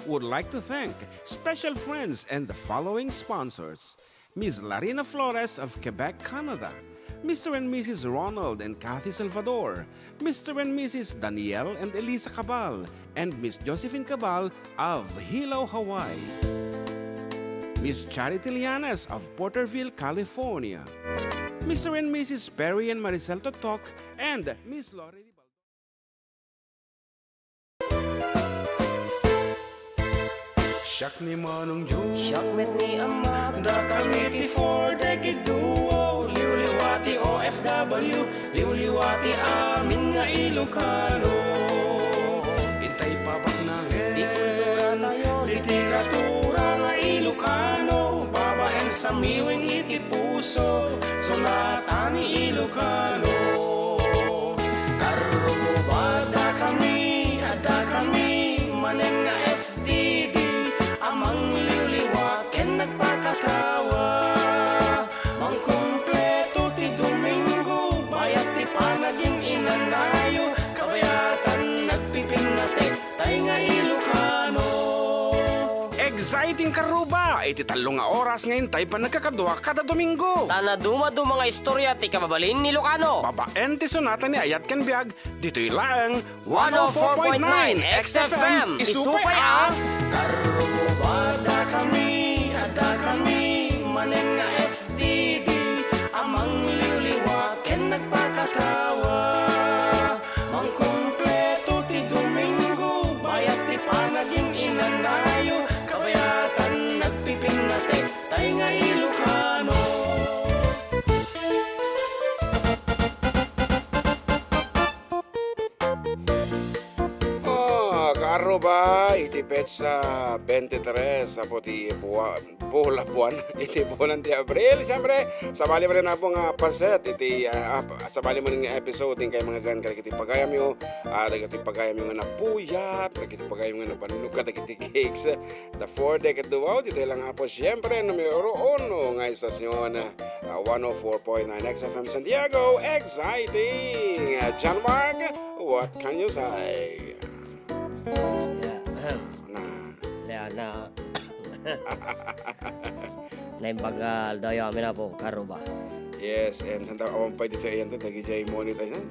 would like to thank special friends and the following sponsors: Ms. Larina Flores of Quebec, Canada; Mr. and Mrs. Ronald and Kathy Salvador; Mr. and Mrs. Danielle and Elisa Cabal; and Miss Josephine Cabal of Hilo, Hawaii; Miss Charity Lianas of Porterville, California; Mr. and Mrs. Perry and Maricel Totok; and Miss Lori. Siak ni Manong Joe, Siak met ni Amat, da kami ti for decade duo. Liwliwati OFW, liwliwati amin nga Ilocano. Intay pabak na di kultura tayo, literatura nga Ilocano. Babaeng sa miwing iti puso, sonata ni Ilocano. Karubada kami, ada kami, manen nga FTD. Amang liwliwat ken nagpakatawa. Mang kompleto ti Domingo, bayat ti panaging inanayo. Kabayatan nagpipinate, tay nga Ilocano. Exciting karuba! Iti talong nga oras ngayon tayo pa nagkakadwa kada Domingo. tana dumadu mga istorya ti kababalin ni Ilocano. Babaen ti sonata ni Ayat Ken Biag, dito'y laang 104.9 XFM, isupay ang Karubada kami, ada kami, manen nga FDD. Amang liwliwat ken nagpakatawa. Mang kompleto ti Domingo, bayat ti panaging inanayo. Kabayatan nagpipinate, tay nga Ilocano. Karo ba, iti petsa 23 sa puti buwan, iti buwan ti Abril. Siyempre, sabali mo rin na po nga paset, iti sabali mo rin nga episode din kay mga gan, kaya pagayam yung, kaya pagayam yung napuyat, kaya pagayam yung napanukat, kaya cakes, the 4 decade duwaw, iti lang nga po, siyempre, numero 1 nga istasyon, 104.9 XFM Santiago, exciting! John Mark, what can you say? na naimbagal daw yung amin na po karuba. Yes, and handa awan pa dito yan to, nagijay monita yan.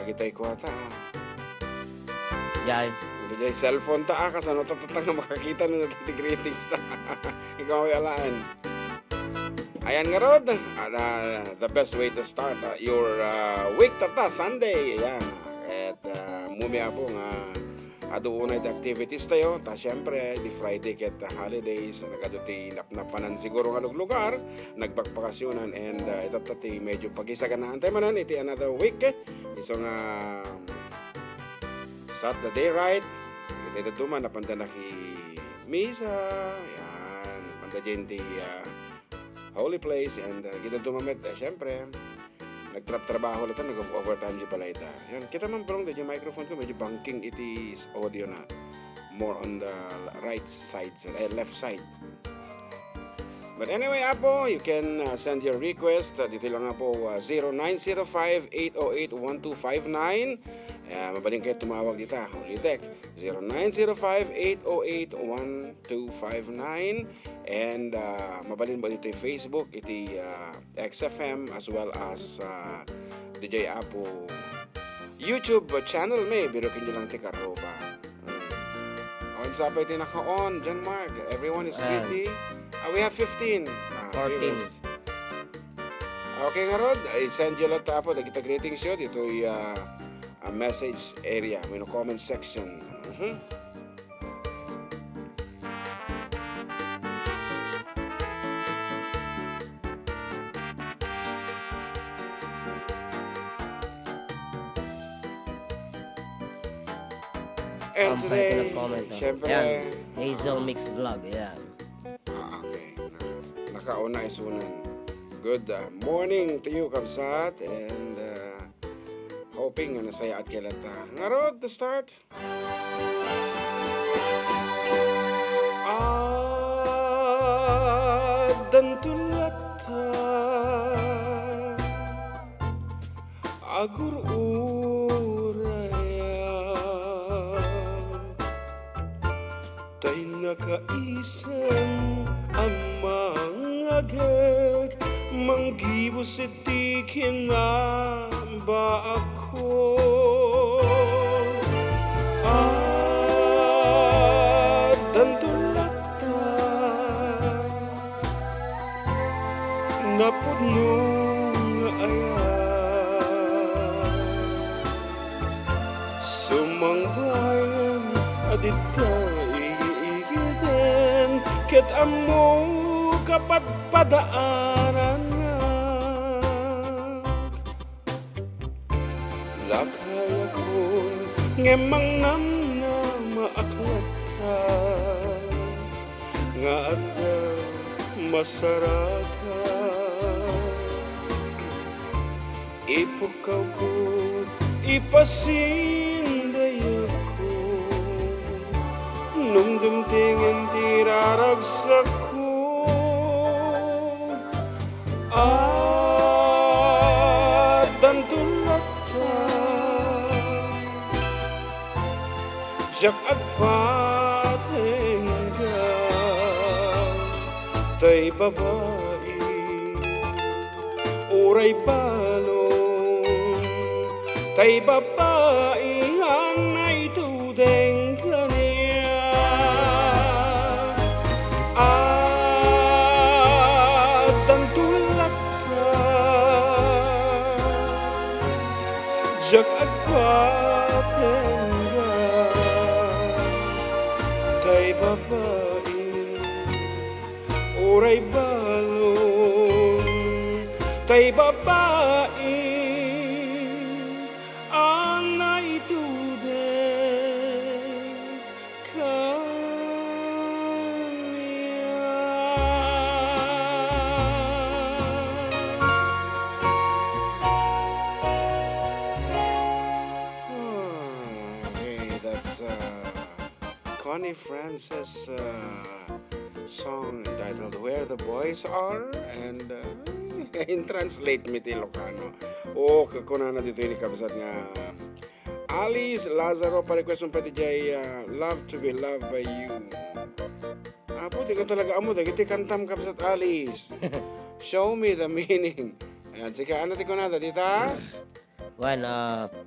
Nagitay ko ata. Yay. Nagijay cellphone ta, kasano tatatang makakita nung natiti greetings ta. Ikaw ay alaan. Ayan nga Rod, the best way to start your week tata, Sunday. Ayan. At mumia po nga doon na activities tayo. Ta syempre, di Friday ket holidays, nagaduti napnapanan siguro nga lugar, nagbakbakasyonan, and itatati medyo pagisaganaan tayo manan, iti another week. Iso nga Saturday right, iti duman napanda na ki misa, yan, napanda dyan di holy place, and kita dumamet, syempre, nagtrabaho lang ito, nag-overtime yung balay ito. Yan, kita man parang yung microphone ko, medyo banking it is audio na. More on the right side, left side. But anyway, Apo, you can send your request. Dito lang nga po, 0905-808-1259. Mabaling kayo tumawag dito. Ulitek, 0905-808-1259. And mabalin ba dito yung Facebook, iti XFM, as well as DJ Apo YouTube channel may, biro kinyo lang ti karoba. On sa pa iti naka-on, John Mark. Everyone is busy. We have 15. 14. Viewers. Okay nga Rod, i-send nyo lang tapo, nagkita greetings yun. Ito yung message area, may no comment section. And today, syempre, yan, Hazel Mix Vlog, yan. Okay. Nakauna isunan. Good morning to you, Kabsat, and hoping na nasaya at kilata. Nga Rod, to start. Dantulata agur uraya Tay nakaisang amang agag Manggibos iti kinamba ako At tantulata Napudno nga ayan Sumangbayan adita iigiten Ket amo kapat padaanan Lakay akon ngemang nam na maaklatan Nga ada masaraka Ipukaw ko ipasinday ako Nung dumtingin tiraragsak ko At tantulata Jak agpatengga Tay babae Uray balong Tay babae Anay tudeng kanya At tantulata Jak agpatengga Tay babae Uray balong Tay babae Anay tudeng Okay, that's Connie Francis song entitled Where the Boys Are and in translate mi ti Ilocano. O kakuna na dito ini kabsat nga Alice Lazaro pa request mo pati jay Love to be loved by you. Apo di ka talaga amo dagiti kantam kabsat Alice. Show me the meaning. Ayan, sige, ano ti ko na dita? Well,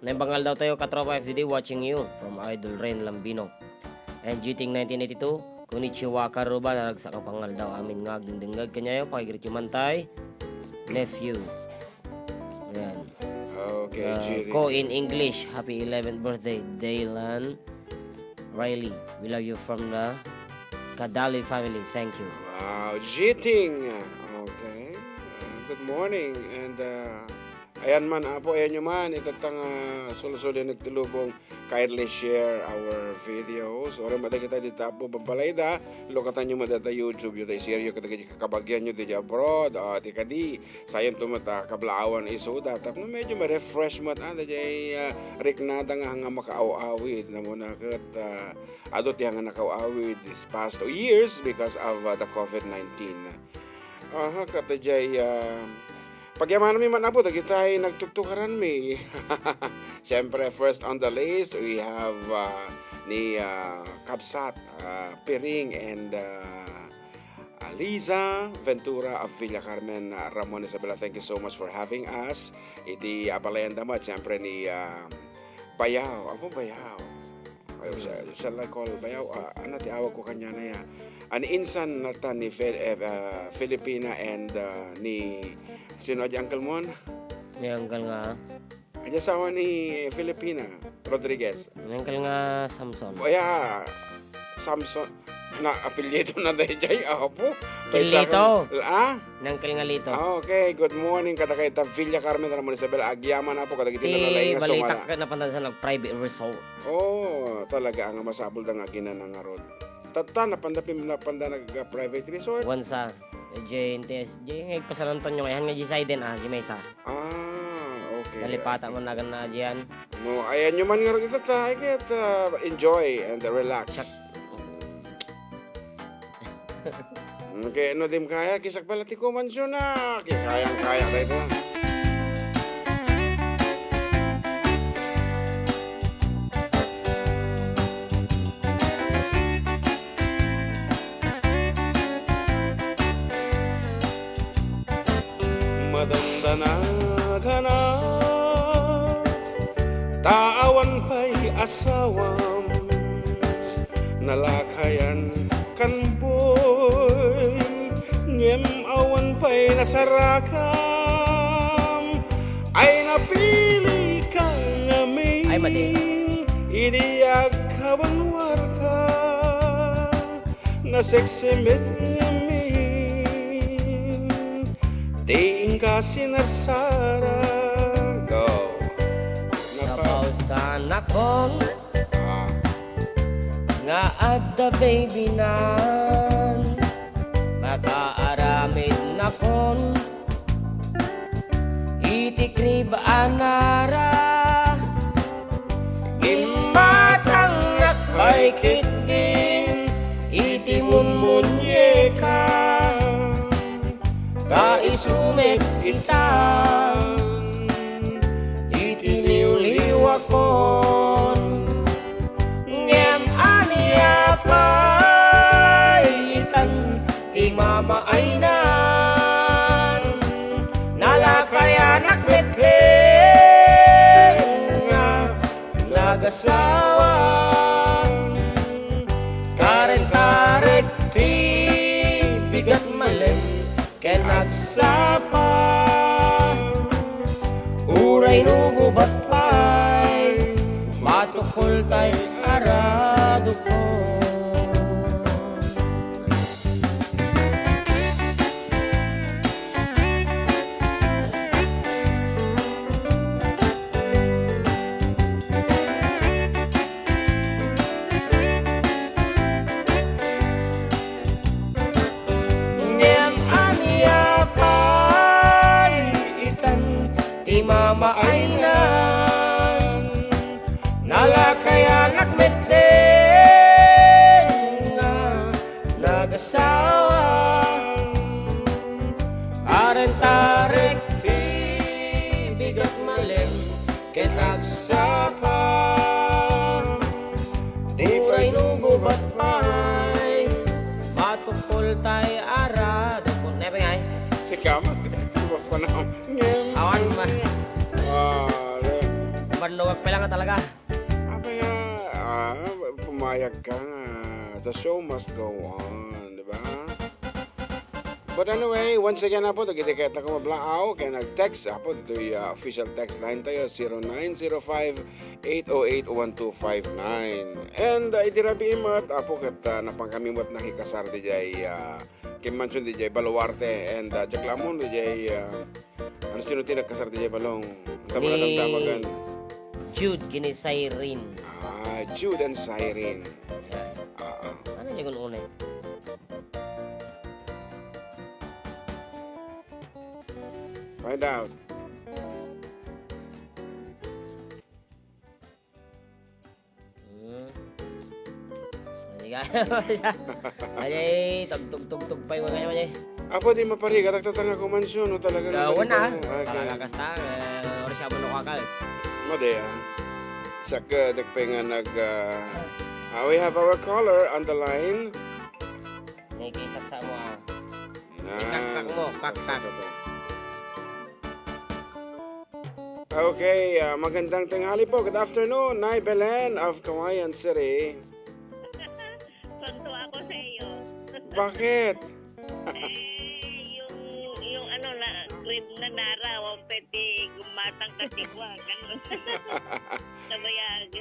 naibangal daw tayo katropa FDD watching you from Idol Rain Lambino. And GTing 1982, Konnichiwa Karuba, naragsak ang pangal daw amin nga dingdingag kanyayo, pakigrit yung mantay, nephew. Ayan. Okay, Jiri. Ko in English, happy 11th birthday, Daylan Riley. We love you from the Kadali family. Thank you. Wow, Jiting. Okay. Good morning. And ayan man, apo, ayan nyo man. Itatang sulo-sulo nagtulubong kindly share our videos. Ora mada kita dito po babalayda. Lokatan nyo madata YouTube. Yung tayo seryo kada kakabagyan nyo di abroad. Di kadi. Sayan tumata kablaawan isuda. Tapos medyo ma-refresh mo. Anda jay riknada nga nga makaaw-awid. Na muna kat adot yung nga nakaaw-awid this past years because of the COVID-19. Kata jay pagyaman namin man abot, kita ay nagtuktukaran mi. Siyempre, first on the list, we have ni Kabsat, Piring, and Liza Ventura of Villa Carmen, Ramon Isabela. Thank you so much for having us. Iti abalayan damat, siyempre ni Bayaw. Ako Bayaw? Shall I call Bayaw? Ano ti awag ko kanya na yan? An insan nata ni Filipina and ni sino aja Uncle Mon? Ni Uncle nga, Aja sawa ni Filipina Rodriguez. ni Uncle nga Samson. O ya, Samson na apelyido na dahil jay po. Lito. Ni Uncle nga Lito. Okay, good morning kada kay Villa Carmen Ramon Isabel Agyaman na po kada kita Ti nalalay nga balita sumala. ka na pandan sa private resort. Oh, talaga ang masabol da nga ginan nga rod. Tata na pandapim na panda nag-private resort. Wansa, JNTS, pasalan to nyo ngayon nga G-side may sa. Okay. Nalipata man na na diyan. No, ayan nyo man nga rin ito ta. Enjoy and relax. Okay, ano dim kaya? Kisak pala ti ko mansyon na. Kayang-kaya na ito. asawam nalakayan kan boy ngem awan pa'y nasarakam ay napili kang amin Ay, mali. idiyag kabanwar ka na seksimit ngamin diing ka sinarsara go Napausan akong Ah, nga adda baby nan makaaramid na kon itikri ba anara gimatang nakay kitgin itimun munyeka kaisumit itan itiliw-liwakon ngem aniya paitan ti mamaainan nalakayan akbeten nga nagasawan karen-karek ti bigat malem ken nagsapa uray nugubat pa'y matukol tay arado ko. Ngem aniya pa'y itan ti mamaainan nalakayan akmeten nga nagasawan karen-tarek ti bigat malem ken agsapa di pa'y nugubat pa'y matukol tay arado ko nepeng ay si Kam, panahon. awan ma Ah, Banluwag pa lang talaga. apa nga, pumayag ka nga. The show must go on, di ba? But anyway, once again po, tagitiket na kumablaaw, kaya nag-text po, ito yung official text line tayo, 0905-808-1259. And itirabi imat, po, kat napangkamimot nakikasar di jay, Kim Mansion di jay Baluarte, and Jack Lamon di jay, ano sino tinagkasar di jay Balong? Tama na Ni- tamagan. Jude kini Siren. Jude and Siren. Yan. Ano niya kung unay? Find out. Ay, tugtog-tugtog pa yung mga ganyan. Apo di mapariga, tagtatanga ko mansyon, no talaga. Gawa na. Okay. Talaga kasta. Ora siya mo nakakal. Mode, Sak, nagpenga we have our caller on the line. Nakikisak sa mo ah. Yan. Ikakak mo, kakak. Okay, magandang tanghali po. Good afternoon, Nay Belen of Kawayan City. Tuntua ako sa iyo. Bakit? Yung ano na, crib na nara, o pwede gumatang katigwa, ganun. Sabayag.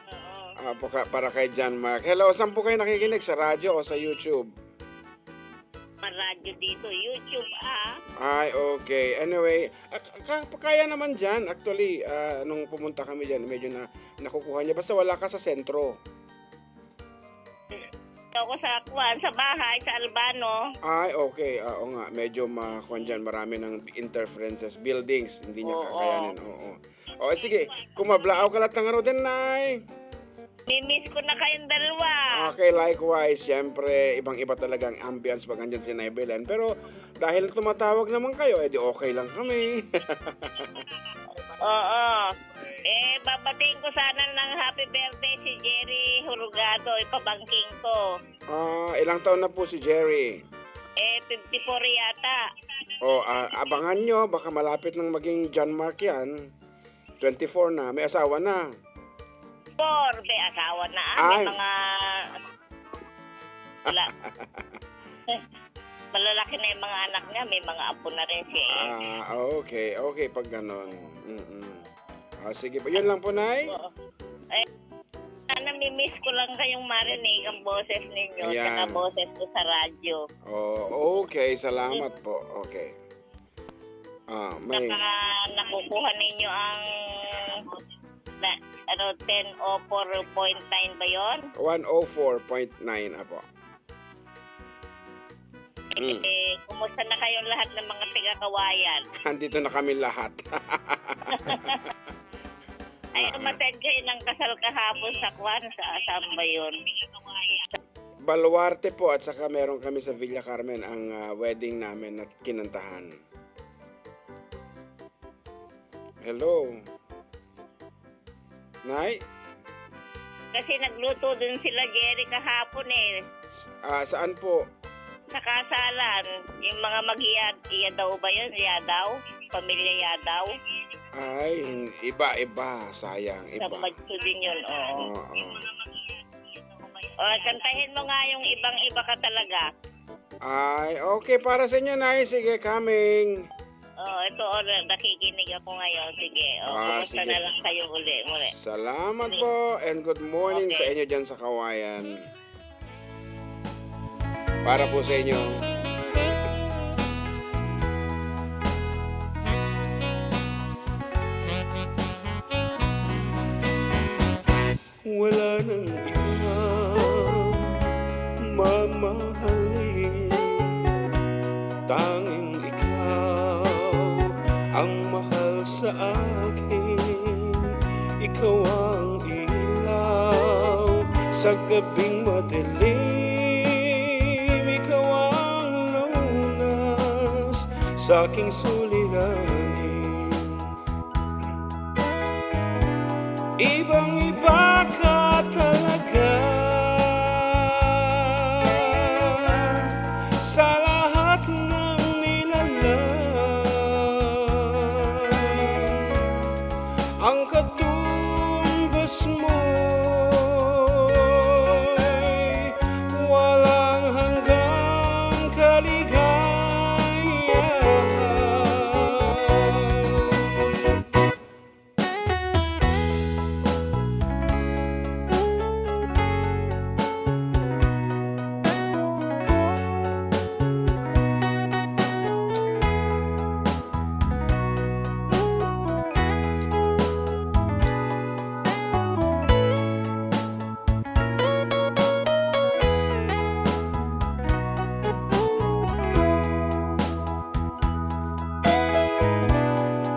Oo. Para kay John Mark. Hello, saan po kayo nakikinig? Sa radyo o sa YouTube? Maradyo dito, YouTube Ay, okay. Anyway, kaya naman dyan. Actually, nung pumunta kami dyan, medyo nakukuha niya. Basta wala ka sa sentro. Ako sa Kwan, sa bahay, sa Albano. Ay, okay. Oo nga. Medyo makuhan dyan. Marami ng interferences. Buildings. Hindi niya Oo. kakayanin. Oo. O, sige. Kumablaaw ka lang tangaro din, Nay. Mimiss ko na kayong dalawa. Okay, likewise. Siyempre, ibang-iba talaga ang ambience pag andyan si Nay Belen. Pero dahil tumatawag naman kayo, edi okay lang kami. Oo. Babatiin ko sana ng happy birthday si Jerry Hurugado. Ipabangking ko. Ilang taon na po si Jerry? 54 yata. O, abangan nyo. Baka malapit nang maging John Mark yan. 24 na. May asawa na. May asawa na. Ay. May mga... Wala. Malalaki na yung mga anak niya. May mga apo na rin siya. Okay. Okay, pag ganon. Sige po. Yun lang po, Nay. Oo. Namimiss ko lang kayong marinig ang boses ninyo. Ayan. Saka boses ko sa radyo. Okay. Salamat po. Okay. May... Saka nakukuha ninyo ang 10.4.9 ba yun? 104.9 apo. Kumusta na kayong lahat ng mga taga-Kawayan? Andito na kami lahat. Ay, umattend kayo ng kasal kahapon sa Kwan. Saan ba yun? Baluarte po at saka meron kami sa Villa Carmen ang wedding namin at kinantahan. Hello. Nay? Kasi nagluto dun sila Jerry kahapon eh. Saan po? Sa kasalan. Yung mga mag-Iyadaw ba yun? Yadaw? Pamilya Yadaw? Ay, iba. Sayang, Sa iba. Badso din yun, oo. Oo. Kantahin mo nga yung ibang-iba ka talaga. Ay, okay. Para sa inyo, Nay. Sige, coming. Ito, nakikinig ako ngayon. Sige, kumusta sige. na lang kayo muli. Salamat po and good morning Okay. sa inyo dyan sa Kawayan. Para po sa inyo. Wala nang ibang mamahalin, tanging ikaw ang mahal sa akin. Ikaw ang ilaw sa gabing madilim. Ikaw ang lunas sa aking suliranin. Ibang-iba ka talaga sa lahat ng nilalang. Ang katumbas mo'y walang hanggang kaligayahan.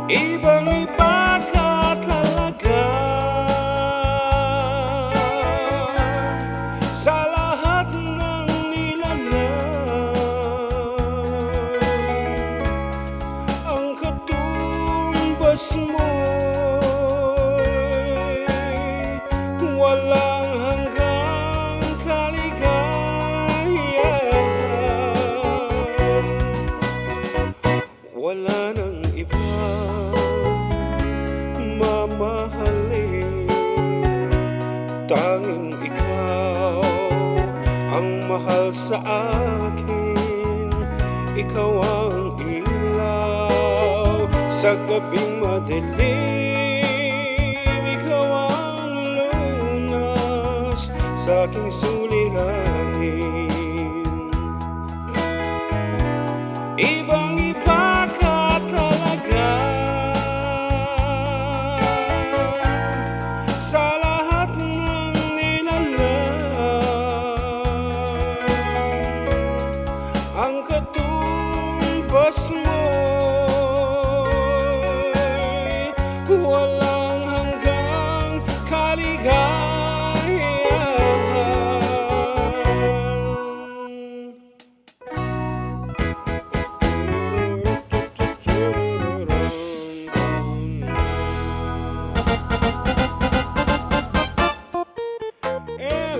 Ibang-iba ka talaga sa lahat ng nilalang. Ang katumbas mo'y walang hanggang kaligayahan. Wala nang iba mamahalin, tanging ikaw ang mahal sa akin. Ikaw ang ilaw sa gabing madilim. Ikaw ang lunas sa aking suliranin. Ibang-iba ka talaga sa lahat ng nilalang. Ang katumbas mo'y walang hanggang kaligayahan.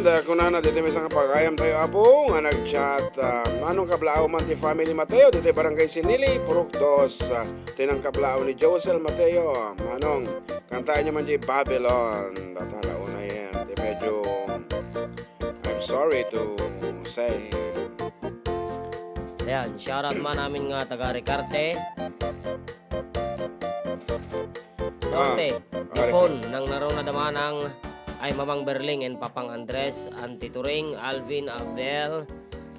And kung na dito may isang kapagayam tayo apo nga nag-chat manong kablao man ti family Mateo dito barangay Sinili Purok 2 tinang kablao ni Josel Mateo manong kantaan niyo man di Babylon datala una yan di medyo I'm sorry to say. Ayan, shoutout man namin nga taga Ricarte. Norte, Lifon, nang naroon na damanang ay Mamang Berling and Papang Andres, Auntie Turing, Alvin, Abel,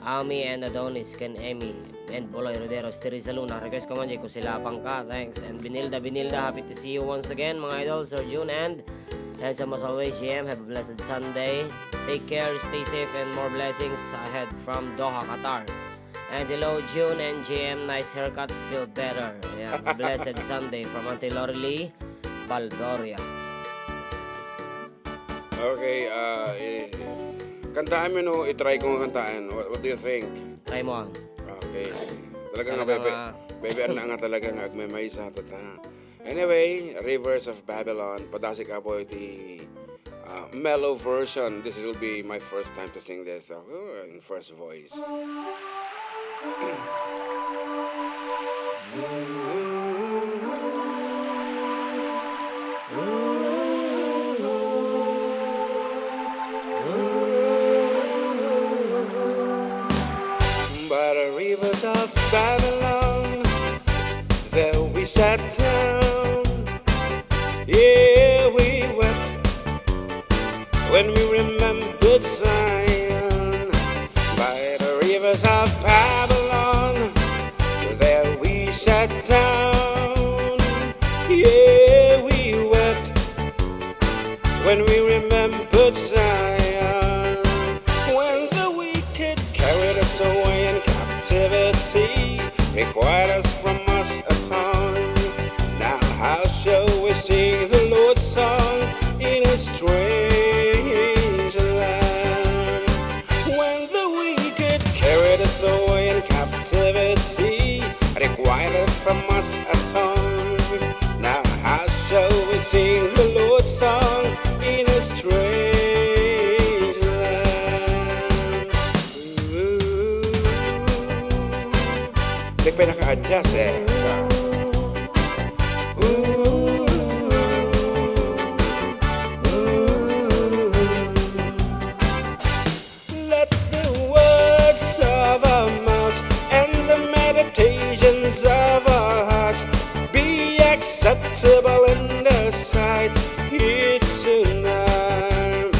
Ami and Adonis, Ken Emmy, and Boloy Roderos, Teresa Luna. Request ko man dyan kung sila pang ka. Thanks. And Binilda, happy to see you once again, mga idol, Sir June and so as always, GM, have a blessed Sunday. Take care, stay safe, and more blessings ahead from Doha, Qatar. And hello, June and GM, nice haircut, feel better. Yeah, blessed Sunday from Auntie Lori Lee, Valdoria. Okay, kantaan mo no, itry ko nga kantaan. What do you think? Try mo ang. Okay, sige. Talaga nga, Talaga bebe. nga. Bebe, ano nga talaga nga, agmay sa tata. Anyway, Rivers of Babylon, padasi ka po iti mellow version. This will be my first time to sing this in first voice. By the rivers of Babylon, there we sat down. Yeah, we wept when we remembered Zion. By the rivers of Babylon, there we sat down. Yeah, we wept when we remembered Zion. When the wicked carried us away in captivity, required us from us a song. Now how shall we sing the Lord's song in a strange land? When the wicked carried us away in captivity, required from us a song. Now how shall we sing the Lord's song in a strange land? Ooh. Hindi pa naka-adjust eh. Let the words of our mouths and the meditations of our hearts be acceptable in the sight here tonight.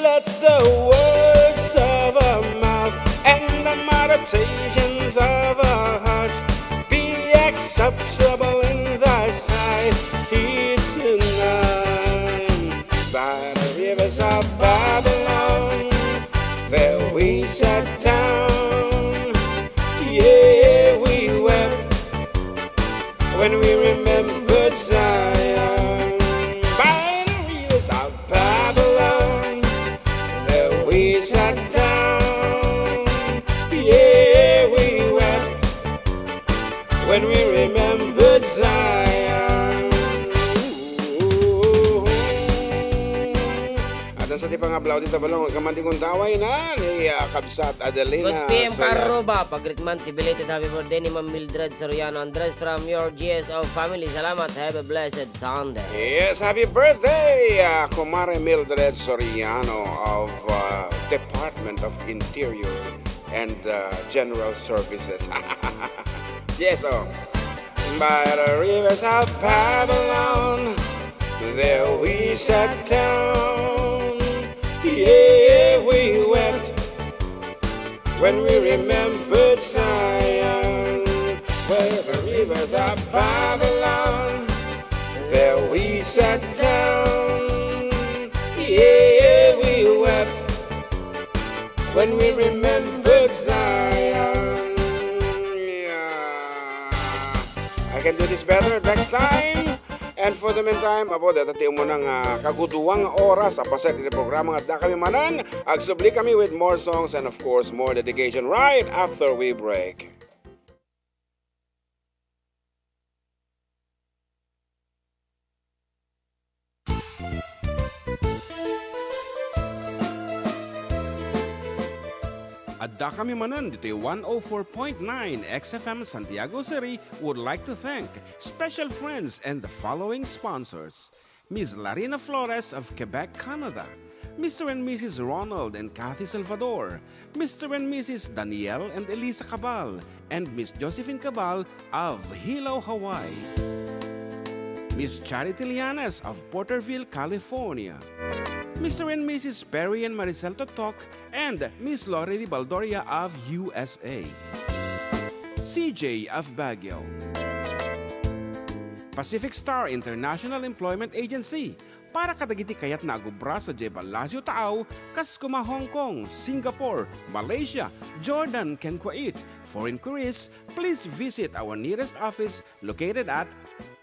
Let the words of our mouth and the meditations of our hearts be acceptable in thy sight here tonight. By the rivers of Babylon, there we sat down. Yeah, we wept when we remembered Zion. By the rivers of Babylon, there we sat down. Yeah, we wept when we remembered Zion. Ooh. At ang sa tipang ablaw dito balong kamanting kong taway na ni Kabsat Adelina. Good PM, Soya. Karuba. Pag-ritman, belated happy birthday ni Ma'am Mildred Soriano Andres from your GSO family. Salamat. Have a blessed Sunday. Yes, happy birthday, Kumare Mildred Soriano of Department of Interior and General Services. Yes, oh. By the rivers of Babylon, there we sat down. Yeah, we wept when we remembered Zion. By the rivers of Babylon, there we sat down. Yeah, we wept when we remembered Zion. Yeah. I can do this better next time. And for the meantime, abo, dati mo ng kagutuwang oras sa paset ng programa at da kami manan. Agsubli kami with more songs and of course more dedication right after we break. Adda kami manan dito 104.9 XFM Santiago City would like to thank special friends and the following sponsors. Ms. Larina Flores of Quebec, Canada. Mr. and Mrs. Ronald and Kathy Salvador. Mr. and Mrs. Danielle and Elisa Cabal. And Miss Josephine Cabal of Hilo, Hawaii. Miss Charity Lianes of Porterville, California. Mr. and Mrs. Perry and Maricel Totok and Miss Lorely Baldoria of USA. CJ of Baguio. Pacific Star International Employment Agency. Para kadagiti kayat na agubra sa Jebel Lazio Tao, kas kuma Hong Kong, Singapore, Malaysia, Jordan, ken Kuwait. For inquiries, please visit our nearest office located at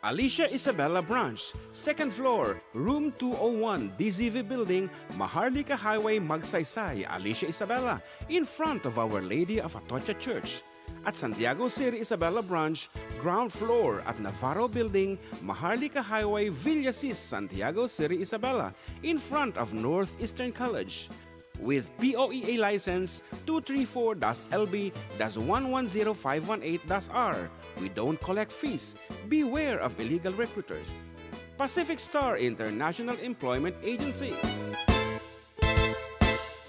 Alicia Isabella Branch, 2nd floor, room 201, DZV Building, Maharlika Highway, Magsaysay, Alicia Isabella, in front of Our Lady of Atocha Church. At Santiago City Isabella Branch, ground floor at Navarro Building, Maharlika Highway, Villasis, Santiago City Isabella, in front of Northeastern College. With POEA license 234-LB-110518-R. We don't collect fees. Beware of illegal recruiters. Pacific Star International Employment Agency.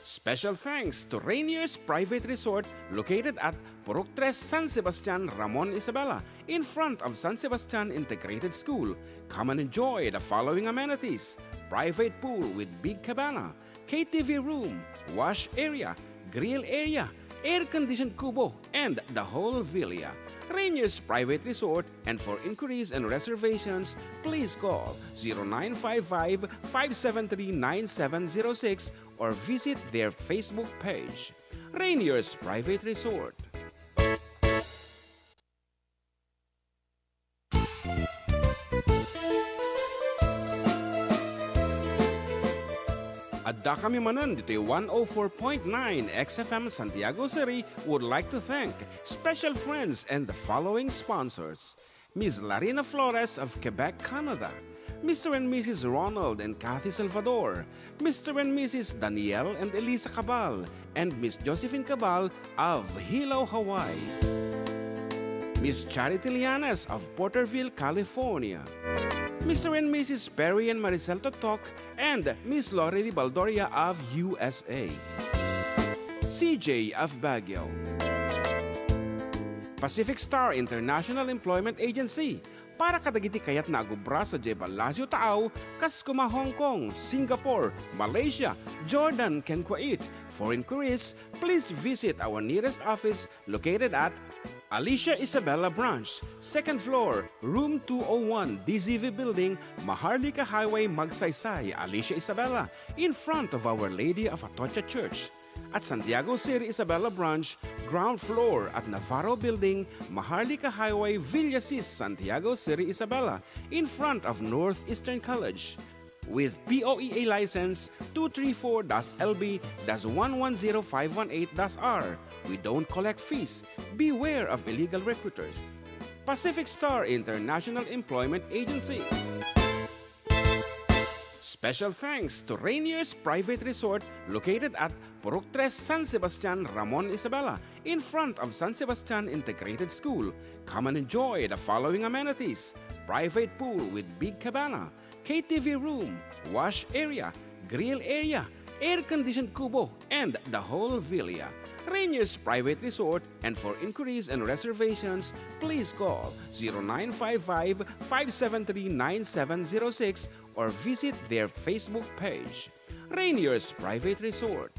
Special thanks to Rainier's Private Resort located at Purok 3 San Sebastian, Ramon Isabela, in front of San Sebastian Integrated School. Come and enjoy the following amenities: private pool with big cabana, KTV room, wash area, grill area, air-conditioned kubo, and the whole villa. Rainier's Private Resort, and for inquiries and reservations, please call 0955-573-9706 or visit their Facebook page. Rainier's Private Resort. Adda kami manan dito 104.9 XFM Santiago City would like to thank special friends and the following sponsors. Ms. Larina Flores of Quebec, Canada. Mr. and Mrs. Ronald and Kathy Salvador. Mr. and Mrs. Danielle and Elisa Cabal. And Miss Josephine Cabal of Hilo, Hawaii. Miss Charity Lianes of Porterville, California. Mr. and Mrs. Perry and Maricel Totok and Miss Lorely Baldoria of USA. CJ of Baguio. Pacific Star International Employment Agency. Para kadagiti kayat na agubra sa Jebel Lazio Tao, kas kuma Hong Kong, Singapore, Malaysia, Jordan, ken Kuwait. For inquiries, please visit our nearest office located at Alicia Isabella Branch, 2nd floor, room 201, DZV Building, Maharlika Highway, Magsaysay, Alicia Isabella, in front of Our Lady of Atocha Church. At Santiago City Isabella Branch, ground floor at Navarro Building, Maharlika Highway, Villasis, Santiago City Isabella, in front of Northeastern College. With POEA license 234-LB-110518-R. We don't collect fees. Beware of illegal recruiters. Pacific Star International Employment Agency. Special thanks to Rainier's Private Resort located at Purok 3 San Sebastian, Ramon Isabela, in front of San Sebastian Integrated School. Come and enjoy the following amenities: private pool with big cabana, KTV room, wash area, grill area, air-conditioned kubo, and the whole villa. Rainier's Private Resort, and for inquiries and reservations, please call 0955-573-9706 or visit their Facebook page. Rainier's Private Resort.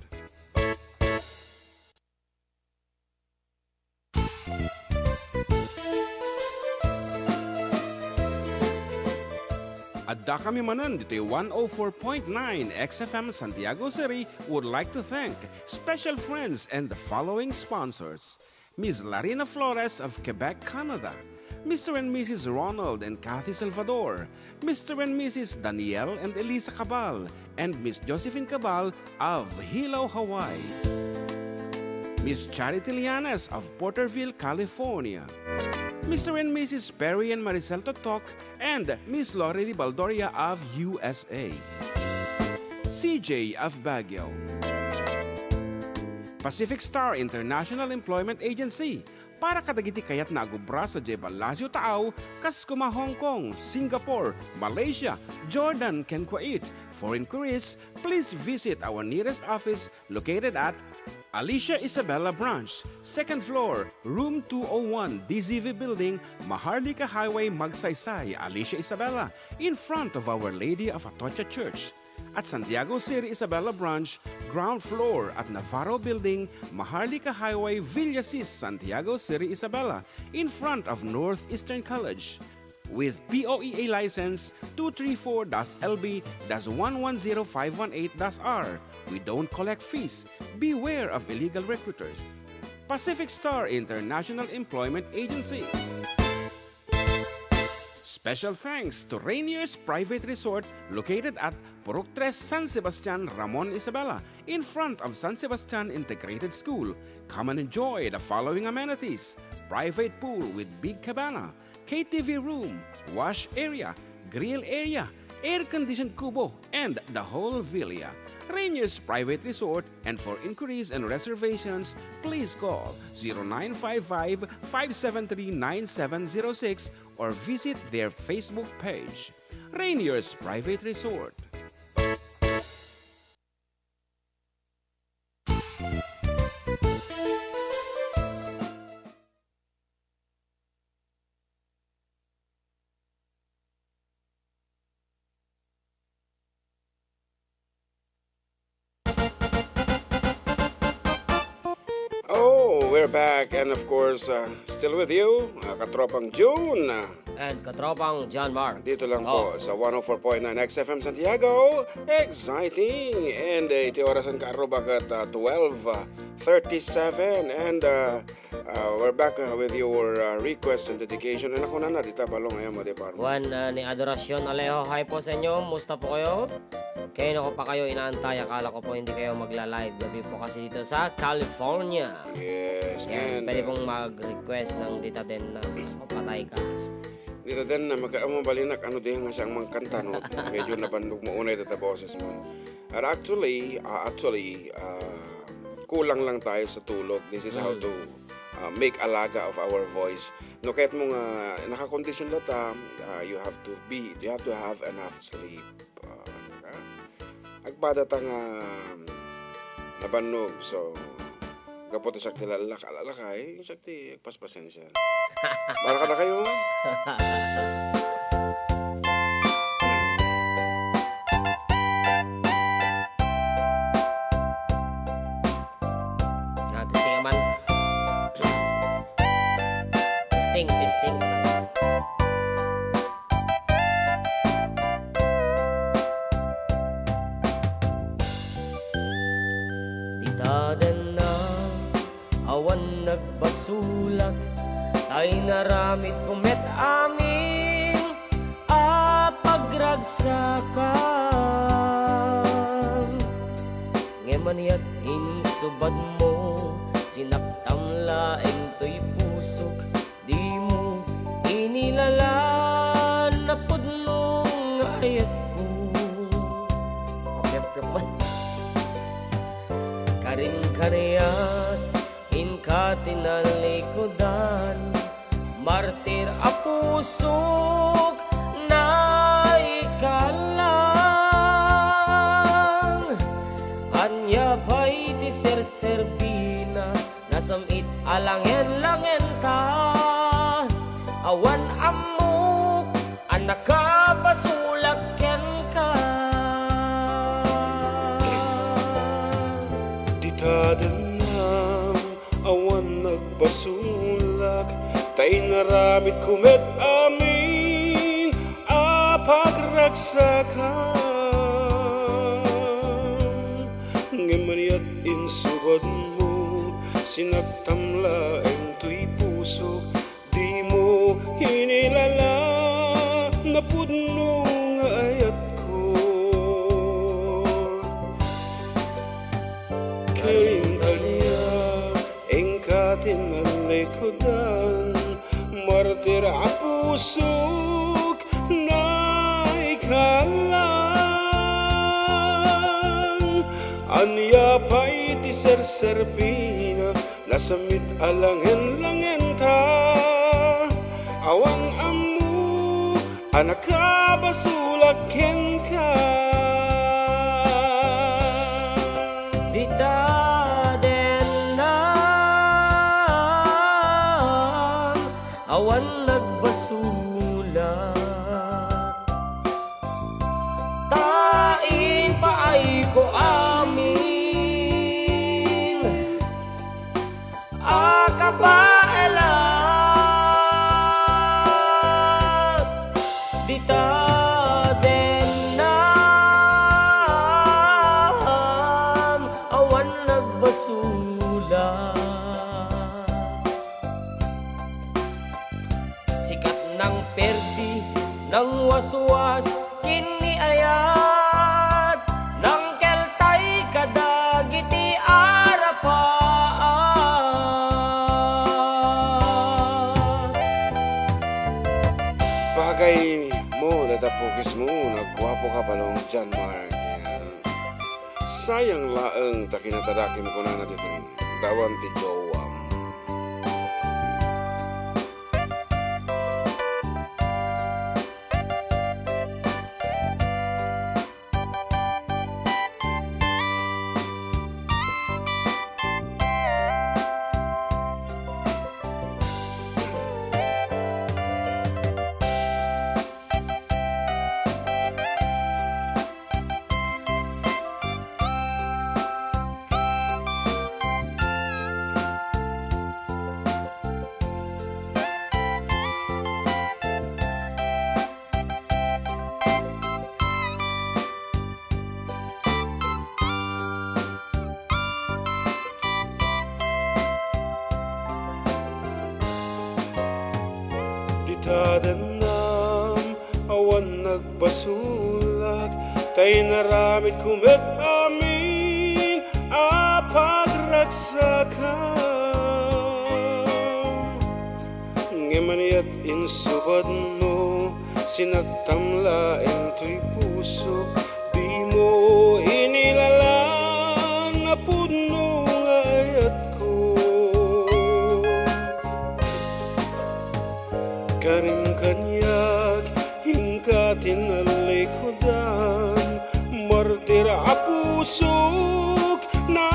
Adda kami manan dito 104.9 XFM Santiago City would like to thank special friends and the following sponsors. Ms. Larina Flores of Quebec, Canada. Mr. and Mrs. Ronald and Kathy Salvador. Mr. and Mrs. Danielle and Elisa Cabal. And Miss Josephine Cabal of Hilo, Hawaii. Miss Charity Lianes of Porterville, California. Mr. and Mrs. Perry and Maricel Totok and Miss Lorely Baldoria of USA. CJ of Baguio. Pacific Star International Employment Agency. Para kadagiti kayat na agubra sa Jebalasyo Taaw, kas kuma Hong Kong, Singapore, Malaysia, Jordan, ken Kuwait. For inquiries, please visit our nearest office located at Alicia Isabella Branch, 2nd floor, room 201, DZV Building, Maharlika Highway, Magsaysay, Alicia Isabella, in front of Our Lady of Atocha Church. At Santiago City Isabela Branch, ground floor at Navarro Building, Maharlika Highway, Villasis, Santiago City Isabela, in front of Northeastern College. With POEA license 234-LB-110518-R, we don't collect fees. Beware of illegal recruiters. Pacific Star International Employment Agency. Special thanks to Rainier's Private Resort located at Purok 3 San Sebastian, Ramon Isabela, in front of San Sebastian Integrated School. Come and enjoy the following amenities: private pool with big cabana, KTV room, wash area, grill area, air-conditioned kubo, and the whole villa. Rainier's Private Resort, and for inquiries and reservations, please call 0955-573-9706 or visit their Facebook page. Rainier's Private Resort. Oh, we're back and of course, still with you, Katropang June. And katropang John Mark. Dito lang po sa 104.9 XFM Santiago. Exciting! And iti orasan ka arubag at 12:37 and we're back with your request and dedication. And ako na dita balong ngayon mo di parmo. Juan ni Adoracion Alejo, hi po sa inyo. Musta po kayo? Kayo na ko pa kayo inaantay. Akala ko po hindi kayo magla-live. Gabi po kasi dito sa California. Yes, Yan, and pwede pong mag-request ng dita din na patay ka. dito din na magkaamabalinak ano din nga siyang mangkanta no. Medyo nabandog mo unay data boses mo. At actually, kulang lang tayo sa tulog. This is how to make alaga of our voice. No kahit mo nga nakakondisyon lata, you have to have enough sleep. Agpada ta nga nabanog, so kapot siya tilalakay, siya ti paspasensya. Para kada kayo. Testing naman. Testing. Ditadan na awan nagbasulak, ay naramit kumet aming pagragsakan. Ngemaniyat insubad mo, sinaktam laeng to'y pusok, di mo inilalan na pudnong ayat ko. Kapyap man karin kaniyat inka tinalikodan, martir a pusok na ikalang. Anya pa'y ti serserbina, nasamit alangen-langen ta, awan amok anak kapasulak ken ka. Ditadan na awan nagbasulak, tay naramit kumet amin pagragsakan. Ngemaniyat insubad mo, sinaktam laeng to'y puso, di mo hinilala na pudno nga ayat ko. Kain kanya engka tinalikodan, martir a pusok na ikalang. Anya pa'y ti serserpina nasamit alangen-langen ta awan amu anak kabasulaken ka Dita den na awan nagbasula tain pa ay ko amin akabaelat dita den na awan nagbasula sikat ng perdi ng waswas kiniayat ng keltay kadagiti arapat bagay mo natapukis mo nagwapo ka palong John Mark yan. Sayang laeng takinatadakim ko na dito dawan ti Jowam tadanam awan nagbasulak tay naramid kumet amin apagragsakan ngemaniyat insubad mo sinagtamla ento'y puso di mo inilalan na puno ngayat ko karim kanyak hingkatin alikodan martir apusok na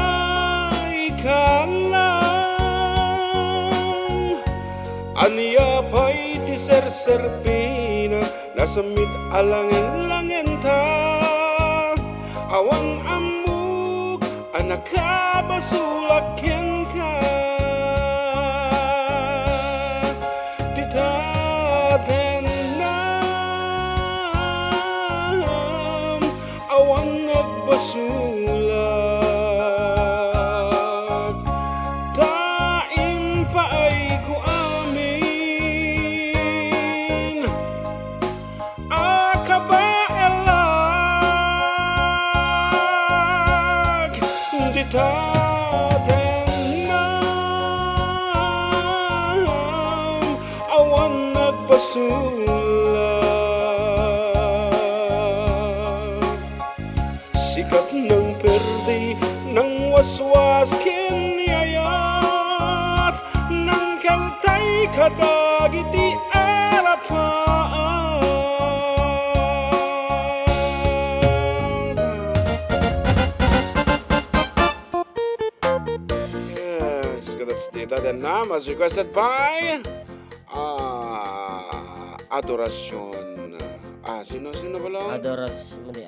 ikalang aniya pa'y ti serserpina nasamit alangen-langen ta awang amuk anak kabasulaken ka tatenam awan nagbasulat tain pa ay ko amin akabaelag di tatenam awan nagpasulat sikat ng perdi ng waswas kiniyayat ng kaltay kadagiti arapan yes good that's the Tadanam as requested by Adorasyon. Sino pala? Adoras mali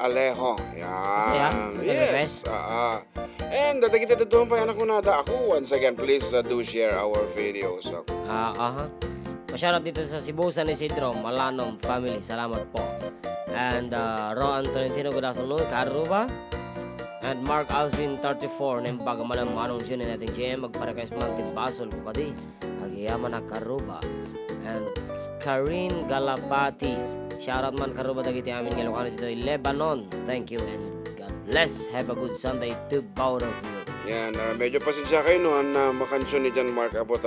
Alejo. Kasi, Yan. request? Yes. And dati kita doon pa anak ko nada ako. Once again, please do share our videos. Masyarap dito sa Cebu, San Isidro, Malanom family. Salamat po. And Ro Antonino, good afternoon. Karuba. And Mark Alvin 34 ng pagamalang manong siya na nating GM magparequest man timbasol ko kadi agiyaman na Karuba. And Karin Galabati, shoutout man Karuba dagiti amin Ilocano dito in Lebanon. Thank you and God bless. Have a good Sunday to both of you. Yan, medyo pasensya kayo noon na makansyon ni John Mark abot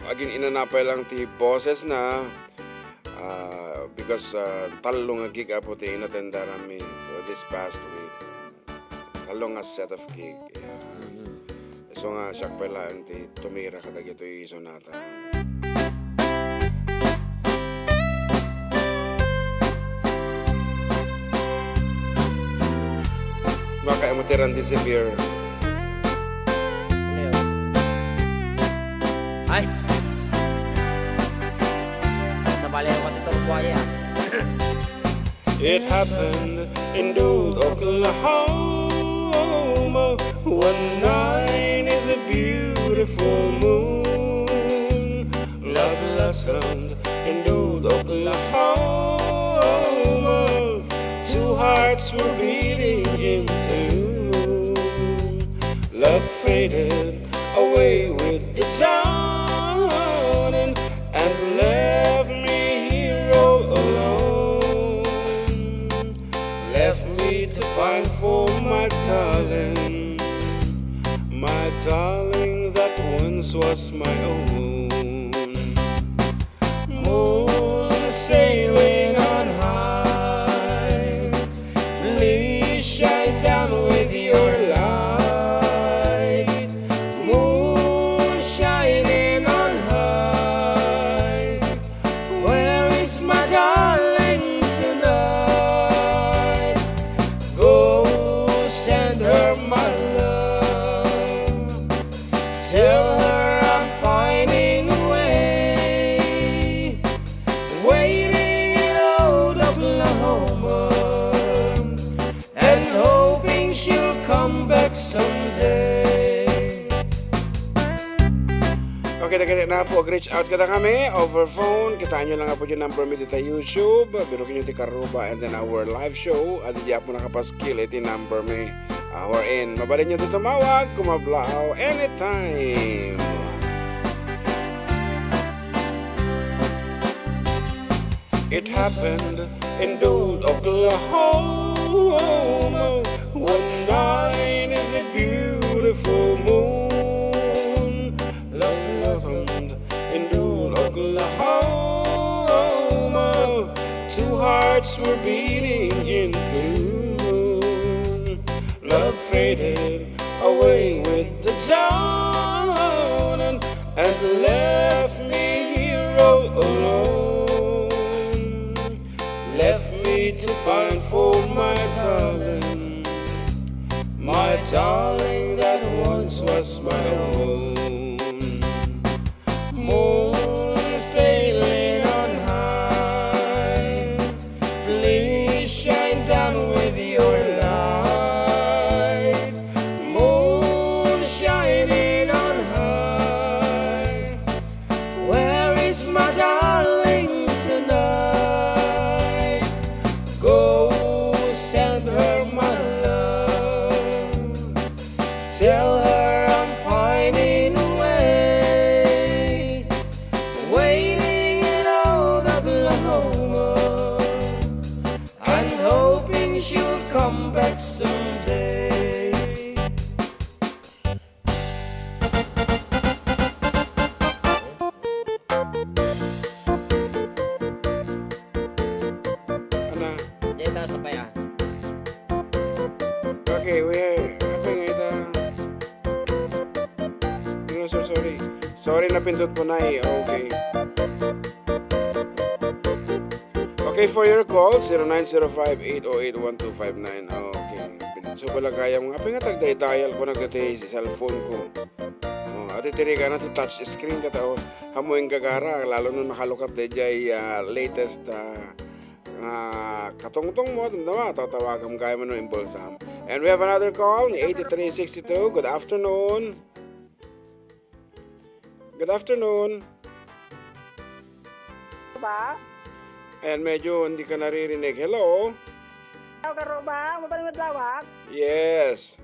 agin inanapay lang ti boses na because talong agig abot inatenda rami for this past week. talong nga set of cake. Yeah. So nga, siya pala, ti tumira ka dagito yung sonata. Baka mo tiran di si beer. Ano yun? Ay! Sa bali ako itong buhaya. It happened in old Oklahoma one night in the beautiful moon. Love blossomed in old Oklahoma. Two hearts were beating in tune. Love faded away with the town and left me here all alone. Left me to find for my darling that once was my own. Moon sailing on high, please shine down with your light. Moon shining on high, where is my darling tonight? Go send her my love, tell her I'm pining away, waiting in old Oklahoma, and hoping she'll come back someday. Okay, na po, reach out kita kami over phone. Kitaan nyo lang nga po yung number mi dito YouTube. Birukin nyo ti Karuba and then our live show. At di po nakapaskil iti number mi. We're in. Mabalin nyo dito tumawag, kumablaw anytime. It happened in old Oklahoma one night in the beautiful moon. Love blossomed in old Oklahoma. Two hearts were beating in tune. Love faded away with the dawn and left me here all alone. Left me to pine for my darling that once was my own. Moon sailing on high, please shine down with your light. Moon shining on high, where is my darling tonight? Go send her my love, tell her I'm pining away, waiting in old Oklahoma, and hoping she'll come back someday. Ana, Dito sa paya. okay, apa nga ita? No, sorry. Sorry na pindot po na eh. Okay. Okay, for your call, 0905-808-1259. Okay. So pala kaya mo. Apa nga tagday-dial ko nagdatay sa cellphone ko. At itiri ka na ti touch screen ka tao. Hamuing gagara. Lalo nung nakalukat de jay latest katungtong mo. Tama, tatawagan kaya mo nung impulsam. And we have another call, 8362. Good afternoon. Good afternoon. Ba? And medyo hindi ka naririnig. Hello? Ikaw Karuba, mabaling madlawak? Yes.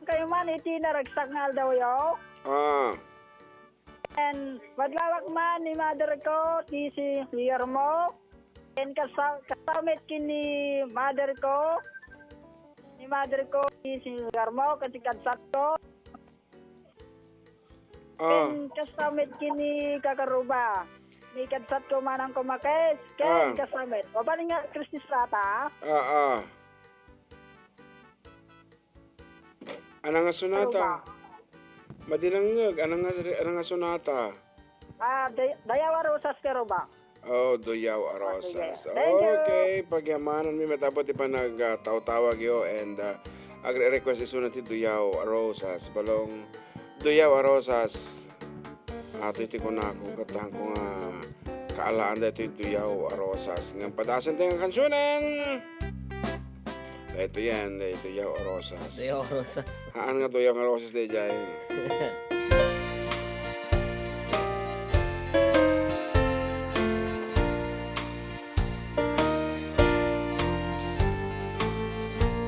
Kayo man iti naragsak nga daw yo. And madlawak man ni mother ko, ti si Guillermo. And kasamit kini mother ko. Ni mother ko, ti si Guillermo, katikadsat ko. And kasamit kini Kakaruba. Ni kadsat ko manang kumakes. Ken kasamit. Mabaling nga Christy Strata. Anang nga sunata? Madinangag, anang nga sunata? Dayawa Rosas pero ba? Oh, Duyaw Arosas. Sige. Thank you. Okay, pagyamanan mi matapos ti pa nagtawtawag yo and agre-request isunod ti Duyaw Arosas. Balong Duyaw Arosas. Ato iti ko na kung katahan ko nga kaalaan dito ti Duyaw Arosas. Nga padasan tayo ang kansunan. Ito yan, Duyaw Arosas. Tuyo Rosas. Haan nga Duyaw Arosas de jay.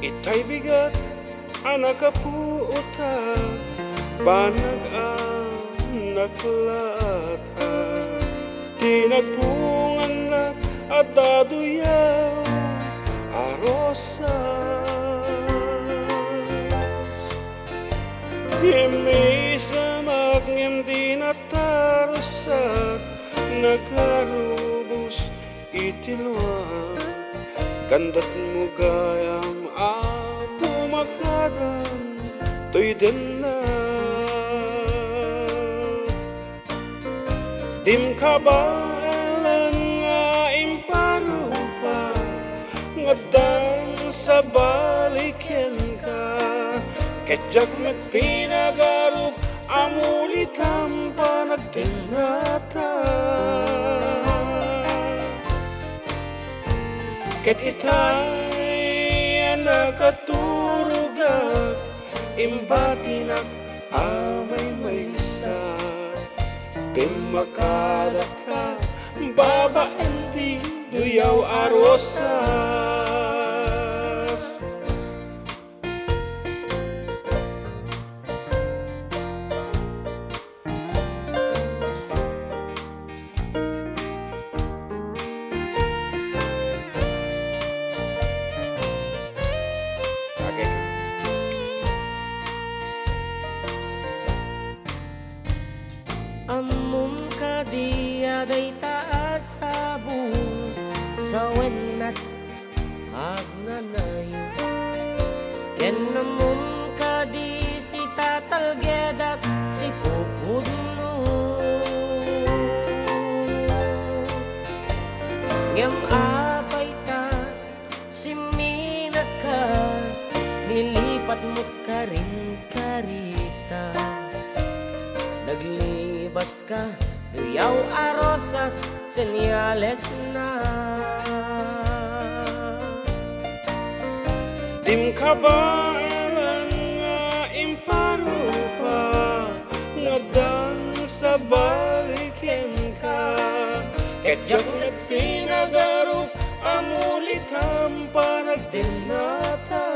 Itay bigat, anak kapuuta, banag ang naklata. Tinagpungan na at daduyaw, arosas. Himi sa magngem dinatarosat, nagkarubos itilwang. Kandat mo gayam pumakadan to'y din na. Dim ka ba elan nga imparo pa, nga dan sa balikin ka. Ketjak magpinagarok, amulitan pa nagtinata. Ket itay nakaturugat, imbatinak amay maysa. Pimakada ka, babaenti, Duyaw Arosas. Okay. Amum kadia day taas sa buong sa wenat agnanayo. Ken amum kadi si tatalgedak si pupudno. Ngem apay ta si minaka, nilipat mo ka rin karita. Naglibas ka, Duyaw Arosas, senyales na. Dim ka ba elan nga imparo pa, nga dan sa balikin ka. Ketjak nagpinagarok, amulitan pa nagdinata.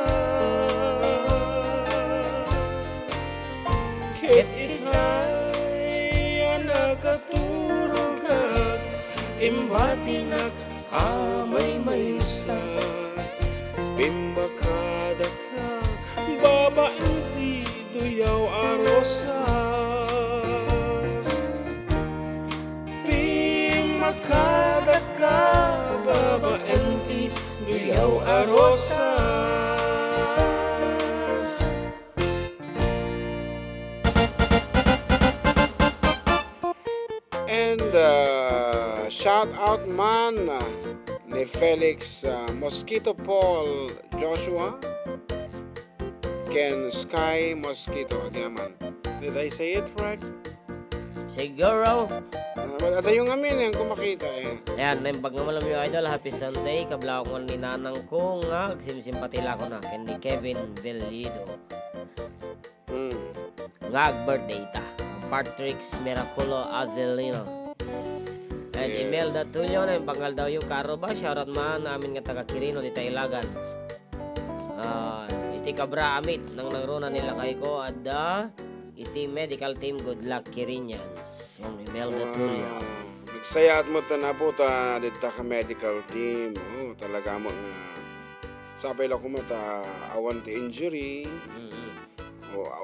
Ket itay nakaturugat, imbatinak amay maysa. Pimbakada ka, babaenti, Duyaw Arosas. Pimbakada ka, babaenti, Duyaw Arosas. And shout out man ni Felix Mosquito Paul Joshua, Ken Sky Mosquito. Diyaman. Did I say it right? Siguro. Ada yung amin yung kumakita eh. Ayan, naimbag nga malam yung idol. Happy Sunday. Kabla ko ni nanang ko nga. Agsimsimpatila ko na. Kendi Kevin Velido. Nga birthday ta. Patrick's Miraculo Avelino. And Yes. Imelda Tulio na yung pangal daw yung karo ba? Shoutout man namin nga taga Quirino di Tailagan. Iti kabra amit nang nagruna nila kay ko adda iti medical team good luck Quirinians. Yung Imelda Tulio. Nagsayaat mo ta na po ta dito ka medical team. Oh, talaga mo sabay lang ko mata awan ti injury.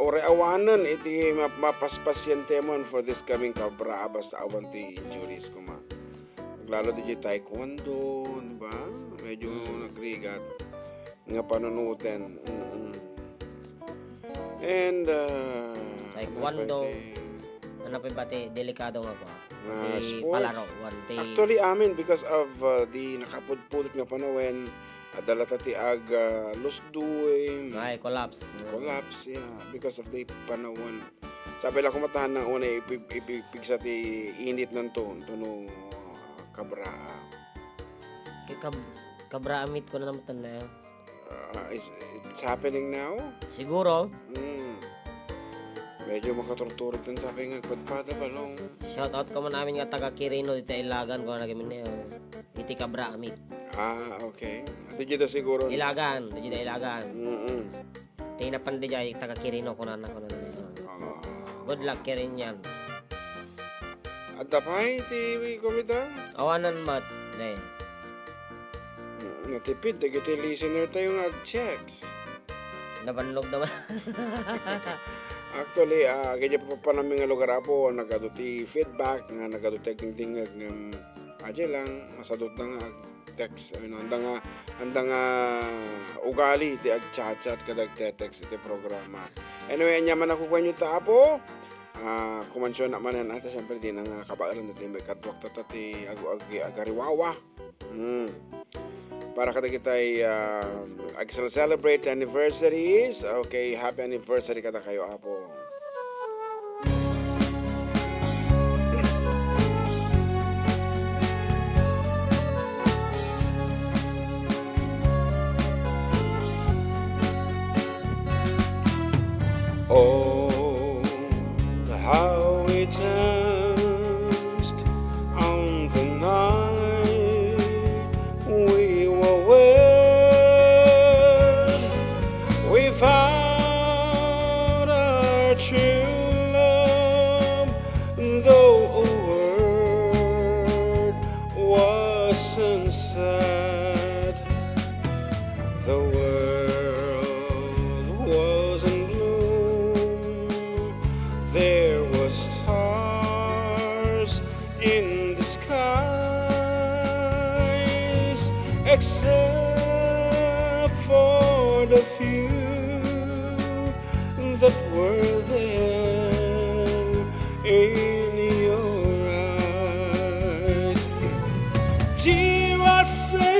Ore awanan iti mapaspasyente mo for this coming kabra basta awan ti injuries ko ma. Lalo di taekwondo, di ba? Medyo nagrigat nga panunutin. And, Taekwondo. Ano pa bati delikado nga po. Di sports. palaro one day. Actually, amin, because of the nakapudpudot nga panawin, adala ti ag lusduy, Ay, collapse. collapse, yeah, because of the panawan. Sabi lang kumatahan ng una, ipig sa ti init ng tuno kabra. Kabra amit ko na naman na. It's happening now? Siguro, Medyo makaturturog din sa akin nga kwadpada balong. shout out ka man namin nga taga Quirino dito Ilagan ko na gamin niya. Iti kabra amit. Okay. Di dito siguro. Ilagan, dito Ilagan. Mm-mm. Tinapan di jay taga Quirino ko na na. Good luck Quirin yan. At tapay, ti komita? Awanan mat. Day. Natipid, dagiti listener tayo nga checks. Nabanlog naman. Actually, ganyan pa namin nga lugar po, nagaduti feedback, nga nagaduti tingtingag ng adya lang, masadot na nga text, handa nga ugali, ti ag-chat-chat kadag text iti programa. Anyway, anya man ako kanyo ta po, kumansyon naman na natin, siyempre di na nga kabaalan natin, may katwak tatati agariwawa. Para kada kita'y celebrate anniversaries. Okay, happy anniversary kada kayo, apo. Oh, how we danced on the night we were wed. We found our true love, though a word wasn't said. The world was in bloom. There were stars in the skies, except for the few that were there in your eyes. Dear, I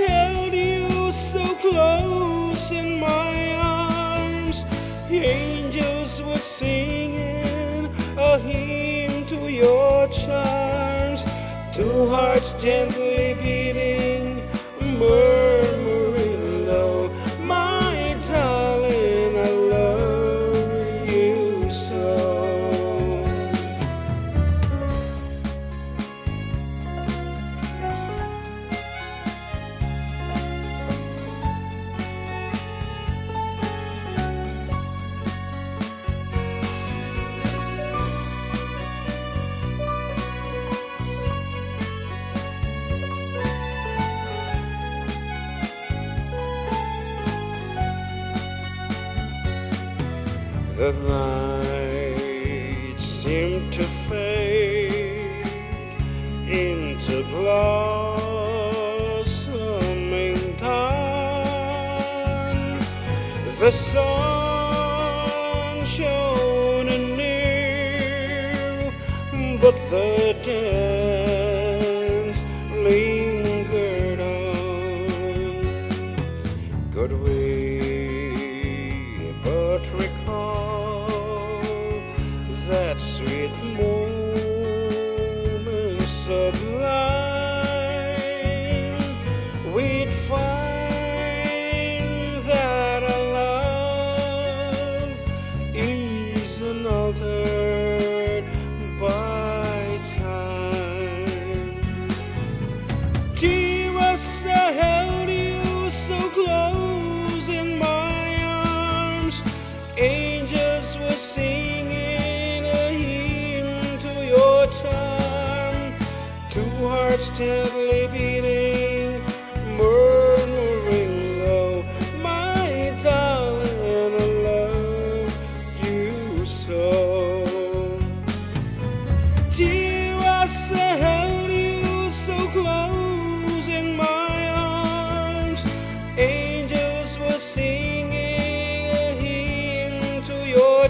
held you so close in my arms. The angels were singing a hymn to your charms. Two hearts gently beating, murmuring low, my darling, I love you so. The night seemed to fade into blossoming time. The sun shone anear, but the dance lingered on. Could we but recall that sweet moment sublime, we'd find that our love is unaltered by time. Dear, I held you so close in my arms. Angels were singing a hymn to your charm. Two hearts gently beating, murmuring low, my darling, I love you so. Dear, I held you so close in my arms. Angels were singing a hymn to your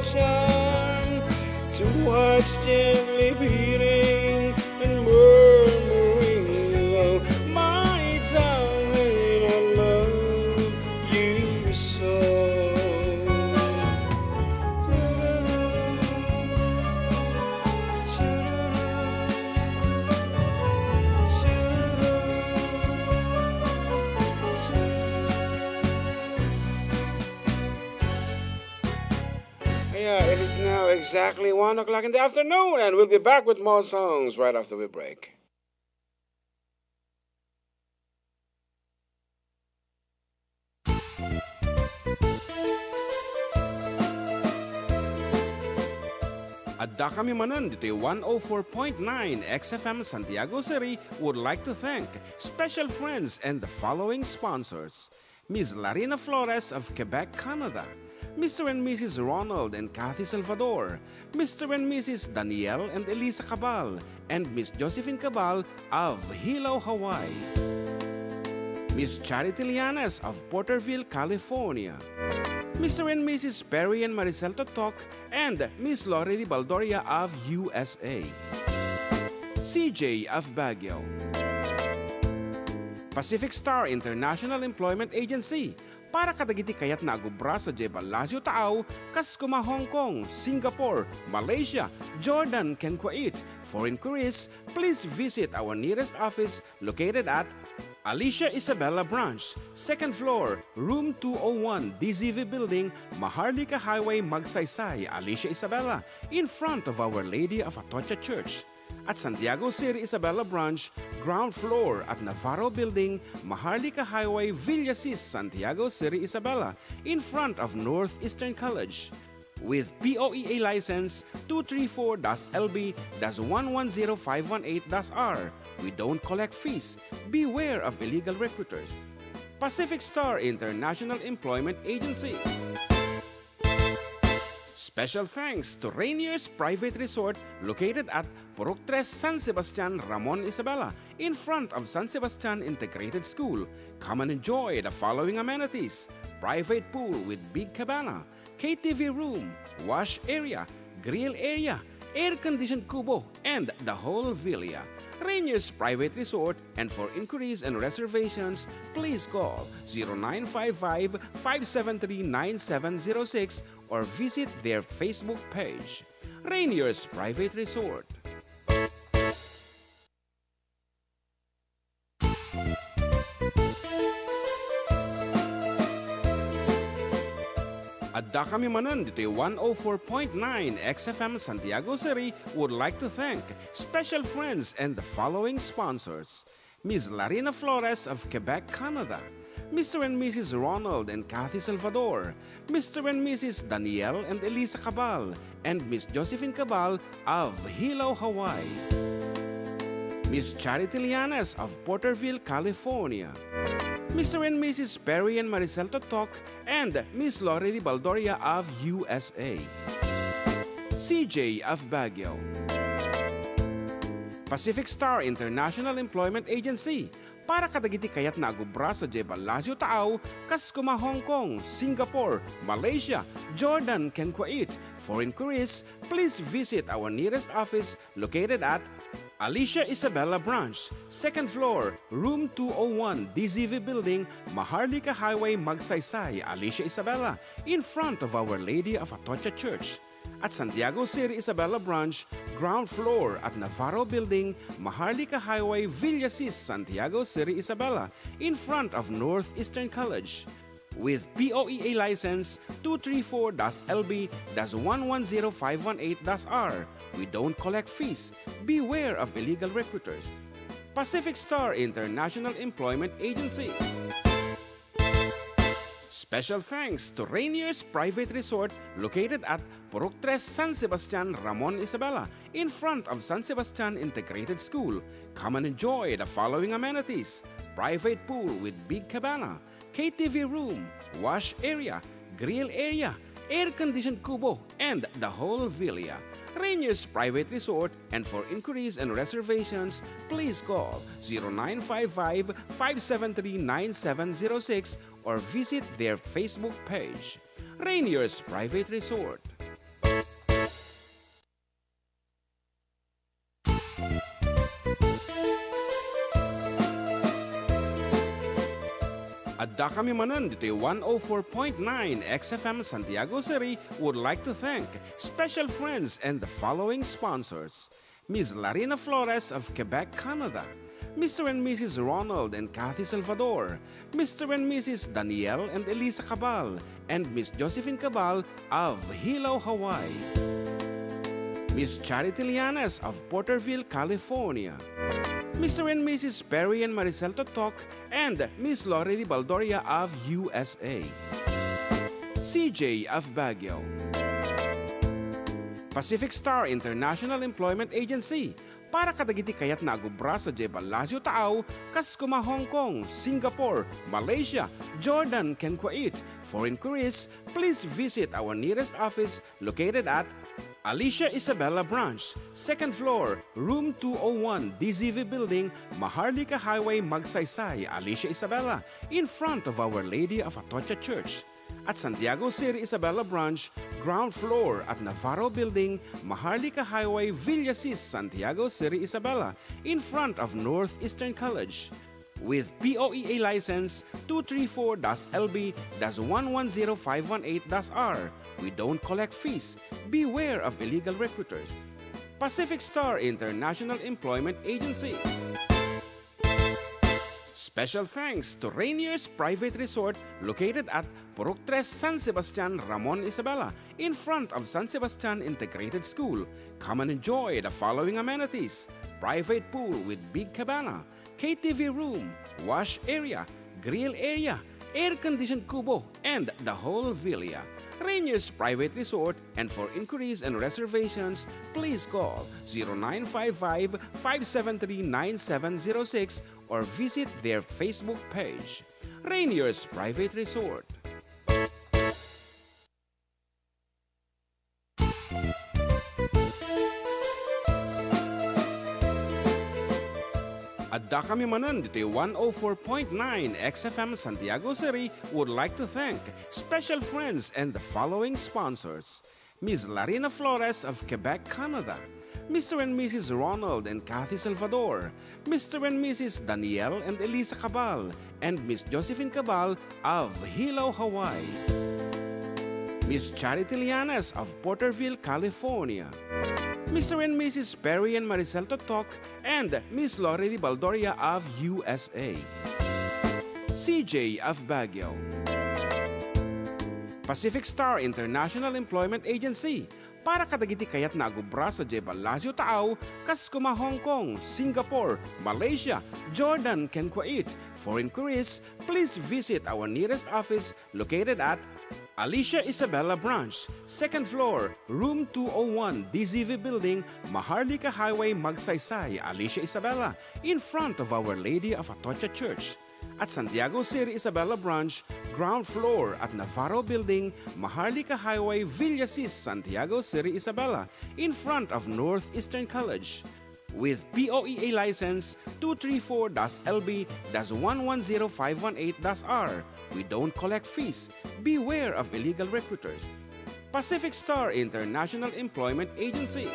to hearts gently beating and murmuring, oh, my darling, I love you so. Yeah, it is now exactly 1 o'clock in the afternoon, and we'll be back with more songs right after we break. Adda kami manan dito 104.9 XFM Santiago City would like to thank special friends and the following sponsors. Ms. Larina Flores of Quebec, Canada. Mr. and Mrs. Ronald and Kathy Salvador. Mr. and Mrs. Danielle and Elisa Cabal. And Miss Josephine Cabal of Hilo, Hawaii. Miss Charity Lianes of Porterville, California. Mr. and Mrs. Perry and Maricel Totok and Miss Lorely Baldoria of USA. CJ of Baguio. Pacific Star International Employment Agency. Para kadagiti kayat na agubra sa Jebel Lazio Taaw, Kaskuma, Hong Kong, Singapore, Malaysia, Jordan, ken Kuwait. For inquiries, please visit our nearest office located at Alicia Isabella Branch, 2nd floor, room 201, DZV Building, Maharlika Highway, Magsaysay, Alicia Isabella, in front of Our Lady of Atocha Church. At Santiago City Isabella Branch, ground floor at Navarro Building, Maharlika Highway, Villasis, Santiago City Isabella, in front of Northeastern College. With POEA license 234-LB-110518-R. We don't collect fees. Beware of illegal recruiters. Pacific Star International Employment Agency. Special thanks to Rainier's Private Resort located at Purok 3, San Sebastian, Ramon, Isabela, in front of San Sebastian Integrated School. Come and enjoy the following amenities: private pool with big cabana, KTV room, wash area, grill area, air-conditioned kubo, and the whole villa. Rainier's Private Resort, and for inquiries and reservations, please call 0955-573-9706 or visit their Facebook page. Rainier's Private Resort. Adda kami manan dito 104.9 XFM Santiago City would like to thank special friends and the following sponsors. Ms. Larina Flores of Quebec, Canada. Mr. and Mrs. Ronald and Kathy Salvador. Mr. and Mrs. Danielle and Elisa Cabal. And Miss Josephine Cabal of Hilo, Hawaii. Miss Charity Lianes of Porterville, California. Mr. and Mrs. Perry and Maricel Totok and Miss Lorely Baldoria of USA. CJ of Baguio. Pacific Star International Employment Agency. Para kadagiti kayat na agubra sa Jebel Lazio Taaw, Kaskuma, Hong Kong, Singapore, Malaysia, Jordan, ken Kuwait. For inquiries, please visit our nearest office located at Alicia Isabella Branch, 2nd floor, room 201, DZV Building, Maharlika Highway, Magsaysay, Alicia Isabella, in front of Our Lady of Atocha Church. At Santiago City Isabella Branch, ground floor at Navarro Building, Maharlika Highway, Villasis, Santiago City Isabella, in front of Northeastern College. With POEA license 234-LB-110518-R. We don't collect fees. Beware of illegal recruiters. Pacific Star International Employment Agency. Special thanks to Rainier's Private Resort located at Purok 3, San Sebastian, Ramon, Isabela, in front of San Sebastian Integrated School. Come and enjoy the following amenities: private pool with big cabana, KTV room, wash area, grill area, air-conditioned kubo, and the whole villa. Rainier's Private Resort, and for inquiries and reservations, please call 0955-573-9706 or visit their Facebook page. Rainier's Private Resort. Adda kami manan dito 104.9 XFM Santiago City would like to thank special friends and the following sponsors. Ms. Larina Flores of Quebec, Canada. Mr. and Mrs. Ronald and Kathy Salvador. Mr. and Mrs. Danielle and Elisa Cabal. And Miss Josephine Cabal of Hilo, Hawaii. Miss Charity Lianes of Porterville, California. Mr. and Mrs. Perry and Maricel Totok and Miss Lorely Baldoria of USA. CJ of Baguio. Pacific Star International Employment Agency. Para kadagiti kayat nagubra sa Jebel Lazio Taaw, Kaskuma, Hong Kong, Singapore, Malaysia, Jordan, ken Kuwait. For inquiries, please visit our nearest office located at Alicia Isabella Branch, 2nd floor, room 201, DZV Building, Maharlika Highway, Magsaysay, Alicia Isabella, in front of Our Lady of Atocha Church. At Santiago City Isabella Branch, ground floor at Navarro Building, Maharlika Highway, Villasis, Santiago City Isabella, in front of Northeastern College. With POEA license 234-LB-110518-R. We don't collect fees. Beware of illegal recruiters. Pacific Star International Employment Agency. Special thanks to Rainier's Private Resort located at Purok 3, San Sebastian, Ramon Isabela, in front of San Sebastian Integrated School. Come and enjoy the following amenities: private pool with big cabana, KTV room, wash area, grill area, air-conditioned kubo, and the whole villa. Rainier's Private Resort, and for inquiries and reservations, please call 0955-573-9706 or visit their Facebook page. Rainier's Private Resort. Adda kami manan dito 104.9 XFM Santiago City would like to thank special friends and the following sponsors. Ms. Larina Flores of Quebec, Canada. Mr. and Mrs. Ronald and Kathy Salvador. Mr. and Mrs. Danielle and Elisa Cabal. And Miss Josephine Cabal of Hilo, Hawaii. Miss Charity Lianes of Porterville, California. Mr. and Mrs. Perry and Maricel Totok and Miss Lorely Baldoria of USA. CJ of Baguio. Pacific Star International Employment Agency. Para kadagiti kayat nagubra sa Jebel Lazio Taaw, Kaskuma, Hong Kong, Singapore, Malaysia, Jordan, ken Kuwait. For inquiries, please visit our nearest office located at Alicia Isabella Branch, 2nd floor, room 201, DZV Building, Maharlika Highway, Magsaysay, Alicia Isabella, in front of Our Lady of Atocha Church. At Santiago City Isabella Branch, ground floor at Navarro Building, Maharlika Highway, Villasis, Santiago City Isabella, in front of Northeastern College. With POEA license 234-LB-110518-R. We don't collect fees. Beware of illegal recruiters. Pacific Star International Employment Agency.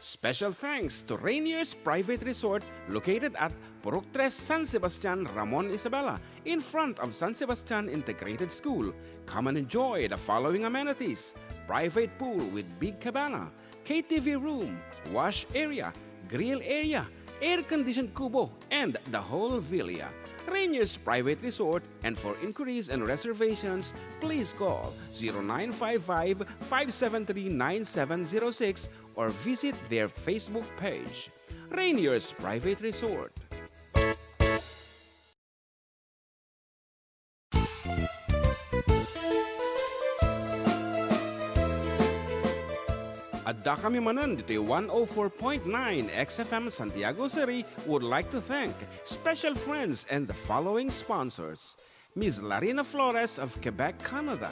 Special thanks to Rainier's Private Resort located at Purok 3, San Sebastian, Ramon Isabela, in front of San Sebastian Integrated School. Come and enjoy the following amenities: private pool with big cabana, KTV room, wash area, grill area, air-conditioned kubo, and the whole villa. Rainier's Private Resort, and for inquiries and reservations, please call 0955-573-9706 or visit their Facebook page. Rainier's Private Resort. Adda kami manan dito 104.9 XFM Santiago City would like to thank special friends and the following sponsors. Ms. Larina Flores of Quebec, Canada.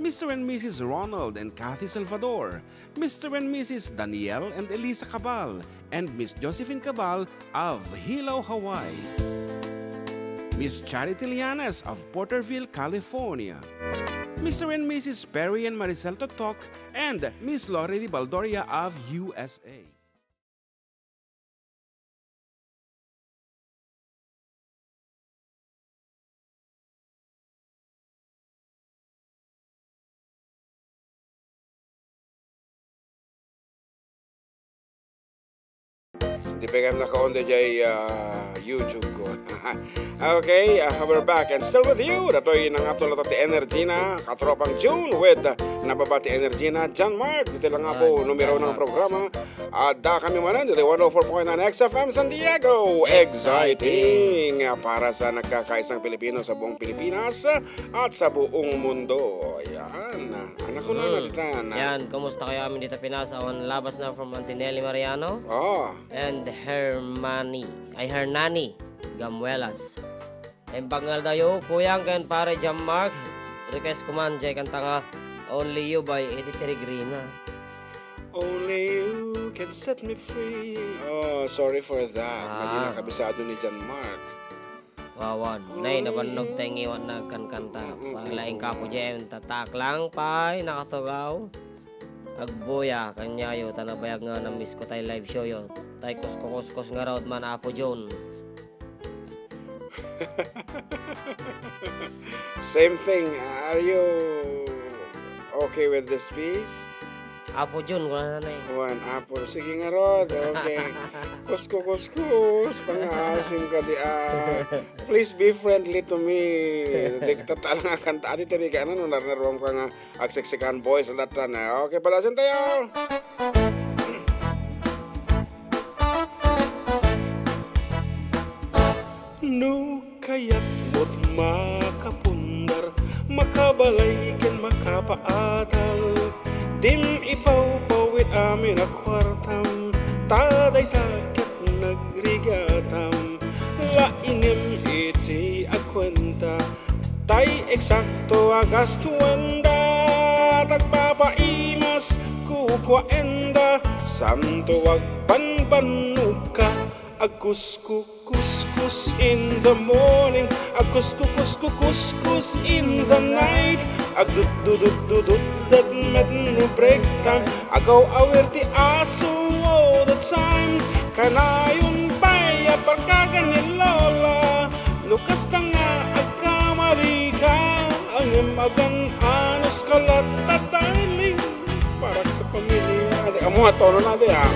Mr. and Mrs. Ronald and Kathy Salvador. Mr. and Mrs. Danielle and Elisa Cabal. And Miss Josephine Cabal of Hilo, Hawaii. Miss Charity Lianes of Porterville, California. Mr. and Mrs. Perry and Maricel Totok and Miss Lorely Baldoria of USA. Di pa kayo naka-on di jay YouTube ko. Okay, we're back and still with you. Dato'y nangatulad at energy na katropang June with nababati energy na John Mark. Dito lang nga po numero ng programa. At kami manan dito 104.9 XFM San Diego. Exciting para sa nagkakaisang Pilipino sa buong Pilipinas at sa buong mundo. Ayan. Anak ko na natitan. Yan, kumusta kayo amin dito Pinas? Awan labas na from Antinelli Mariano Oh. and Hernani Gamuelas. Ang bangal dayo, kuyang kan pare Jam Mark. Request ko man, jay kanta nga Only You by Eddie Peregrina. Only you can set me free. Oh, sorry for that. Mali na kabisado ni John Mark. Wawan, nay nabanog tayong iwan na kanta. Paglaing ka po dyan, tatak lang pa'y nakatugaw. Agbuya, kanyayo, tanabayag nga na miss ko tayo live show yo. Tay kuskos nga raw man apo John. Same thing. Are you okay with this piece? Apo John, wala na eh. One apple. Sige nga, Rod. Okay. Kuskus. Pangasim ka di. Please be friendly to me. Diktatal nga kanta. Ati tiri ka na. Narnarom ka nga. Agsiksikan boys. Latan. Okay, palasin tayo. No kaya't mo't makapundar, makabalay ken makapaatal. Dim ipawpawit amin a kwartam, taday takat nagrigatam. Laingem iti akwenta, tay eksakto agas tuwanda. Tagpapaimas kukwaenda, santo agbanbanuka. Akuskus in the morning, akuskus in the night. Agdududududud that met no break time. Agaw awirti aso all the time. Kanayon pa'y aparkagan ni Lola. Lukas tanga agkamali ka. Ang imagan anos kalat darling. Para ka pamilya. Amo tono natin ha.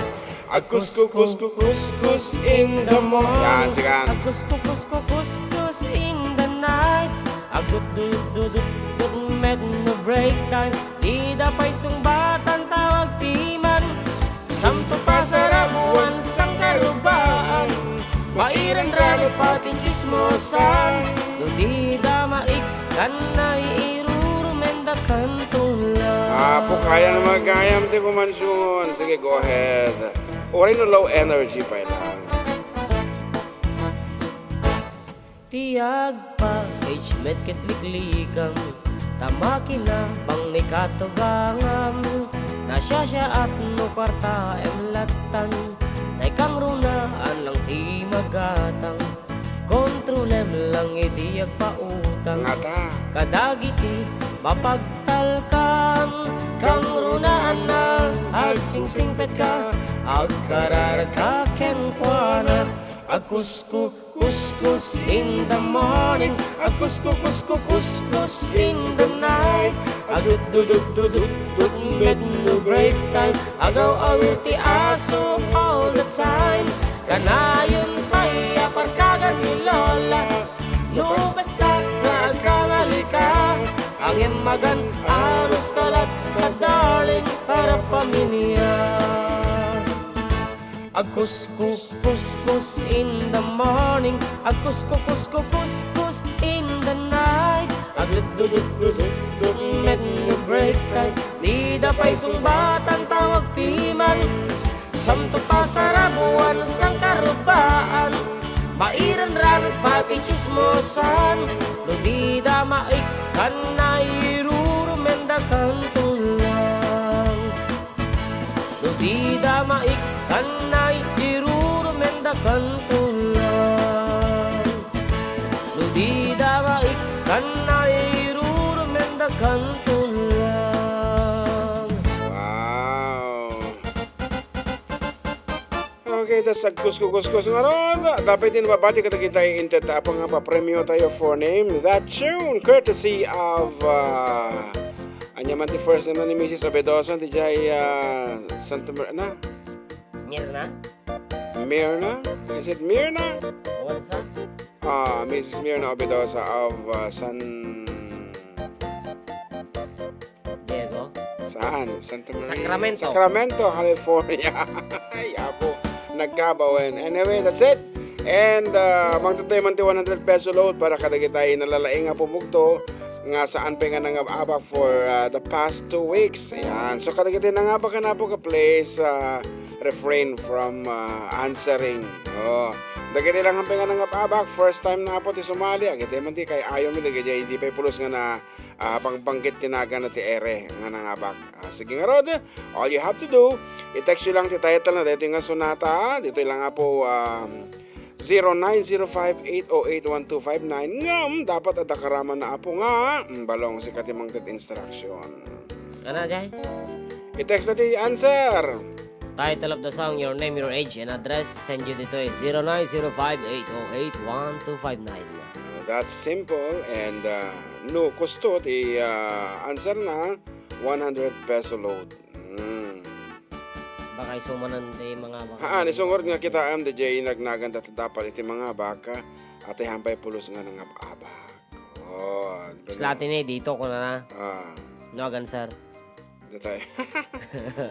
Akuskus in the morning. Yan, sigan. Akuskus in the night. Agdudududud med no break time. Di dapay sungbatan tawag piman. Samto pa sa rabuan sang karubaan. Mairan rarit patin sismosan. No di damaik kan na irurumenda kantulan. Po kaya na magayam ti kumansyun. Sige, go ahead. Oray no low energy pa lang. Tiyag pa, age met kitliklikang. Tamaki na, bang ni katugangam. Nasya siya at no kwarta emlatan. Tay kang runaan lang ti magatang. Kontrolem lang itiyag pautang. Ngata. Kadagiti mapagtalkan. Kang runaan na agsingsingpet ka. Agkararag ka kenkwana. Akuskus in the morning. Akuskus in the night. Agdududududud med no break time. Agaw awil ti aso all the time. Kanayon pa'y aparkagan ni Lola. No basta nagkamali ka. Ang imagan anos kalat ka darling para pamilya. Akuskus in the morning. Akuskus in the night. Agdududududud med no break time. Di dapay sumbatan tawag piman. Samto pa sa rabuan sang karubaan. Mairan ramit pati chismosan. No di damaik kan na irurumenda kantulang. No di damaik kan na irurumenda kantulang. No di damaik kan na irurumenda kantulang. Wow. Okay, that's a kuskus nga ron. Dapat din mabati ka kita intet apang nga pa-premyo tayo for name. That tune courtesy of anyaman ti first na ni Mrs. Abedosan ti jay Santa Maria na. Myrna? Is it Myrna? What's that? Mrs. Myrna Obidosa of San... Diego? Saan? Santa Maria? Sacramento. Sacramento, California. Ay, apo. Nagkabawen. Anyway, that's it. And magtutay man ti 100 peso load para kadagitay nalalaing nga pumugto nga saan pa nga nangababa for the past 2 weeks. Ayan. So kadagitay na nga ba ka na po ka please refrain from answering. Oh. Dagitay lang hampay nga nangababa. First time na po ti sumali. Agitay man ti kay ayaw mi dagitay hindi pa pulos nga na pangbanggit tinaga na ti ere nga nangabak. Sige nga Rod, all you have to do, i-text nyo lang ti title na dito nga sonata. Dito lang nga po 0905-808-1259 ngam dapat ada karaman na apo nga balong si katimang tit instruction. Ano, Jay? I-text na ti answer. Title of the song, your name, your age, and address. Send you dito 0905-808-1259. That's simple and no kusto ti answer na 100 peso load. Baka isumanan di mga baka. Isungor nga kita am DJ nagnaganda dapat iti mga baka at hampay pulos nga ng abak. Oh, Slatin dito ko na. No, gan sir. Datay.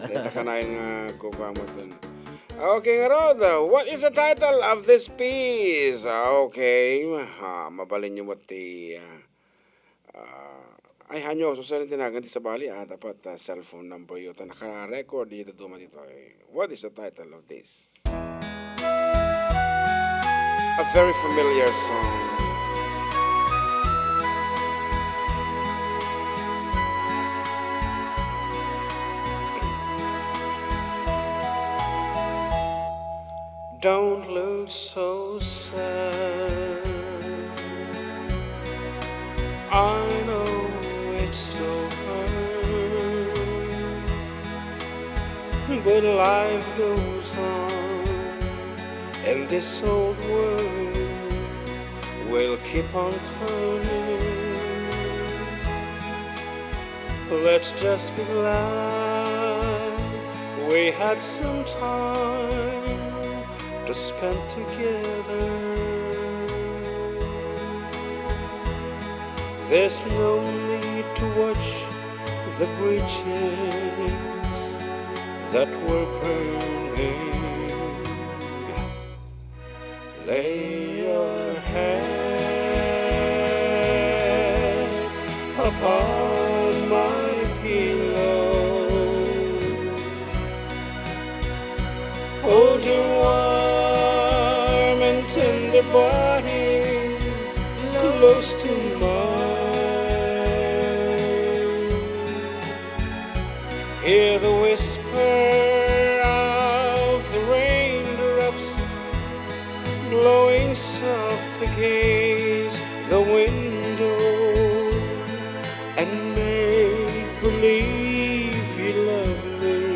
Data ka na yung kukuha mo dun. Okay nga Rod, what is the title of this piece? Okay, mabalin nyo mo ti... ay hanyo, susunod tinagan ti sa bali. Dapat cellphone number yun. Naka-record dito duma dito. What is the title of this? A very familiar song. Don't look so sad. I know it's so hard, but life goes on, and this old world will keep on turning. Let's just be glad we had some time to spend together. There's no need to watch the bridges that were burning. Lay your head upon my pillow. Hold your warm and tender body close to mine. Hear the whisper of the raindrops blowing soft against the window, and make believe you love me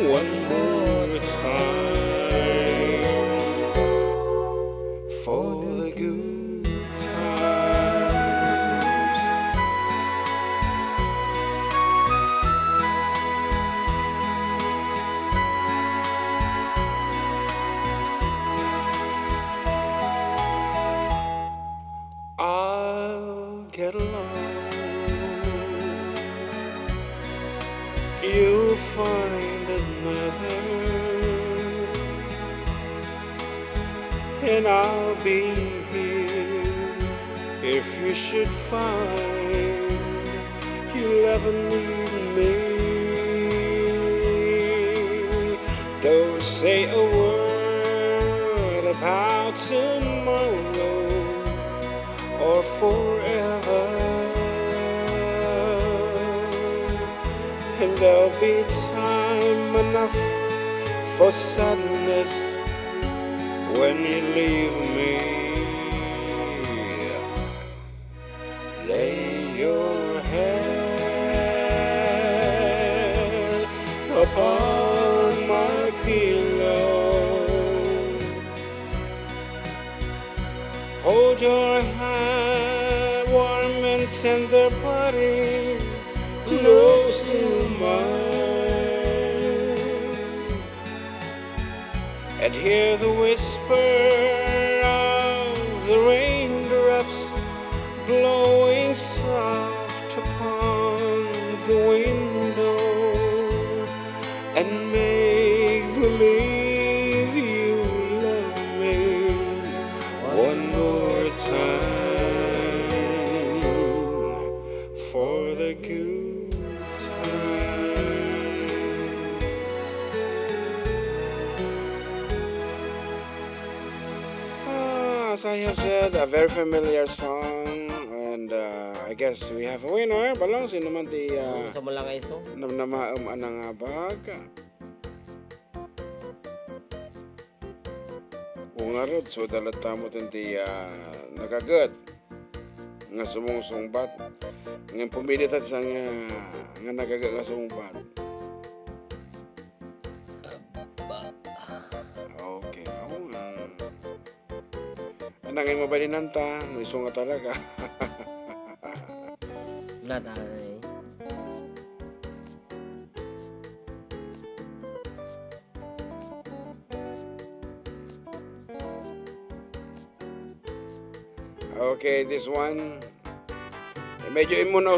one more time for the good times. I'll get along. You'll find another, and I'll be here if you should find you'll ever need me. Don't say a word about tomorrow or forever, and there'll be time enough for sadness when you leave me. Lay your head upon my pillow. Hold your hand, warm and tender body close to mine, and hear the whisper of the raindrops blowing soft upon the window, and make believe you love me one more time for the good times. As I have said, a very familiar song, and I guess we have a winner. Balong, sino man ti Gusto mo lang iso? namnamaam anang abag. Ungarod, so dalat tamo ti nagagat nga sumungsungbat. Nga pumilit at sa nga nagagat nga sumungbat. Okay, ako nga. Anangay mabalinan ta, may sunga talaga. Natanay. Okay, this one. Medyo imuna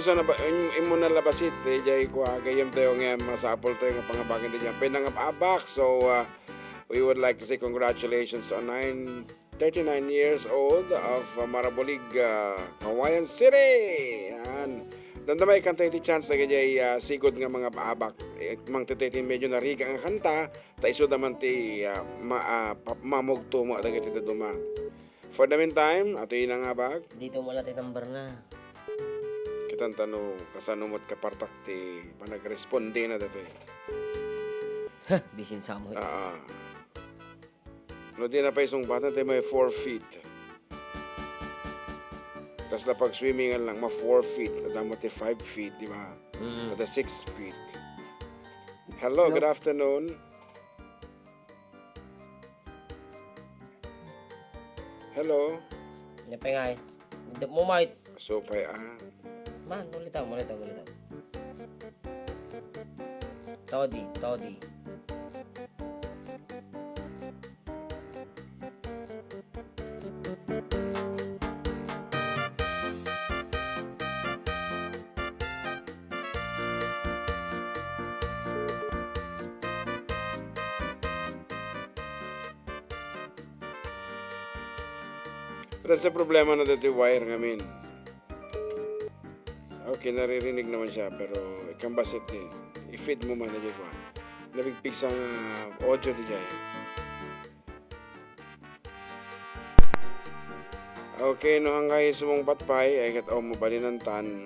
labasit. Jay ko agayam tayo nga masapol tayo nga pangabagan tayo. Pinangabak. So, we would like to say congratulations on 39 years old of Marabolig, Kawayan City. Yan. Dandamay kanta iti chance na kajay sigod nga mga paabak. Mang tititin medyo nariga ang kanta. Taiso naman ti mamugto mo at agad iti duma. For the meantime, ato yun ang abak. Dito mo natin number na. Kitang tanong, kasanumot kapartak ti panagresponde na dito eh. Bisin sa mo. No di na pa isang bata tayo may 4 feet. Kas na pag swimming lang, ma 4 feet. Tadama ti 5 feet, di ba? At 6 feet. Hello, good afternoon. Hello. Napengay. Hindi mo might. So, pay Man, ulitaw. Todi. Pero sa problema na dito wire ngamin. Okay, naririnig naman siya, pero ikambasit din. I-feed mo man na dyan ko. Nabigpig sa audio di dyan. Okay, no hanggang sumong patpay, ay kataw mo balinantan.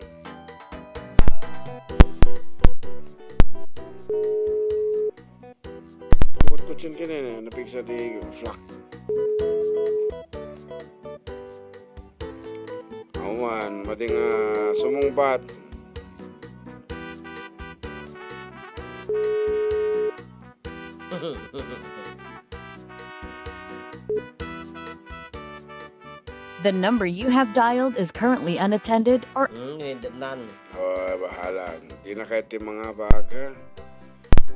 Kutsin ka na, napigsa di flak. Awan, mating sumungbat. The number you have dialed is currently unattended or Nan. Oh, bahala. Di na kahit yung mga baka.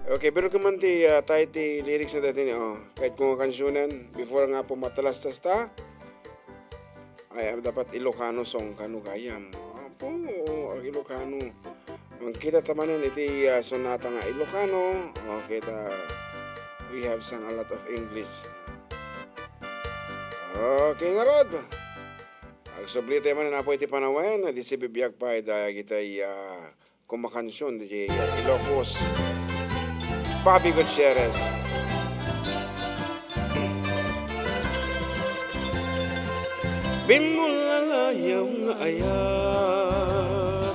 Okay, pero kaman tayo ti lyrics na dati niya. Kahit kung kansunan, before nga po matalastas ta, ay dapat Ilocano song kanu gayam. Apo, Ilocano. Ang kita tamanan iti sonata nga Ilocano. Okay, we have sang a lot of English. Okay nga rod. Ang subli tayo man na po iti panawayan. Di si bibiyag pa dahil kita'y kumakansyon di Ilocos. Bobby Gutierrez. Binulalayaw nga ayat,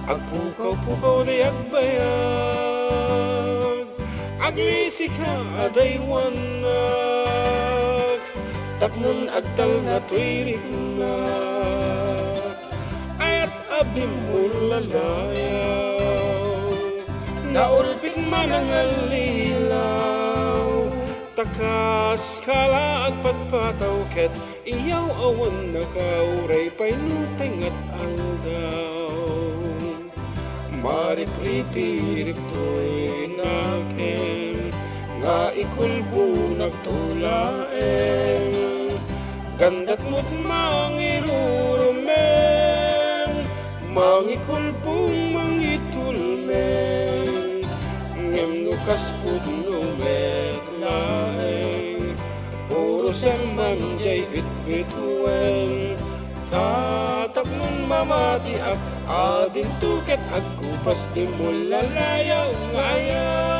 agpukaw-pukaw di agbayag, aglisi ka adaywanak, tapnon agtal nga tuwirik na, ayat abim mulalayaw, naulpit man ang alilaw, takas kala agpatpataw ket iyaw awan nakauray pa'y nutingat aldaw. Maripripirip to'y nakin nga ikulbo na nagtulaeng ganda't mo't mangirurumen mangikulpong mangitulmen ngem nukas pudno metlaeng puro seman jay bitbituen tatap nun mamati ak adin tuket agkupas imulalayaw ngayat.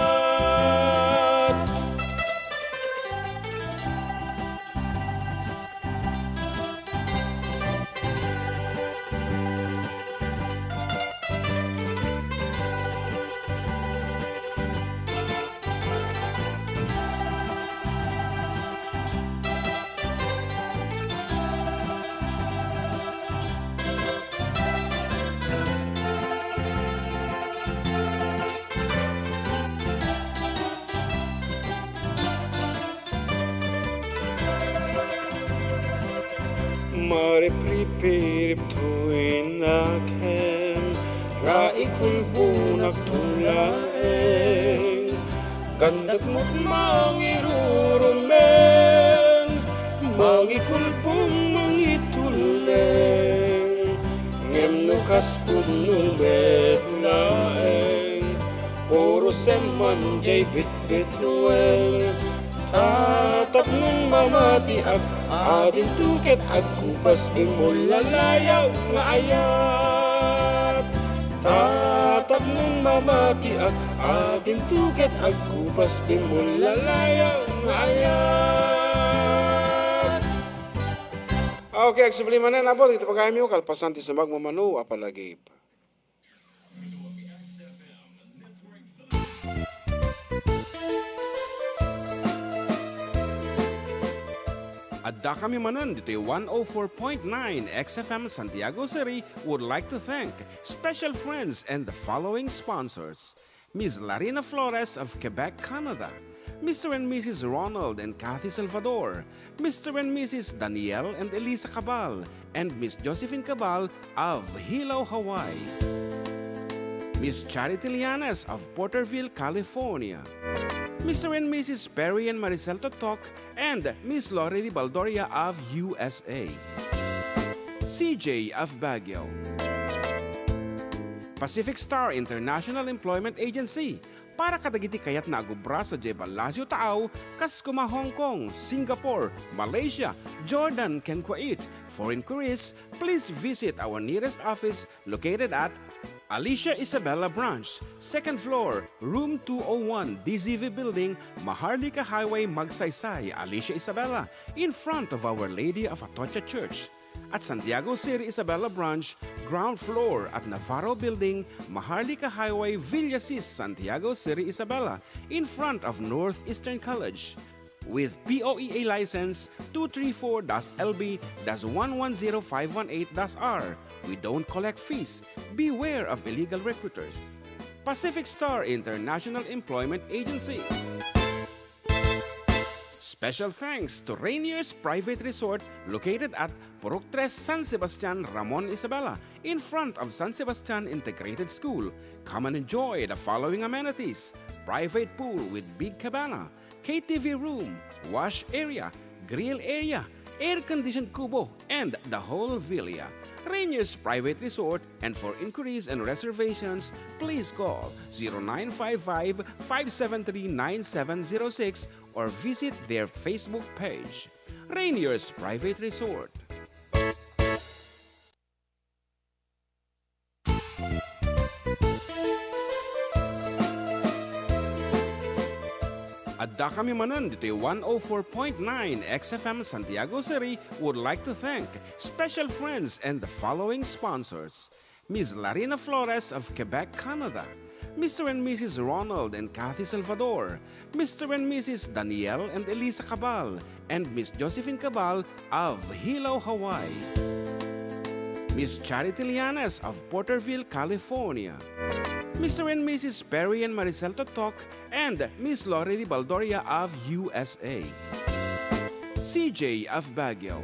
Mare pripirip tuin aken Ra ikulbunak tulaeng Gandat mo't mangirurumen Mangikulpong mangituleng Ngem nukas pudno betlaeng Puro seman jay bitbituen tatap nun mamati ak adin tuket agkupas imulalayaw nga ayat. Tatap nun mamati ak adin tuket agkupas imulalayaw nga ayat. Okay, agsubliman na nabot. Ito pagkami ko, kalpasan ti sumag mamano, apalagip. Adda kami manan dito 104.9 XFM Santiago City would like to thank special friends and the following sponsors. Ms. Larina Flores of Quebec, Canada. Mr. and Mrs. Ronald and Kathy Salvador. Mr. and Mrs. Danielle and Elisa Cabal. And Miss Josephine Cabal of Hilo, Hawaii. Miss Charity Lianes of Porterville, California. Mr. and Mrs. Perry and Maricel Totok, and Miss Lorely Baldoria of USA. CJ of Baguio. Pacific Star International Employment Agency, para kadagiti kayat na agubra sa Jebalasio Tao, kas kuma Hong Kong, Singapore, Malaysia, Jordan, ken Kuwait. For inquiries, please visit our nearest office located at Alicia Isabella Branch, 2nd floor, room 201, DZV Building, Maharlika Highway, Magsaysay, Alicia Isabella, in front of Our Lady of Atocha Church. At Santiago City Isabella Branch, ground floor at Navarro Building, Maharlika Highway, Villasis, Santiago City Isabella, in front of Northeastern College. With POEA license 234-LB-110518-R. We don't collect fees. Beware of illegal recruiters. Pacific Star International Employment Agency. Special thanks to Rainier's Private Resort located at Purok 3 San Sebastian, Ramon Isabela, in front of San Sebastian Integrated School. Come and enjoy the following amenities: private pool with big cabana, KTV room, wash area, grill area, air-conditioned kubo, and the whole villa. Rainier's Private Resort, and for inquiries and reservations, please call 0955-573-9706 or visit their Facebook page. Rainier's Private Resort. Adda kami manan dito 104.9 XFM Santiago City would like to thank special friends and the following sponsors. Ms. Larina Flores of Quebec, Canada. Mr. and Mrs. Ronald and Kathy Salvador. Mr. and Mrs. Danielle and Elisa Cabal. And Miss Josephine Cabal of Hilo, Hawaii. Miss Charity Lianes of Porterville, California. Mr. and Mrs. Perry and Maricel Totok, and Miss Lorely Baldoria of USA. CJ of Baguio.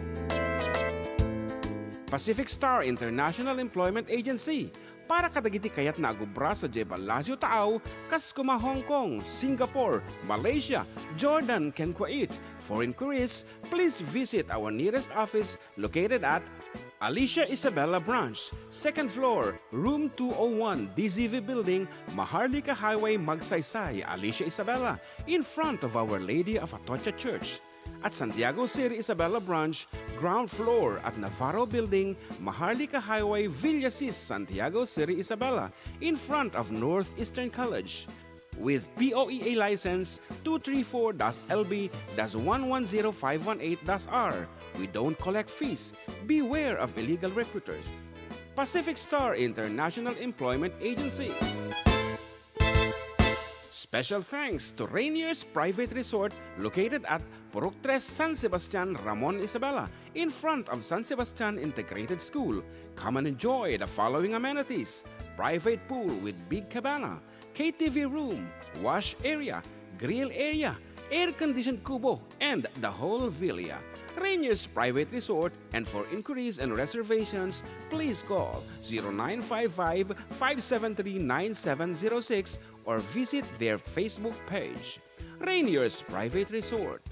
Pacific Star International Employment Agency, para kadagiti kayat na agubra sa Jebal Lazio Taaw, kas kuma Hong Kong, Singapore, Malaysia, Jordan, ken Kuwait. For inquiries, please visit our nearest office located at Alicia Isabella Branch, 2nd floor, room 201, DZV Building, Maharlika Highway, Magsaysay, Alicia Isabella, in front of Our Lady of Atocha Church. At Santiago City Isabella Branch, ground floor at Navarro Building, Maharlika Highway, Villasis, Santiago City Isabella, in front of Northeastern College. With POEA license 234-LB-110518-R, we don't collect fees. Beware of illegal recruiters. Pacific Star International Employment Agency. Special thanks to Rainier's Private Resort located at Purok 3 San Sebastian, Ramon Isabela, in front of San Sebastian Integrated School. Come and enjoy the following amenities: private pool with big cabana, KTV room, wash area, grill area, air-conditioned kubo, and the whole villa. Rainier's Private Resort, and for inquiries and reservations, please call 0955-573-9706 or visit their Facebook page. Rainier's Private Resort.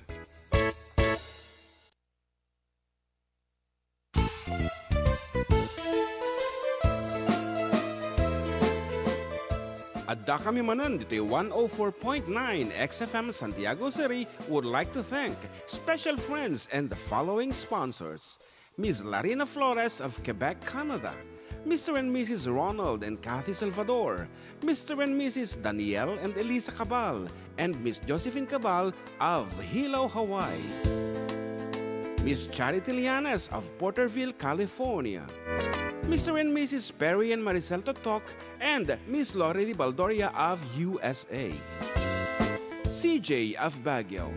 Adda kami manan dito 104.9 XFM Santiago City would like to thank special friends and the following sponsors: Ms. Larina Flores of Quebec, Canada, Mr. and Mrs. Ronald and Kathy Salvador, Mr. and Mrs. Danielle and Elisa Cabal, and Miss Josephine Cabal of Hilo, Hawaii. Miss Charity Lianes of Porterville, California. Mr. and Mrs. Perry and Maricel Totok, and Miss Lori Baldoria of USA. CJ of Baguio.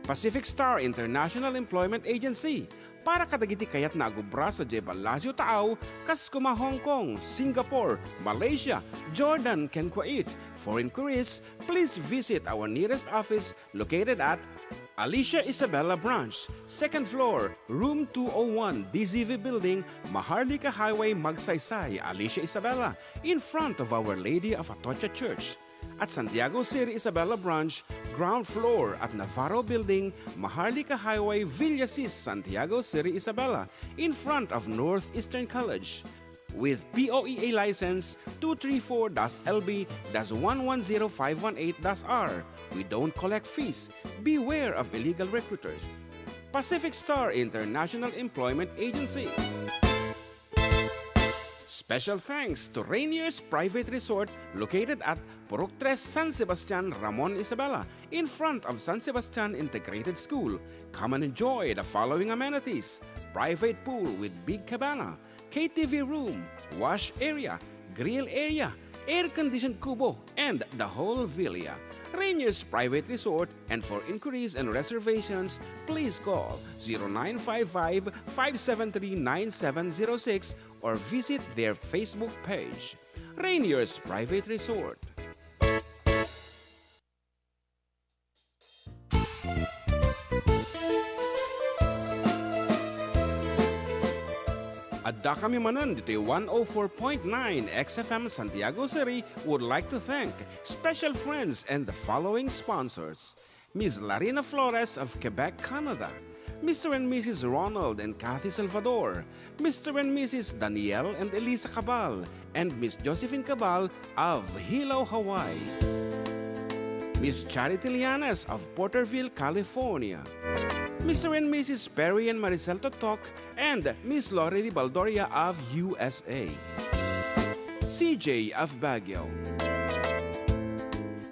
Pacific Star International Employment Agency, para kadagiti kayat na agubra sa Jebal Lazio Taaw, kas kuma Hong Kong, Singapore, Malaysia, Jordan, ken Kuwait. For inquiries, please visit our nearest office located at Alicia Isabella Branch, 2nd floor, room 201, DZV Building, Maharlika Highway, Magsaysay, Alicia Isabella, in front of Our Lady of Atocha Church. At Santiago City Isabella Branch, ground floor at Navarro Building, Maharlika Highway, Villasis, Santiago City Isabella, in front of Northeastern College. With POEA license 234-LB-110518-R, we don't collect fees. Beware of illegal recruiters. Pacific Star International Employment Agency. Special thanks to Rainier's Private Resort located at Purok 3 San Sebastian, Ramon Isabela, in front of San Sebastian Integrated School. Come and enjoy the following amenities: private pool with big cabana, KTV room, wash area, grill area, air-conditioned kubo, and the whole villa. Rainier's Private Resort, and for inquiries and reservations, please call 0955-573-9706 or visit their Facebook page. Rainier's Private Resort. Adda kami manan dito 104.9 XFM Santiago City would like to thank special friends and the following sponsors: Ms. Larina Flores of Quebec, Canada, Mr. and Mrs. Ronald and Kathy Salvador, Mr. and Mrs. Danielle and Elisa Cabal, and Miss Josephine Cabal of Hilo, Hawaii. Miss Charity Lianes of Porterville, California. Mr. and Mrs. Perry and Maricel Totok, and Miss Lori Baldoria of USA. CJ of Baguio.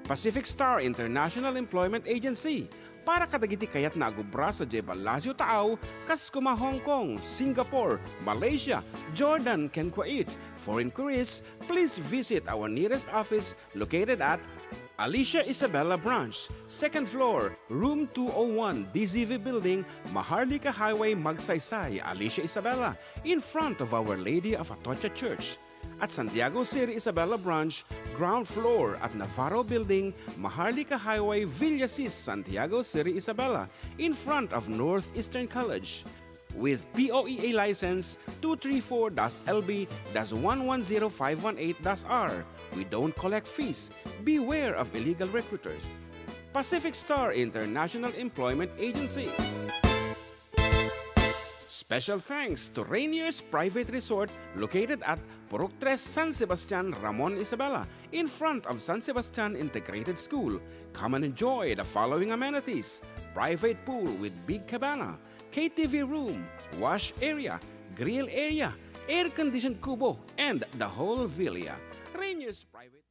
Pacific Star International Employment Agency, para kadagiti kayat na agubra sa Jebal Lazio Taaw, kas kuma Hong Kong, Singapore, Malaysia, Jordan, ken Kuwait. For inquiries, please visit our nearest office located at Alicia Isabella Branch, 2nd floor, room 201, DZV Building, Maharlika Highway, Magsaysay, Alicia Isabella, in front of Our Lady of Atocha Church. At Santiago City Isabella Branch, ground floor at Navarro Building, Maharlika Highway, Villasis, Santiago City Isabella, in front of Northeastern College. with POEA license 234-LB-110518-R. We don't collect fees. Beware of illegal recruiters. Pacific Star International Employment Agency. Special thanks to Rainier's Private Resort located at Purok 3 San Sebastian, Ramon Isabela, in front of San Sebastian Integrated School. Come and enjoy the following amenities: private pool with big cabana, KTV room, wash area, grill area, air-conditioned kubo, and the whole villa. Rainier's Private.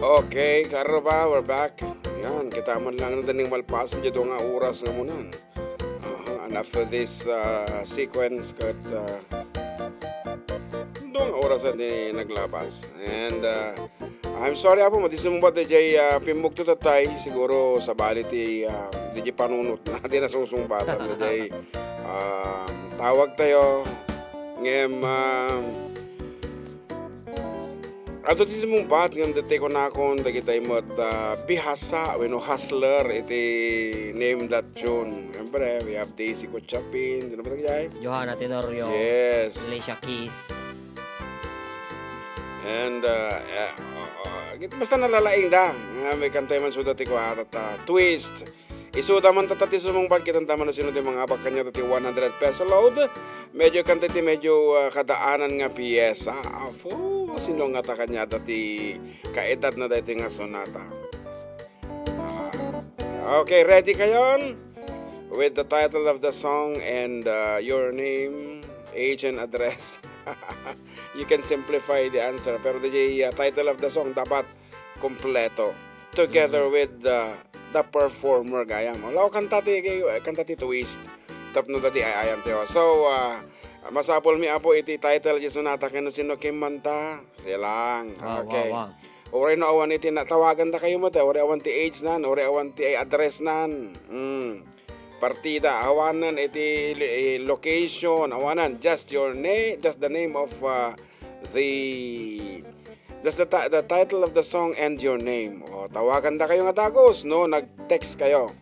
Okay, karoba, we're back. Yan, kita man lang na daning malpasan dito nga oras nga munan. And after this sequence, kat doon nga oras na naglabas. And I'm sorry po, matisumbat DJ Pimbok to tatay. Siguro sa bali ti DJ panunot na di na susumbatan. DJ tawag tayo. Ngem ato ti sumumpat ngam dati ko na akong dagitay mo't bihasa when hustler iti name that tune. Siyempre, we have Daisy Kuchapin. Sino ba ito kaya? Johanna Tenorio. Yes. Alicia Keys. And basta nalalaing da. May kantay man suda ti ko at twist. Isuda man tatati sumumpat kitang tama na sino ti mga abak kanya tati 100 peso load. Medyo kantay ti medyo kadaanan nga piyesa. Afo, sino nga ta kanya tati kaedad na dati nga sonata. Okay, ready kayon? With the title of the song and your name, age and address. You can simplify the answer. Pero the title of the song dapat kompleto. Together with the performer gaya mo. Lao kantati twist. Tapno dati ayam teo. So, masapol mi apo iti title di sonata kano sino kimanta. Silang. Okay. Wow. Ore no awan iti natawagan ta kayo mo ta. Ore awan ti age nan. Ore awan ti address nan. Partida awanan iti location awanan just your name, just the name of just the title of the song and your name. O tawagan da kayo nga dagos no nag-text kayo.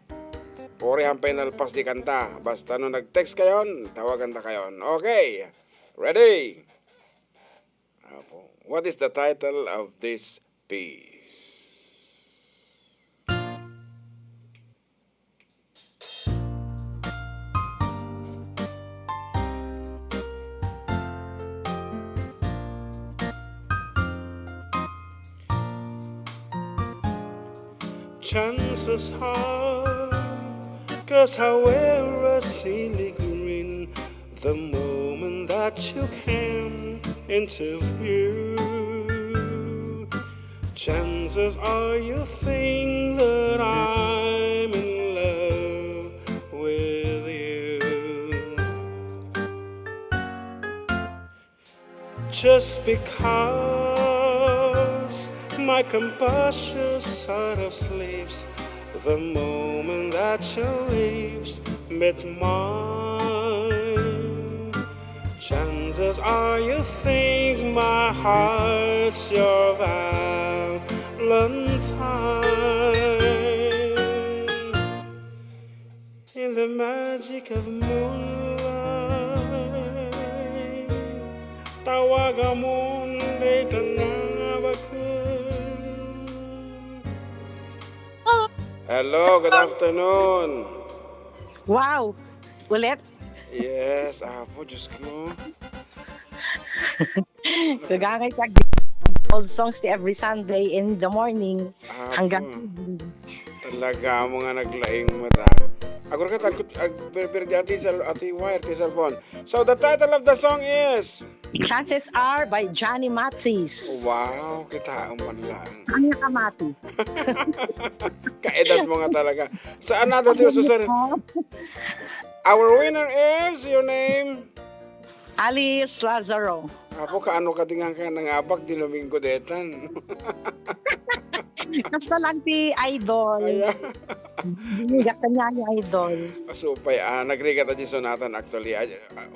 Ore hampay nalpas di kanta. Basta no nag-text kayo, tawagan da kayo. Okay. Ready? What is the title of this piece? Chances are, 'cause I wear a silly grin the moment that you came into view. Chances are you think that I'm in love with you. Just because my capacious side of sleeps the moment that your lips met mine. Chances are you think my heart's your valentine. In the magic of moonlight, tawagan mo na'y tanawag ko. Hello, good afternoon. Wow! Ulit? Yes, apo, Diyos ko. Kagangay kag old songs ti every Sunday in the morning hanggang evening. Talaga mo nga naglaing mata. Agor ka agberber ati wire ti cellphone. So the title of the song is Chances Are by Johnny Mathis. wow, kita man lang. Ano ka mati? Kaedad mo nga talaga. Saan na dati Susan? Our winner is your name. Alice Lazaro. Apo kaano ka tingang ka ng abak di Domingo detan. Basta lang ti idol. Ayan. Biniga ka niya yung idol. Supay, nagrigat aja sunatan actually.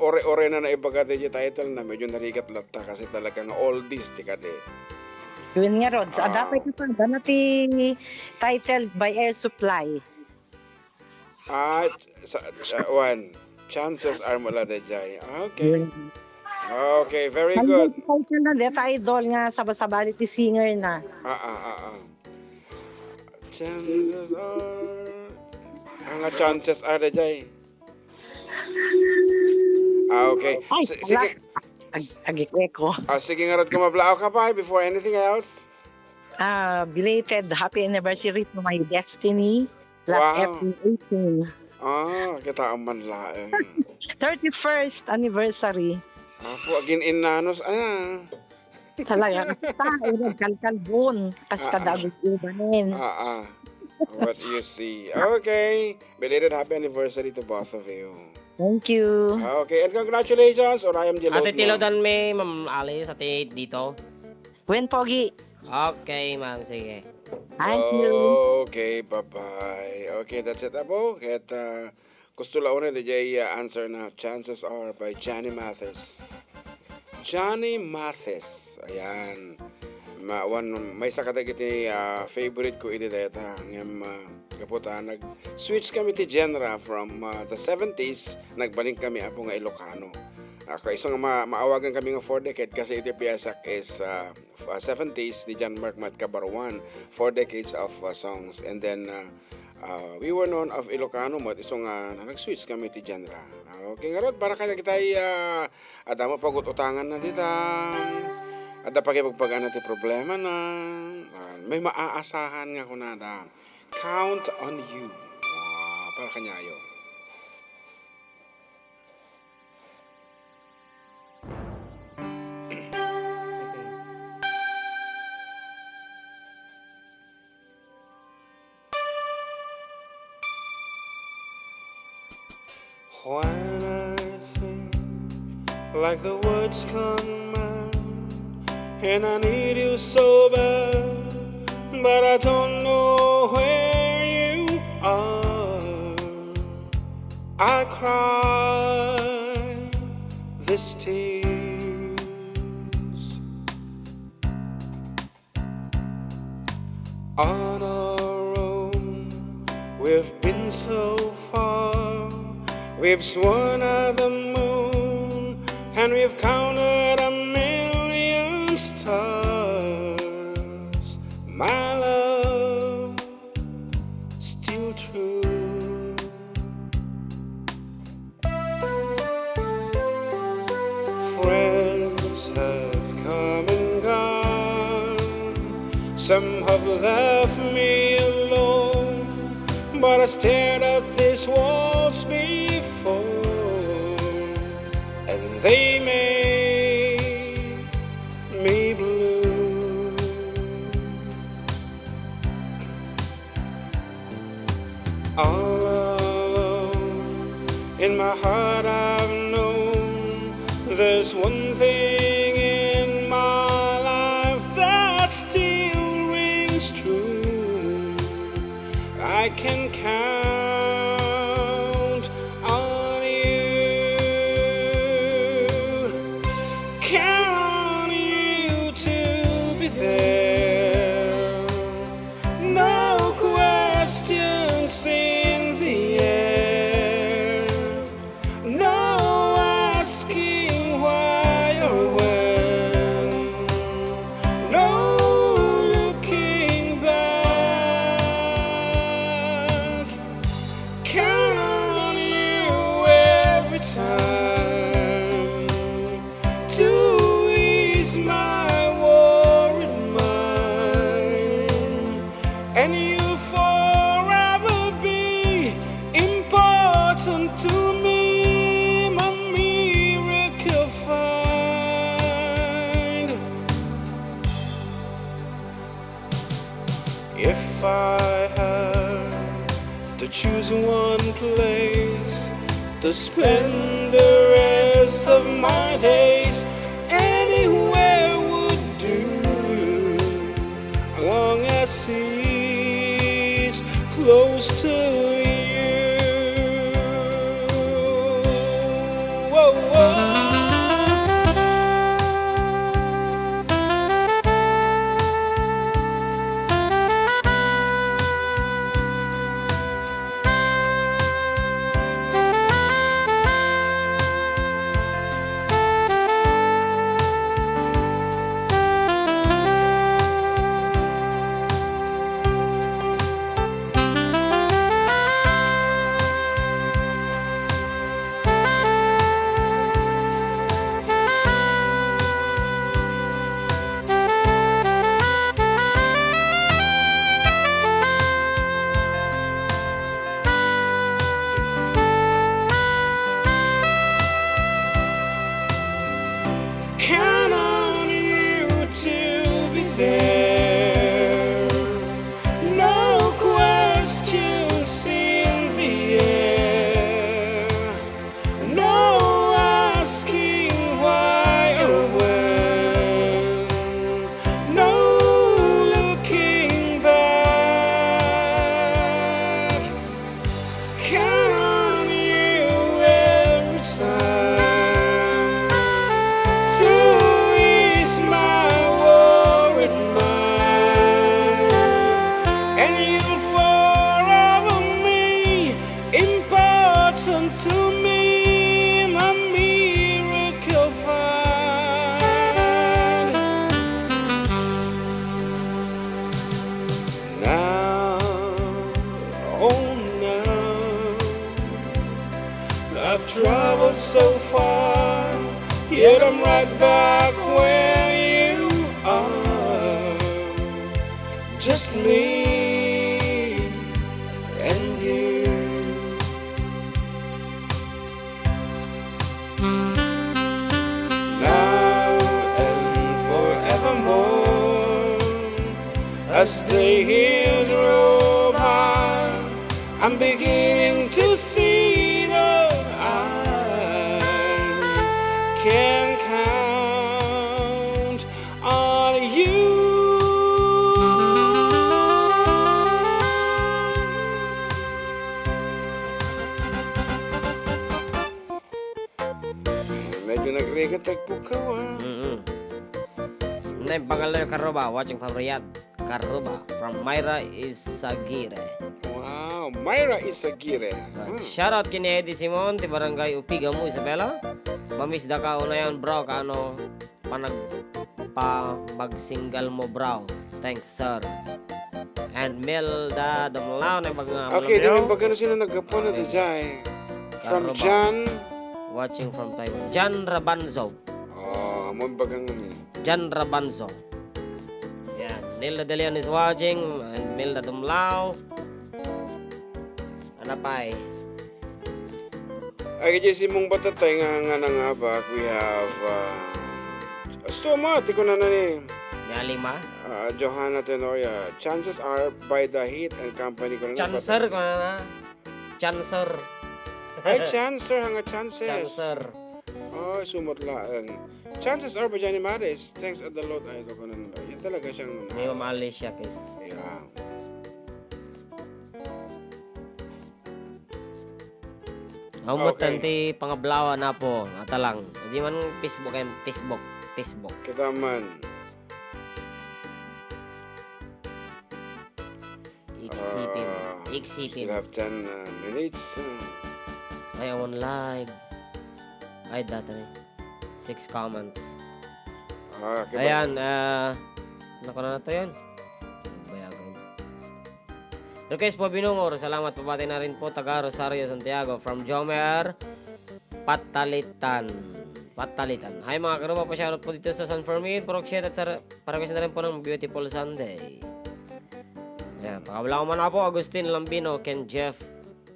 Ore-ore na naibaga di title na medyo narigat latta kasi talagang oldies di kade. Yun nga, Rods. Dapat ito pa. Ganati titled by Air Supply. One, chances are mula de jay. Okay. Okay, very good. Title na dito, idol nga, sabasabality singer na. Chances are... Ang chances are de jay. Okay. Ay, Sige. Agik-eko. Sige nga rod ka mablao ka pa before anything else. Belated happy anniversary to my destiny. Last Wow. April 18. Kita ang manlaeng. 31st anniversary. Apo, agin inanos, Talaga. Tao, nagkalkalbon. Kas kadagod ibanin. What you see. Okay. Belated happy anniversary to both of you. Thank you. Okay, and congratulations, Orayam Jilod. Ate tilodan may Ma'am Alice, ate dito. When Pogi. Okay, ma'am, sige. Thank you. Okay, bye-bye. Okay, that's it, Abo. Ket, gusto launa DJ answer na Chances Are by Johnny Mathis. Johnny Mathis. Ayan. May sakatagiti favorite ko iti deta. Ngam kaputa nag-switch kami ti genre from the 70s. Nagbaling kami apo nga Ilocano. Kaisang maawagan kami nga 4 decade kasi iti piasak is 70s ni John Mark Mat Cabarwan. 4 decades of songs. And then we were known of Ilocano mo. Isang nag-switch kami ti genre. Okay nga rod, para kaya kita adama pagut-utangan na dita. Ada pakipagpagaan natin problema na may maaasahan nga kunada. Count on you. Para kanyayo. When I think like the words come out and I need you so bad, but I don't know where you are. I cry this tears on our own. We've been so far. We've sworn at the moon and we've counted a million stars. My love, still true. Friends have come and gone. Some have left me alone, but I stared at these walls before, and they made me blue. All alone in my heart I've known there's one thing in my life that still rings true. I can count on you, count on you to be there. No questions in the air, no asking why or when, no looking back. Count on you every time to ease my worried mind, and you'll forever be important to me, my miracle find. If I had to choose one place to spend the rest of my days, anywhere would do, long as it's close to you. Whoa, whoa. Count on you to be there. No questions in the air. No asking why or when. No looking back. Count on you every time to ease my worried mind, and you'll forever be important to me, my miracle find. Now, oh now, I've traveled so far, yet I'm right back where you are. Just me and you. Now and forevermore, as the years roll by, I'm beginning to see that I can count on you. Medyo nagregatag po ka, Name pangalan yung Karuba, watching from Riyadh. Karuba from Myra Isagire. Wow, Myra Isagire. Shoutout kini Eddie Simon, ti Barangay Upiga mo, Isabela. Mamis da ka unayan, bro, kaano magsingal mo, bro. Thanks, sir. And Melda Damlao na mga Okay, di ba gano'n sila nagkapon na dyan? From Karuba. John. Watching from Taiwan. Jan Rabanzo. Oh, mo bagang ano. Jan Rabanzo. Yan. Nilda Delian is watching. And Melda Damlao. Ano pa eh? Ay, kasi mong batatay nga nga ba, we have, Stoma, tiko na ni, Nga lima. Johanna Tenoria. Chances are, by the Heat and Company ko na Chancer ko na. Chancer. Ay, Chancer, hanga chances. Chancer. Oh, sumot laang. Chances are, ba dyan ni Maris? Thanks at the Lord, ay, ito ko na naman. Yan talaga siyang, Hindi mo maalis siya, kis. yeah. Humutan Okay. ti pangablawa na po. Ata lang. Di man Facebook ay Facebook. Facebook. Kita man. Iksipin. Still Iksipin. have 10 minutes. Ay, on live. Ay, data ni. 6 comments. Kiba- Ayan, nako na to yun. Bayagan. Request po binungor. Salamat po pati na rin po taga Rosario, Santiago. From Jomer Patalitan. Hi mga karuba, pa-shoutout po dito sa San Fermin, Puroksyet at para-request na rin po ng Beautiful Sunday. Ayan, pakabala ko man po, Agustin Lambino, Ken Jeff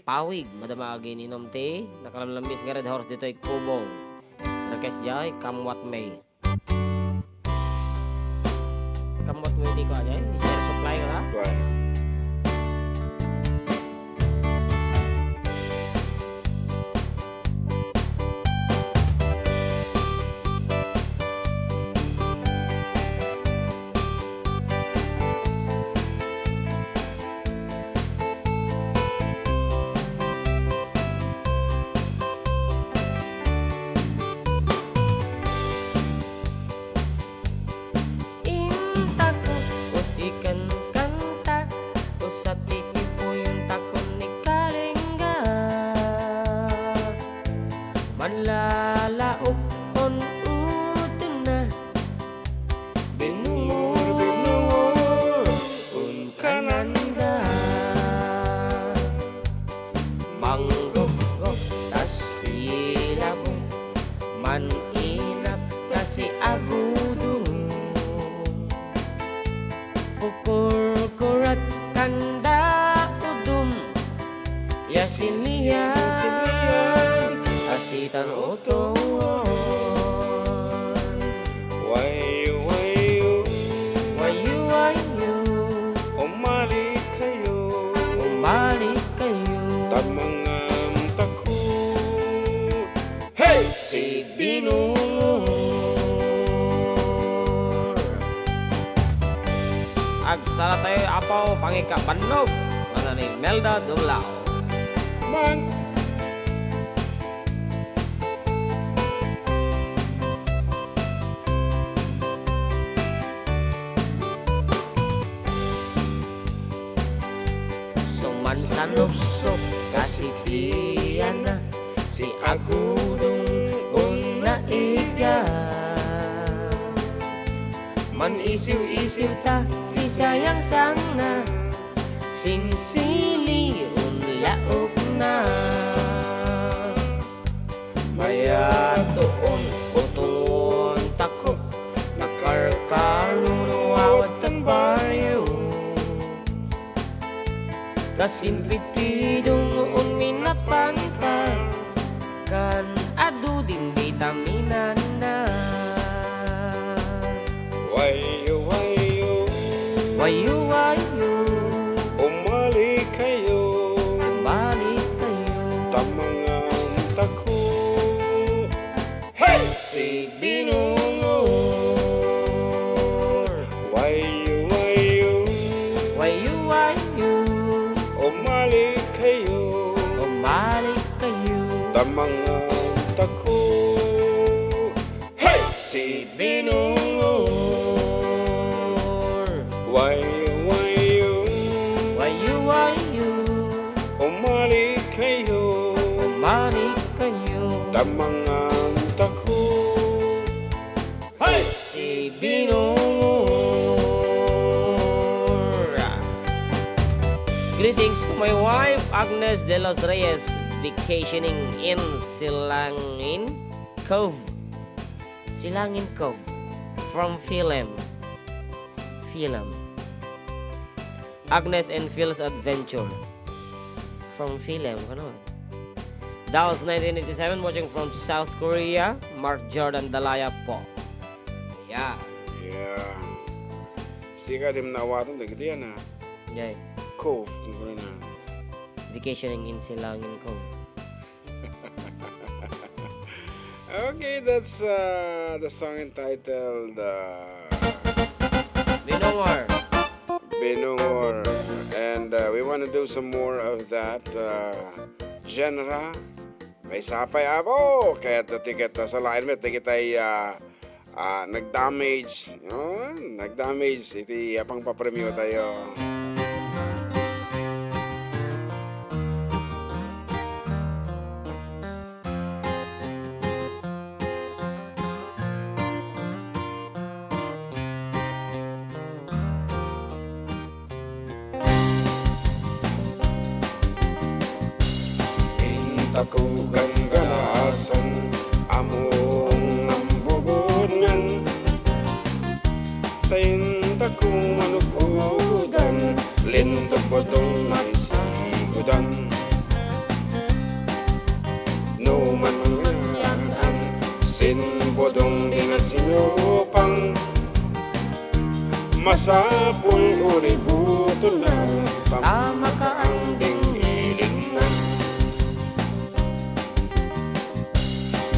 Pawig, madamagi ni Nomte, nakalamlambis nga Red Horse dito ay Kubo. Request jay, Kamwat May. Kamwat May di ko ajay, share supply ka ha? Right. sa tiki po yung takon ni Kalinga. Manlalaok on uto na. Binungur un kananda. Manggok-gok tas silabong. Man inap tas si agudo. Pukur-kurat kanda udum. Yasilian asitan utuan. Wayu, wayu, Wayu wayu umali kayo. umalik kayo. Tamangan tako. Hey! Si Binungur agsara tayo apaw pangika banog. Ano ni Melda Dumlao. Man! Suman sa nupsok kasi tiyan na si Agudong una iga. Man isiw-isiw ta si sayang sang na sinsili unlaok na. Maya doon utuon takop nakarkarong nawawad tan baryo. Kasimpitidong noon minapanta kan adu din vitaminan na. Wayu, wayu, Wayu wayu umali kayo. balik kayo. Tamangan tako. Hey! Si Binungur Wayu, wayu, wayu wayu umali kayo. balik kayo. Tamangan tako. Hey! Si Binungur Wayu, wayu, wayu wayu umali kayo. balik kayo. Tamangan tako. Hey! Si Binungur. Greetings to my wife Agnes de los Reyes, vacationing in Silangin Cove. Silangin Cove from Philem. Agnes and Phil's Adventure from Philem. Ano? Daos 1987, watching from South Korea. Mark Jordan Dalaya po. Yeah. Yeah. Sika dim nawatan da gidi na. Yeah. Cove ngoro na. Vacationing in Silangin Cove. Okay, that's the song entitled Binungur. Binungur, and we want to do some more of that genre. May sapay abo, kaya tiket sa lain met kita nag-damage, no? Nag-damage iti pang papremyo tayo. Ako kang ganasan, among nambubungan. Tainta kong manukudan, lintog bodong naisigudan. No man mangyayaan, sinbodong dinasinyopang. Masapul uributo na, tama ka ang dinghiling na.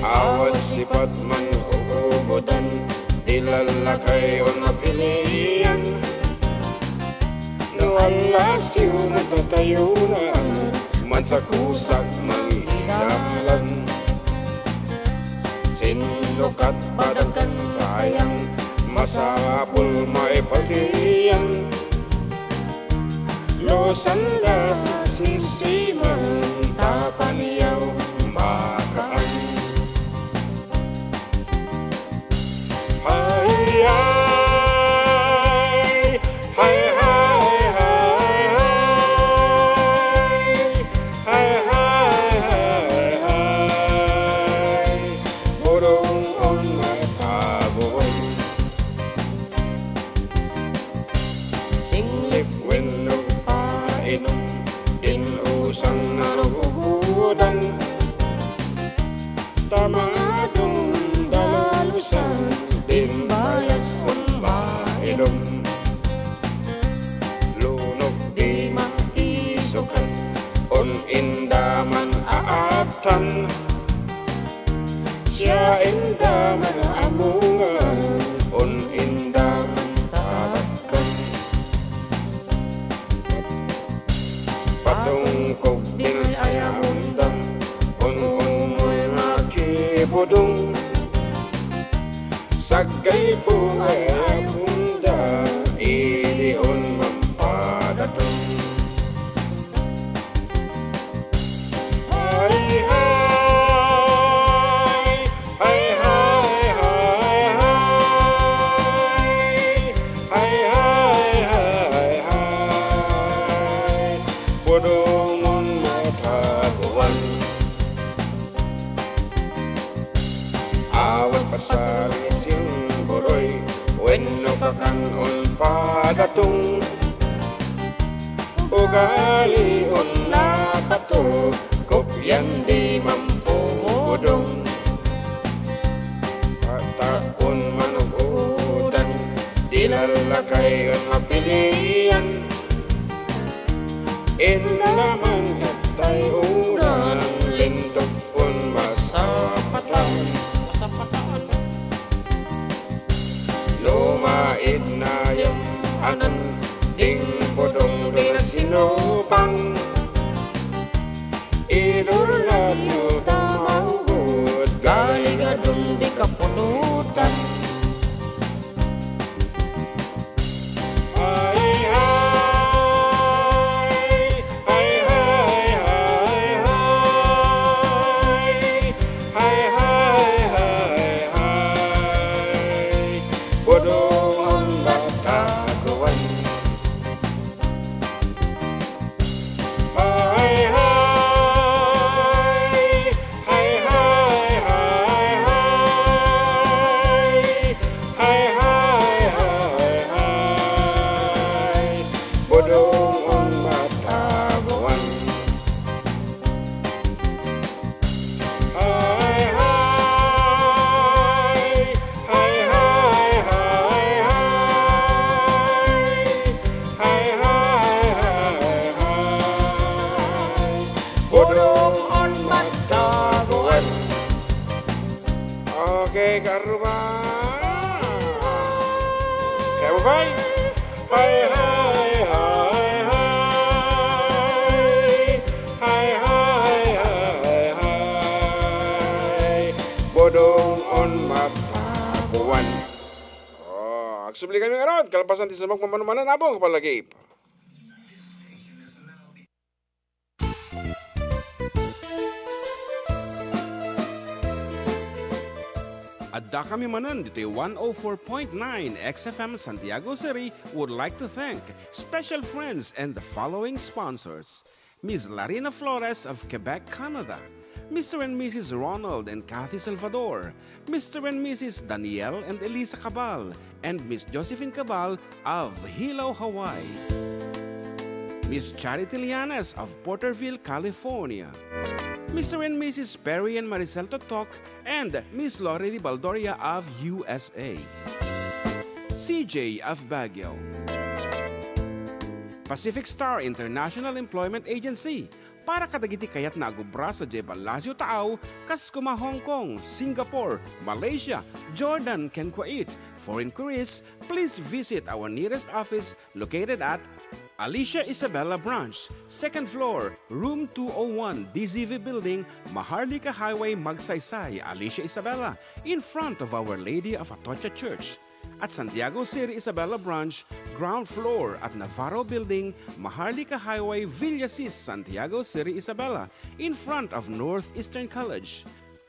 Awat sipat man ugubutan, ilalakay o napilian. No alasiw matatayunan, man sa kusak manghiralan. Sinlukat padagkan sayang, masapul maipatiyan. Losanda sisiman tapaniyaw makaan. Hay hay hay hay hay hay hay hay hay burong on matabuan. Singlip wenno painom inusang narubudan tamadong dalalusan din bayas ang mainom. Lunog di maisukan on indaman aatan siya indaman amungan on indaman tatakan. Patungkog din ayamda on mo'y makibudong sagay po ay abunda ilion mampadatong. Hay hay hay hay hay hay hay hay hay bodongon mataguan. Awat pasal sing boroy wenno kakanon padatong ugali on napato kopyan di mampu bodong. Patakon manugudan dilalakay ang mapilian inlaman katay uran lindog on masapatan. Lumait na yung anan ding podong din sinupang idulat nyo tamawud gay gadong di kapunutan. Ay hay hay hay hay hay hay hay hay bodong bataguan. Hay hay hay hay hay hay hay hay hay bodong bataguan. Hay hay hay hay hay hay hay bodong on mataguan. Okay, karuba. Kaya mo ba? Hay hay hay hay hay hay hay bodong on mataguan. Oh, aksubli kami ngayon. Kalapasan ti sumag mamanumanan abong kapalagip. Adda kami manan dito 104.9 XFM Santiago City would like to thank special friends and the following sponsors. Ms. Larina Flores of Quebec, Canada. Mr. and Mrs. Ronald and Kathy Salvador. Mr. and Mrs. Danielle and Elisa Cabal. And Miss Josephine Cabal of Hilo, Hawaii. Miss Charity Lianes of Porterville, California. Mr. and Mrs. Perry and Maricel Totok, and Miss Lorely Baldoria of USA. CJ of Baguio. Pacific Star International Employment Agency. Para kadagiti kayat nagubra sa Jebel Lazio Taaw, kas kuma Hong Kong, Singapore, Malaysia, Jordan, ken Kuwait. For inquiries, please visit our nearest office located at Alicia Isabella Branch, 2nd floor, room 201, DZV Building, Maharlika Highway, Magsaysay, Alicia Isabella, in front of Our Lady of Atocha Church. At Santiago City Isabela Branch, ground floor at Navarro Building, Maharlika Highway, Villasis, Santiago City Isabela, in front of Northeastern College.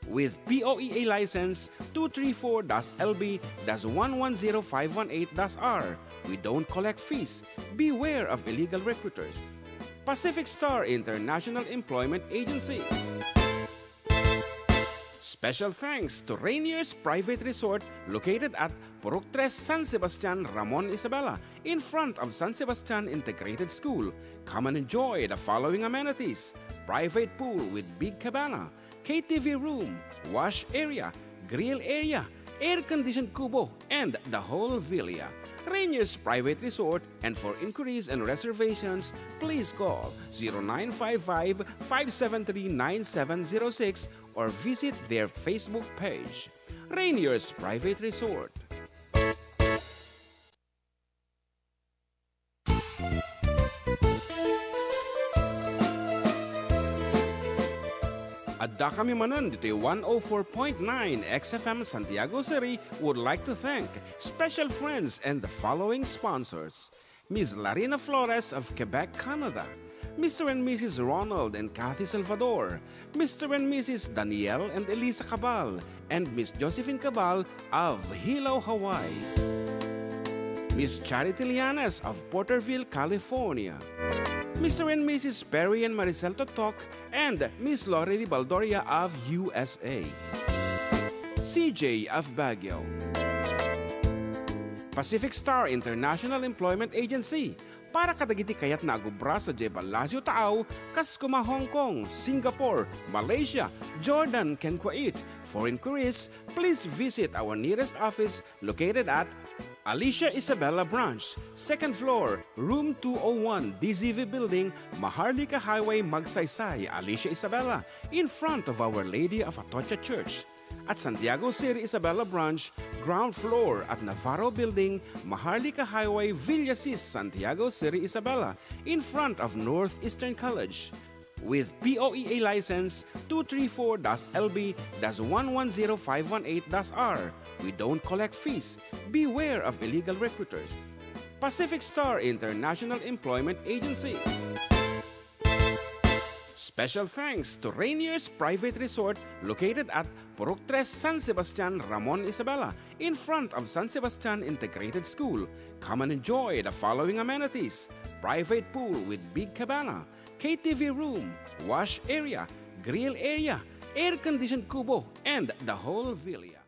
With POEA license 234-LB-110518-R. We don't collect fees. Beware of illegal recruiters. Pacific Star International Employment Agency. Special thanks to Rainier's Private Resort located at Purok 3 San Sebastian, Ramon Isabela, in front of San Sebastian Integrated School. Come and enjoy the following amenities: private pool with big cabana, KTV room, wash area, grill area, air-conditioned kubo, and the whole villa. Rainier's Private Resort, and for inquiries and reservations, please call 0955-573-9706 or visit their Facebook page. Rainier's Private Resort. Adda kami manan dito 104.9 XFM Santiago City would like to thank special friends and the following sponsors: Ms. Larina Flores of Quebec, Canada, Mr. and Mrs. Ronald and Kathy Salvador, Mr. and Mrs. Danielle and Elisa Cabal, and Miss Josephine Cabal of Hilo, Hawaii. Miss Charity Lianes of Porterville, California. Mr. and Mrs. Perry and Maricel Totok, and Miss Lorely Baldoria of USA. CJ of Baguio. Pacific Star International Employment Agency. Para kadagiti kayat na agubra sa Jebalasio Tao, Kaskuma, Hong Kong, Singapore, Malaysia, Jordan, ken Kuwait. For inquiries, please visit our nearest office located at Alicia Isabela Branch, 2nd floor, room 201, DZV Building, Maharlika Highway, Magsaysay, Alicia Isabela, in front of Our Lady of Atocha Church. At Santiago City Isabela Branch, ground floor at Navarro Building, Maharlika Highway, Villasis, Santiago City Isabela, in front of Northeastern College. With POEA license 234-LB-110518-R. We don't collect fees. Beware of illegal recruiters. Pacific Star International Employment Agency. Special thanks to Rainier's Private Resort located at Purok 3 San Sebastian, Ramon Isabela, in front of San Sebastian Integrated School. Come and enjoy the following amenities: private pool with big cabana, KTV room, wash area, grill area, air-conditioned kubo, and the whole villa.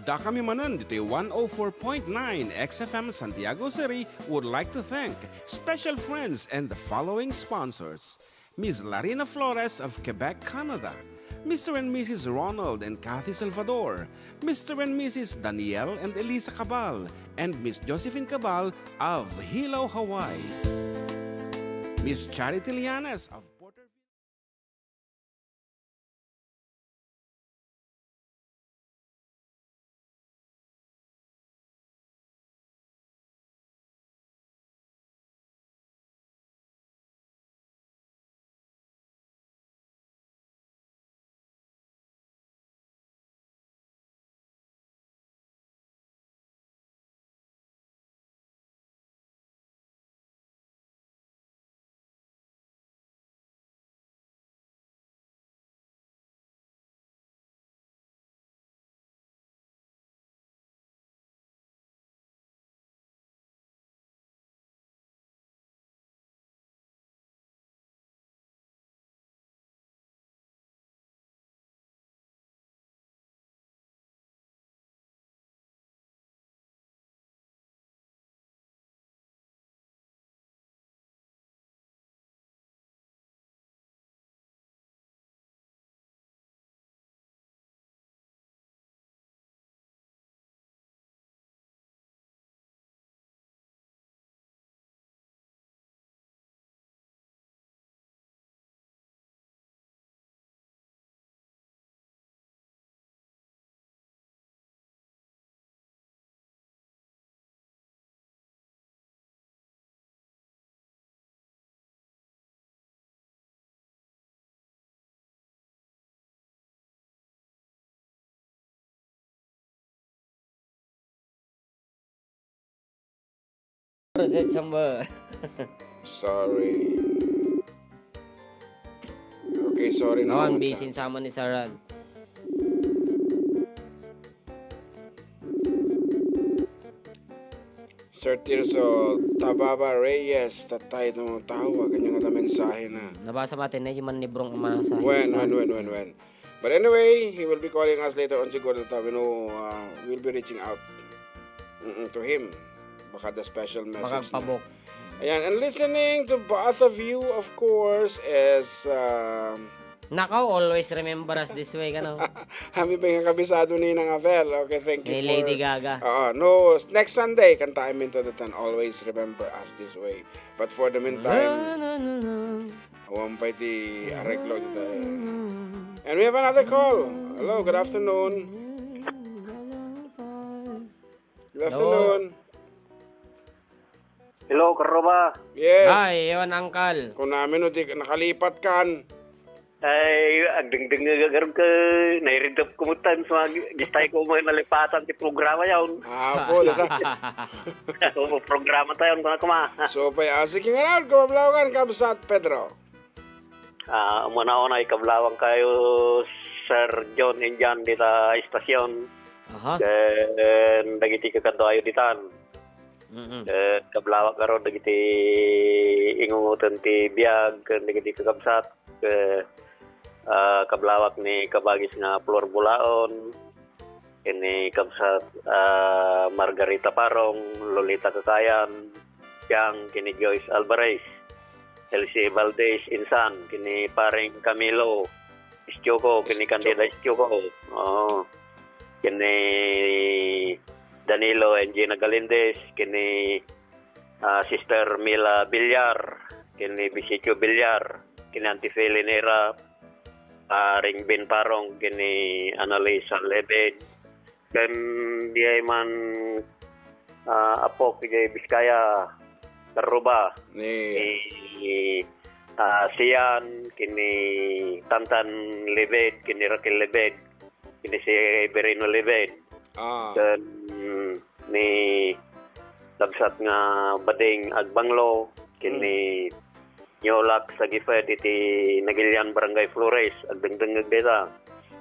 Da kami manan dito 104.9 XFM Santiago City would like to thank special friends and the following sponsors. Ms. Larina Flores of Quebec, Canada. Mr. and Mrs. Ronald and Kathy Salvador. Mr. and Mrs. Danielle and Elisa Cabal. And Miss Josephine Cabal of Hilo, Hawaii. Miss Charity Lianas of Porter. Project Chamber. Sorry. Okay, sorry na. Nawan, busy sama ni Saran. Sir Tirso, Tababa Reyes, tatay no tawa, kanya nga mensahe na. Nabasa natin na yung manibrong sa When. But anyway, he will be calling us later on siguro that we know we'll be reaching out to him. Baka the special message na. Pabok. Ayan, and listening to both of you, of course, is Nakaw, always remember us this way, kano? kami pa yung kabisado ni Nang Avel. Okay, thank you Ni for... Lady Gaga. No, next Sunday, kantahin mo into the ten. Always remember us this way. But for the meantime, huwag ti areglo dito. And we have another call. Hello, good afternoon. Good afternoon. Hello, Karoba. Yes. Ay, yun, Uncle. Kung namin di nakalipat kan. Ay, agdeng-deng nga ka, nairidap kumutan sa gistay ko mga nalipatan ti programa yawn. Po, dito. O, programa tayo, kung kuma. So, sige nga raw, kumablawan kabsat, Pedro. Muna-una, ikablawang kayo, Sir John and John, dito istasyon. Aha. Dagiti kakanto ayo ditan. Kablawak karon dagiti ingungutan ti biag, dagiti kakabsat. Kablawak ni kabagis nga Flor Bulaon, ini kabsat Margarita Parong, Lolita Kakayan, yang kini Joyce Alvarez, Elsie Valdez Insan, kini Paring Camilo Istioko, kini Candida Istioko, kini Danilo and Gina Galindez, kini Sister Mila Villar, kini Bisicho Villar, kini Antifeli Nera, Ring Bin Parong, kini Annalisa Lebed, dan dia man Apok kini Biskaya Karuba, Ni Sian, kini Tantan Lebed, kini Raquel Lebed, kini si Berino Lebed, dan ni lagsat nga bading Agbanglo, kini Nyolak sa Gifed iti Nagilian Barangay Flores agdengdeng beta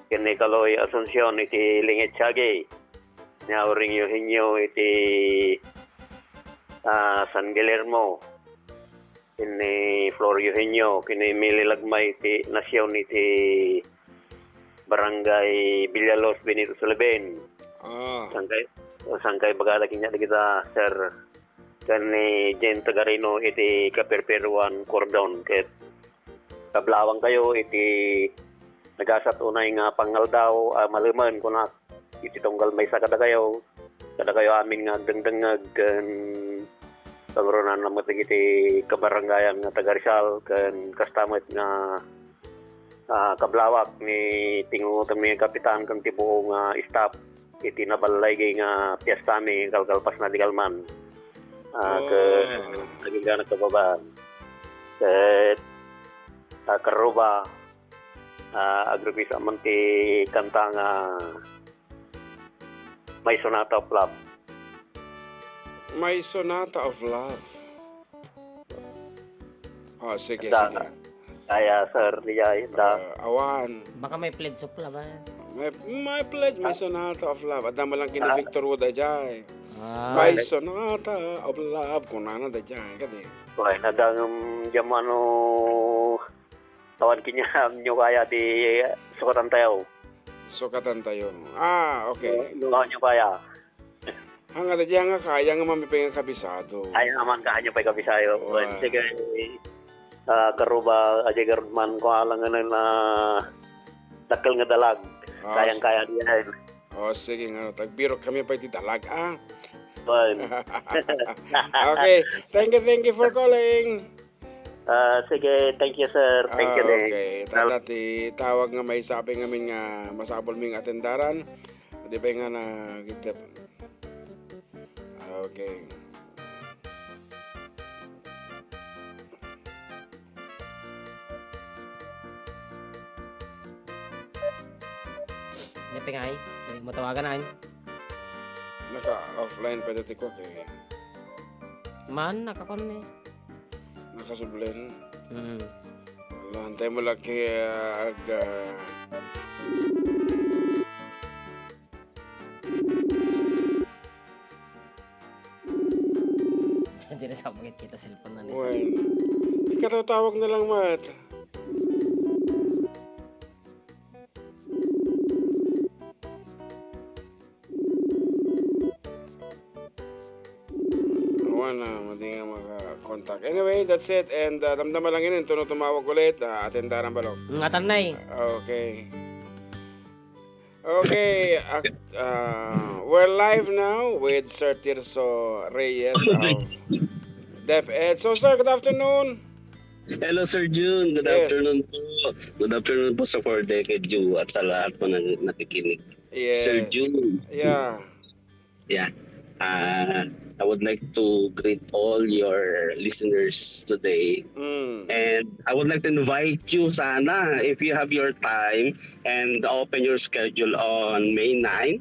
kini Kaloy Asuncion iti Lingit Sagi Nyauring Eugenio iti San Guillermo kini Flor Eugenio kini Mili Lagmay iti Nasyon iti Barangay Villalos Benito Suleben Sangkay bagalagi niya kita, sir. Kan ni Jen Tagarino iti kaperperuan cordon ket kablawang kayo iti nagasat unay nga pangaldaw maluman kuna iti tunggal may sa kada kayo amin nga dengdengag kan pagrunan namat iti kabarangayan nga taga Rizal kan kastamit nga kablawak ni tingu kami kapitan kan tibuo nga staff iti nabalay nga piyestami kalkalpas na digalman ke naging ganag kababaan karuba agrupis amang ti kanta nga May Sonata of Love. May Sonata of Love. Sige. Kaya sir, Liyay, awan. Baka may pledge of love. May pledge, may Sonata of Love. At naman lang kina Victor Wood ajay. May Sonata of Love. Kung nana ajay. Kadi. Why, nadang jamano tawan kinya nyo kaya di sukatan tayo. Sukatan tayo. Okay. Nungaw nyo kaya. Hanga ajay nga kaya nga mamipay nga kabisado. Ay naman kanya pa kabisayo. Sige, karuba ajay garman ko alang na dakal nga dalag. Kayang-kaya diyan. Sige nga. Tagbiro kami pa itidalag. Fine. Okay. Thank you for calling. Sige, thank you sir. Thank you din. Okay. Tadati tawag nga may sabi ngamin nga masabol ming atendaran. Di ba nga na gitip. Okay. Hindi pingay. Hindi mo tawagan ay. Naka-offline pa dati ko kay Man, nakakon eh. nakasublen. Mm. Hantay mo lang kay Hindi na sa pagkit kita cellphone na nisa. Wen. Ikatawag na lang mat. Na, hindi nga maka-contact. Anyway, that's it. And damdaman lang yun. Tuno tumawag ulit. Atendaran balok. Ngatan na eh. Okay. Okay. We're live now with Sir Tirso Reyes of DepEd. So, sir, good afternoon. Hello, Sir June. Good afternoon po. Good afternoon po sa 4Decade You at sa lahat po na nakikinig. Yes. Sir June. Yeah. Yeah. I would like to greet all your listeners today. And I would like to invite you sana, if you have your time and open your schedule on May 9.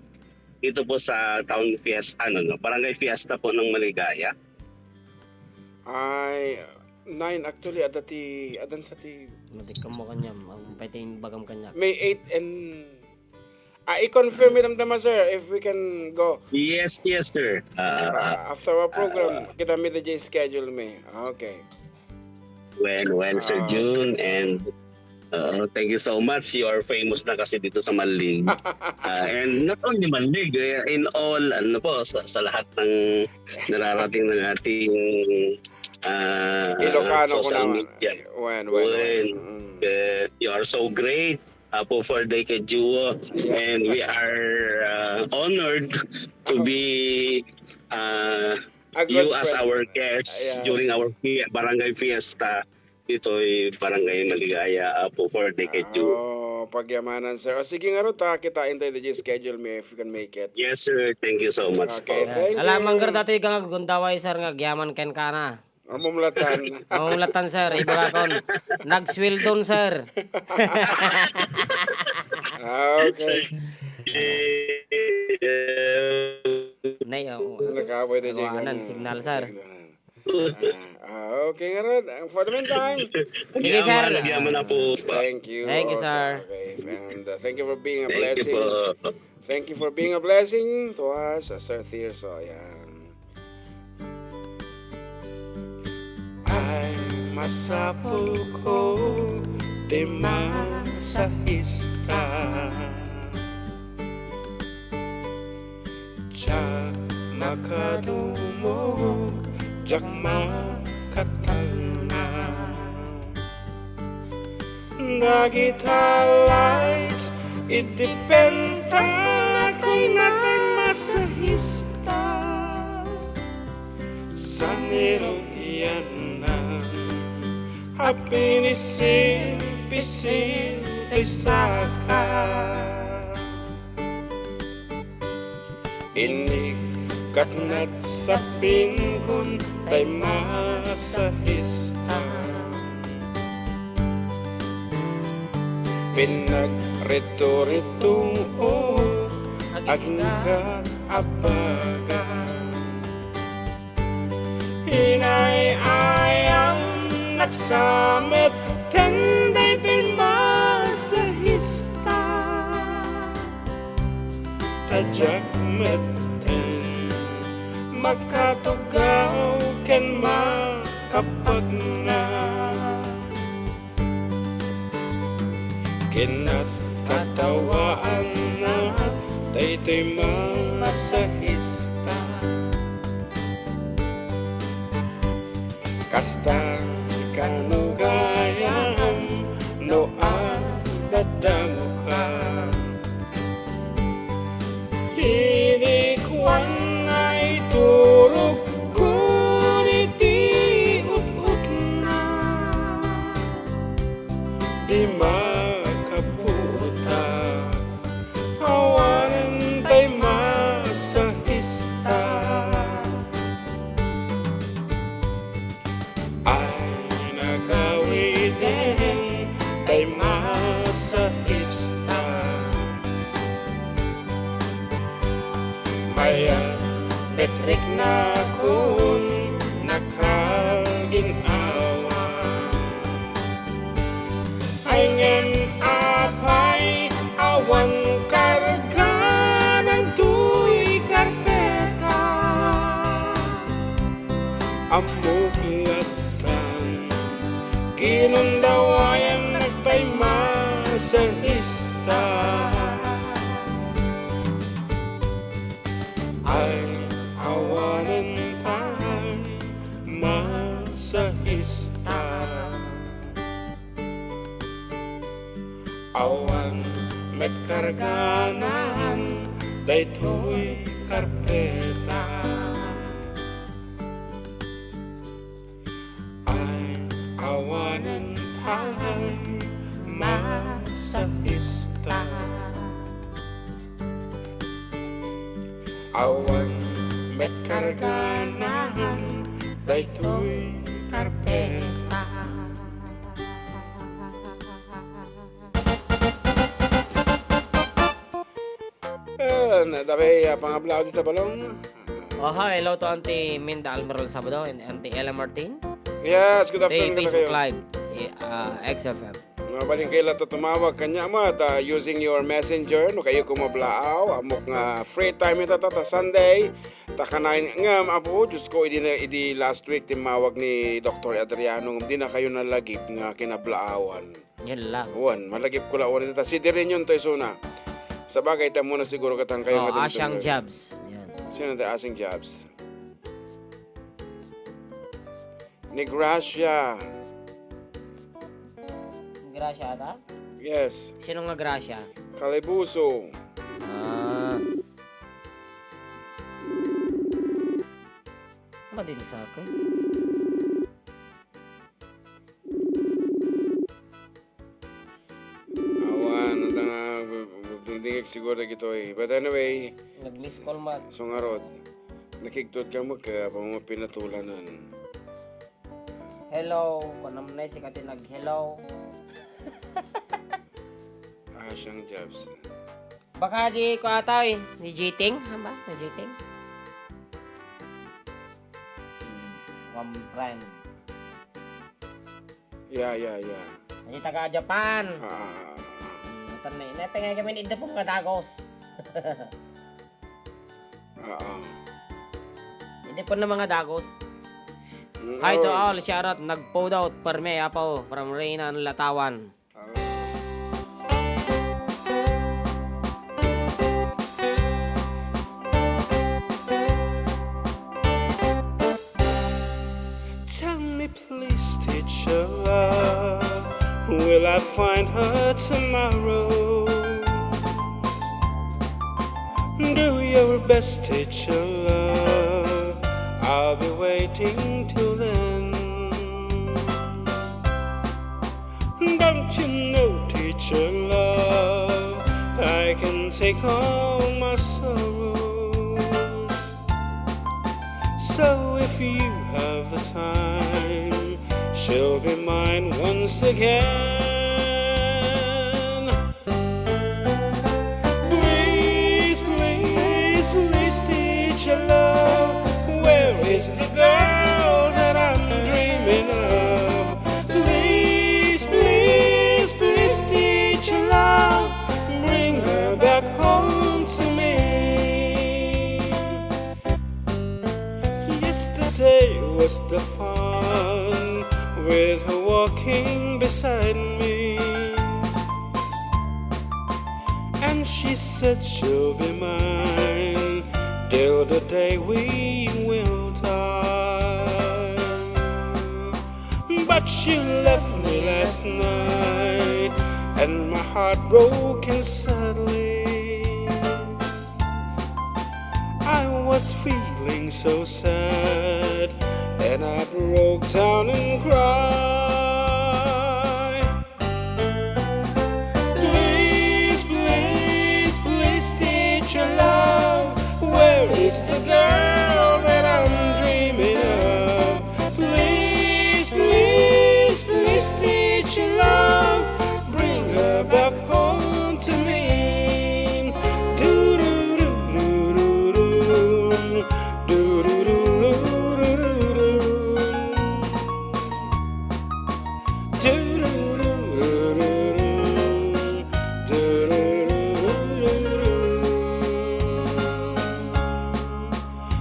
Ito po sa Town Fiesta, Barangay Fiesta po ng Maligaya. Ay, 9 actually, adan sa ti... Matik ka mo kanya. Ang pwedeng bagam kanya. May 8 and... i-confirm it naman, sir, if we can go. Yes, sir. After our program, kita may the schedule me. Okay. Well, Sir June, and thank you so much. You are famous na kasi dito sa Malig. And not only Malig, in all, sa lahat ng nararating ng ating Ilocano social media. When. You are so great. For Decade You, and we are honored to be you as our guests during our Barangay Fiesta dito ay Barangay Maligaya for Decade You. Pagyamanan, sir. Sige nga ro, kitain tayo the schedule me if you can make it. Yes, sir. Thank you so much. Okay, thank you. Alam manggar dati kang gundaway sir nga gyaman ken kana. Mamulatan. Mamulatan sir, iba kon. Nag-swildon sir. Okay. Nay, Nakaway na tawanan, signal sir. Okay nga ron. For the meantime. Sige sir. Nagyaman na po. Thank you. Thank you, sir. Okay. And thank you for being a Thank you blessing. po. Thank you for being a blessing to us, Sir Tirso. Yan. Ay masapul ko di masahista siya makadumog jak makatana Nagita lights idipenta kung natang masahista sa niroyanan hapinisin-pisin ay saka Inig katnat sa pingkon tay masahista Pinagreto-retong aging kaabaga Hinay-ayang nagsamit Tenday din masahista Tadyak meten Makatugaw ken makapagna Kinat katawaan na Daytoy masahista Kasta kanugayan no adadamuka Hinikwan ay turog Ngunit di ut-ut na Di makaputa Hawanan tay masahista Nagawidin tay masahista Maya betrik na kun nakaginawa Ay ngen apay awan karga ng tuy karpeta Amulatan Ginundawayan nagtay masahista Ay awanan tay masahista Awan met karganan daytoy karpeta Awanan tay masahista Awan met karganan daytoy karpeta Dapat pangablaw dito balong Hello to Auntie Minda Almeral Sabado and Auntie Ella Martin. Yes, good afternoon Facebook kayo. Live, XFM. Mabaling kayo to tumawag kanya mat using your messenger no kayo kumablaaw amok nga free time ito ta Sunday ta kanain nga apo Diyos ko idi last week timawag ni Dr. Adriano hindi na kayo nalagip nga kinablaawan. Yan lang. Wan malagip ko lawan ita si Diren yun to isuna. Sa bagay ta muna siguro katang kayo Asyang Jobs. Yan. Sino tayo Asyang Jobs? Ni Gracia. Gracia ata? Yes. Sino nga Gracia? Kalibuso. Ba din sa akin? Awan, dingdingig siguro na gito eh. But anyway, Nag-miss call mat. sungarod, nakiktot ka mo ka pinatulanan. Hello, panamnay si Kati nag-hello. Asyang Jobs. Baka di ko ata ni Jiting, ba? Ni Jiting. One friend. Yeah. Ni taga Japan. Ah. Tanay, napengay kami ni Idapong Kadagos. Hindi po na mga dagos. Hi to all, shout out, nag-pod out, perme, apaw, from Reyna Latawan. will I find her tomorrow? Do your best, teacher love. I'll be waiting till then. Don't you know, teacher love, I can take all my sorrows. So if you have the time, she'll be mine once again. Please, please, please, teacher love, where is the girl that I'm dreaming of? Please, please, please, teacher love, bring her back home to me. Yesterday was the fun with her walking beside me, and she said she'll be mine till the day we will die. But she left me last night, and my heart broken sadly. I was feeling so sad, and I broke down and cried. Please, please, please, teacher love, where is the girl that I'm dreaming of? Please, please, please, teacher love, bring her back home to me.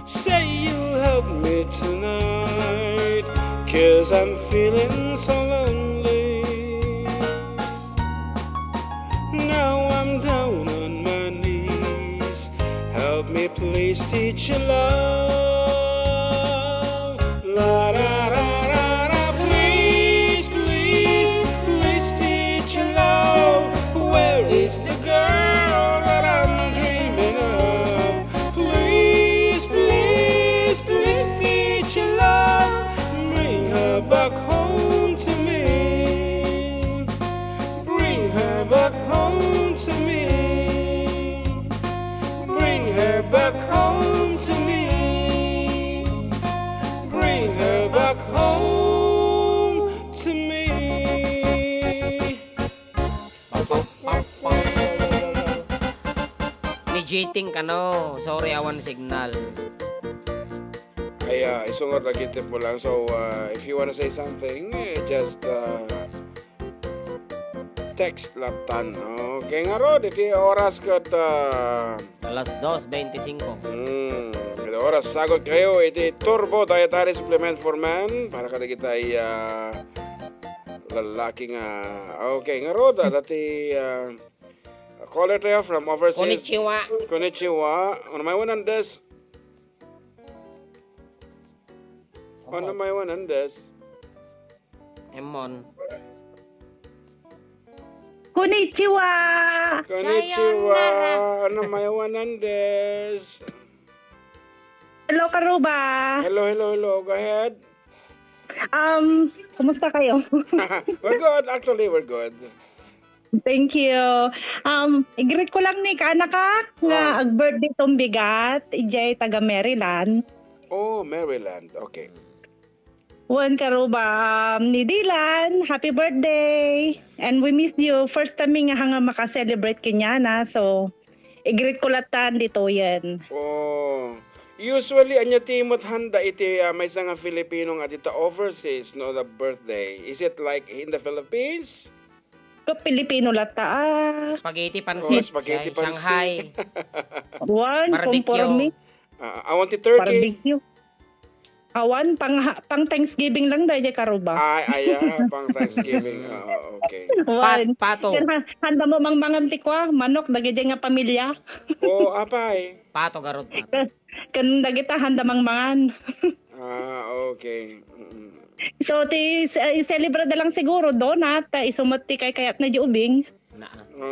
Say you'll help me tonight, 'cause I'm feeling so lonely. Now I'm down on my knees, help me please, teacher love. La da da da da, please, please, please, teacher love, where is the girl that I'm dreaming of? Please, please, please, teacher love, bring her back home to me. Bring her back home to me. Bring her back home to me. Bring her back home to me. Midgeting ka no. Sorry, awan signal. Ay, isungot lagi tip mo lang. So, if you wanna say something, just text laptan. Okay nga ro, diti oras kat Alas 2:25. Kada oras sagot kayo iti Turbo Dietary Supplement for Men para kada kita ay lalaki nga. Okay nga ro, dati caller tayo from overseas. Konnichiwa. Konnichiwa. Ano may wanandes? Ano may wanandes? Emon. Konnichiwa! Konnichiwa. Ano may wanandes? Hello, Karuba! Hello, hello, hello. Go ahead. Kumusta kayo? We're good. Actually, we're good. Thank you. I-greet ko lang ni kaanak ka nga ag-birthday tong bigat. Ijay taga Maryland. Oh, Maryland. Okay. Juan Karuba, ni Dylan, happy birthday. And we miss you. First time nga hanga maka-celebrate kinyana. So, i-greet ko latan dito yan. Oh. Usually, anya timot handa iti may nga Filipino nga dito overseas no the birthday. Is it like in the Philippines? Pilipino lata. Spaghetti pansit. Spaghetti Shanghai. Juan, Barbecue. conforme. I want the turkey. Barbecue. Awan, pang Thanksgiving lang dahil Karuba. Ay, pang Thanksgiving. Okay. Juan, Pato. handa mo mang tikwa, manok, dagiti nga pamilya. Oh, apay. Pato garot pato. Kan dagita handa mang mangan. Okay. So, i-celebrate na lang siguro donut, isumati kay kayat na di ubing.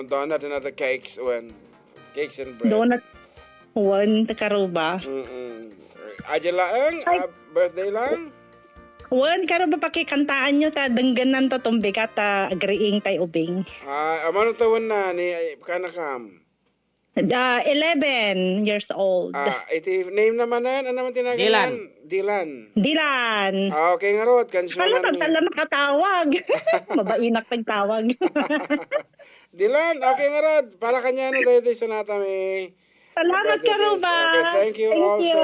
Donut and other cakes when cakes and bread. Donut, one, karuba. Aja lang, birthday lang. One, karuba pakikantaan nyo, ta, dengganan to tumbi ka, ta, agreeing tay ubing. Amano tawon na ni kanakam? 11 years old. Iti name naman na, ano naman tinagalan? Dilan. Okay nga rod, kansyonan Pala, pagtala makatawag. Mabainak pagtawag. Dilan, okay nga rod. Para kanya na tayo sa natami. Salamat ka, Ruba. Okay, thank you also.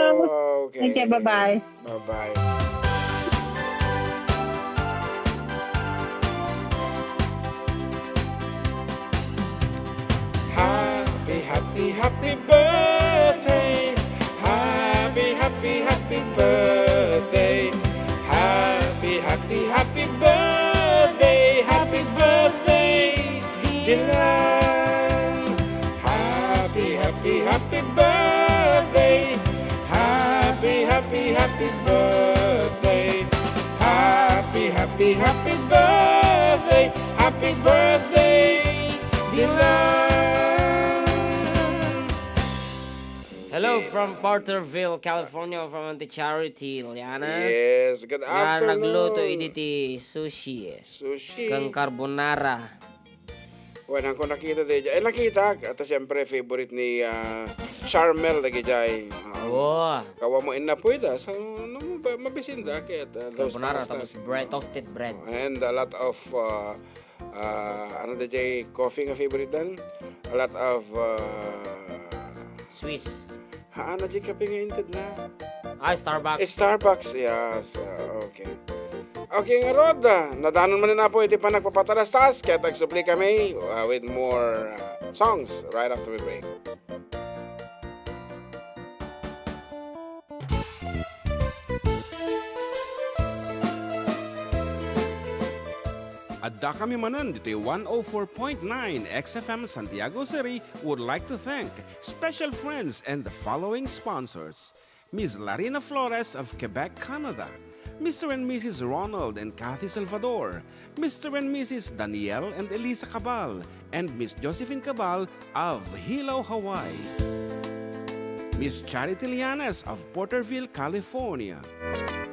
Okay. Thank you, bye-bye. Bye-bye. Happy birthday. Happy birthday. Happy birthday. Happy birthday, Dylan. Happy birthday. Happy birthday. Happy birthday. Happy birthday, Dylan. Hello from Porterville, California, from the Charity, Lianas. Yes, good afternoon. Nagluto iditi sushi. Kang carbonara. Wala ko nakita din. Nakita. At siyempre, favorite ni Charmel lagi dyan. Kawa mo in na pwede. So, mabisinda. Kaya Carbonara, tapos bread, toasted bread. And a lot of, ano da dyan, coffee nga favorite dan? A lot of, Swiss. Ano dyan kape nga inted na? Starbucks. Starbucks, yes. Okay. Okay nga Rod, nadanon man na po iti pa nagpapatalastas kaya tagsupli kami with more songs right after we break. Adda kami manan dito 104.9 XFM Santiago City would like to thank special friends and the following sponsors. Ms. Larina Flores of Quebec, Canada. Mr. and Mrs. Ronald and Kathy Salvador. Mr. and Mrs. Danielle and Elisa Cabal. And Miss Josephine Cabal of Hilo, Hawaii. Miss Charity Lianas of Porterville, California.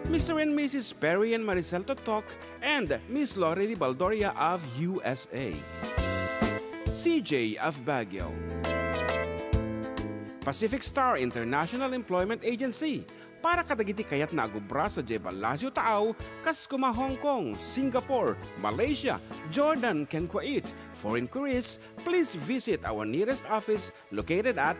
Mr. and Mrs. Perry and Maricel Totok and Miss Lorely Baldoria of USA. CJ of Baguio. Pacific Star International Employment Agency. Para kadagiti kayat na agubra sa Jebalasio Tao, Kaskuma, Hong Kong, Singapore, Malaysia, Jordan, can Kuwait. For inquiries, please visit our nearest office located at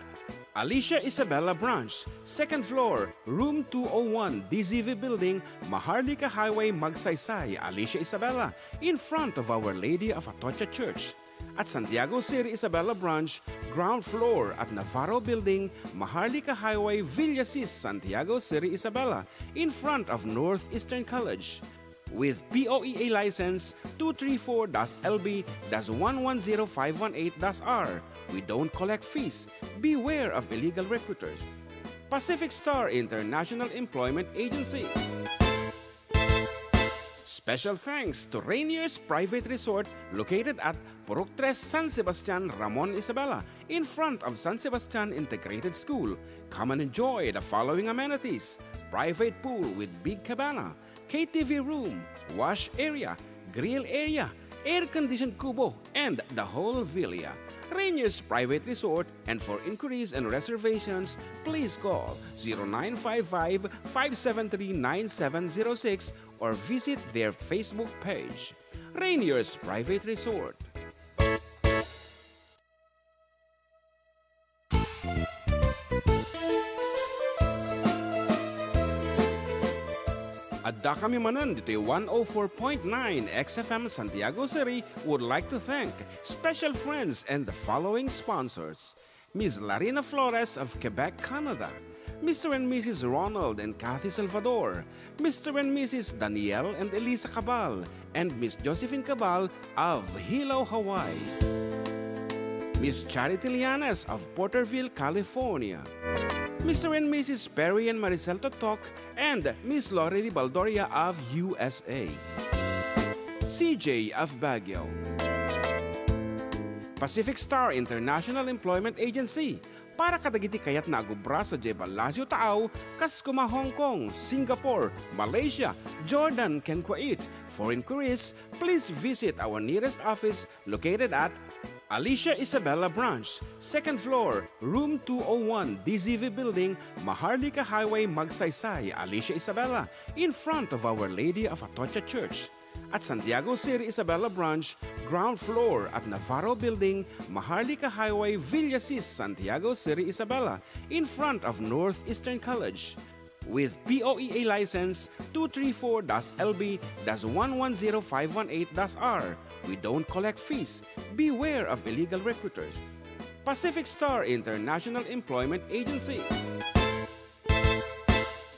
Alicia Isabella Branch, 2nd floor, room 201, DZV Building, Maharlika Highway, Magsaysay, Alicia Isabella, in front of Our Lady of Atocha Church. At Santiago City Isabella Branch, ground floor at Navarro Building, Maharlika Highway, Villasis, Santiago City Isabella, in front of Northeastern College. With POEA license 234-LB-110518-R. We don't collect fees. Beware of illegal recruiters. Pacific Star International Employment Agency. Special thanks to Rainier's Private Resort located at Purok 3, San Sebastian, Ramon Isabela, in front of San Sebastian Integrated School. Come and enjoy the following amenities: private pool with big cabana, KTV room, wash area, grill area, air-conditioned kubo, and the whole villa. Rainier's Private Resort, and for inquiries and reservations, please call 0955-573-9706 or visit their Facebook page. Rainier's Private Resort. Adda kami manan dito 104.9 XFM Santiago City would like to thank special friends and the following sponsors. Ms. Larina Flores of Quebec, Canada. Mr. and Mrs. Ronald and Kathy Salvador. Mr. and Mrs. Danielle and Elisa Cabal. And Miss Josephine Cabal of Hilo, Hawaii. Miss Charity Lianas of Porterville, California. Mr. and Mrs. Perry and Maricel Totok, and Miss Lori Baldoria of USA. CJ of Baguio. Pacific Star International Employment Agency, para kadagiti kayat na agubra sa Jebalasio Tao, kas kuma Hong Kong, Singapore, Malaysia, Jordan, ken Kuwait. For inquiries, please visit our nearest office located at Alicia Isabella Branch, 2nd floor, room 201, DZV Building, Maharlika Highway, Magsaysay, Alicia Isabella, in front of Our Lady of Atocha Church. At Santiago City Isabela Branch, ground floor at Navarro Building, Maharlika Highway, Villasis, Santiago City Isabela, in front of Northeastern College. With POEA license 234-LB-110518-R. We don't collect fees. Beware of illegal recruiters. Pacific Star International Employment Agency.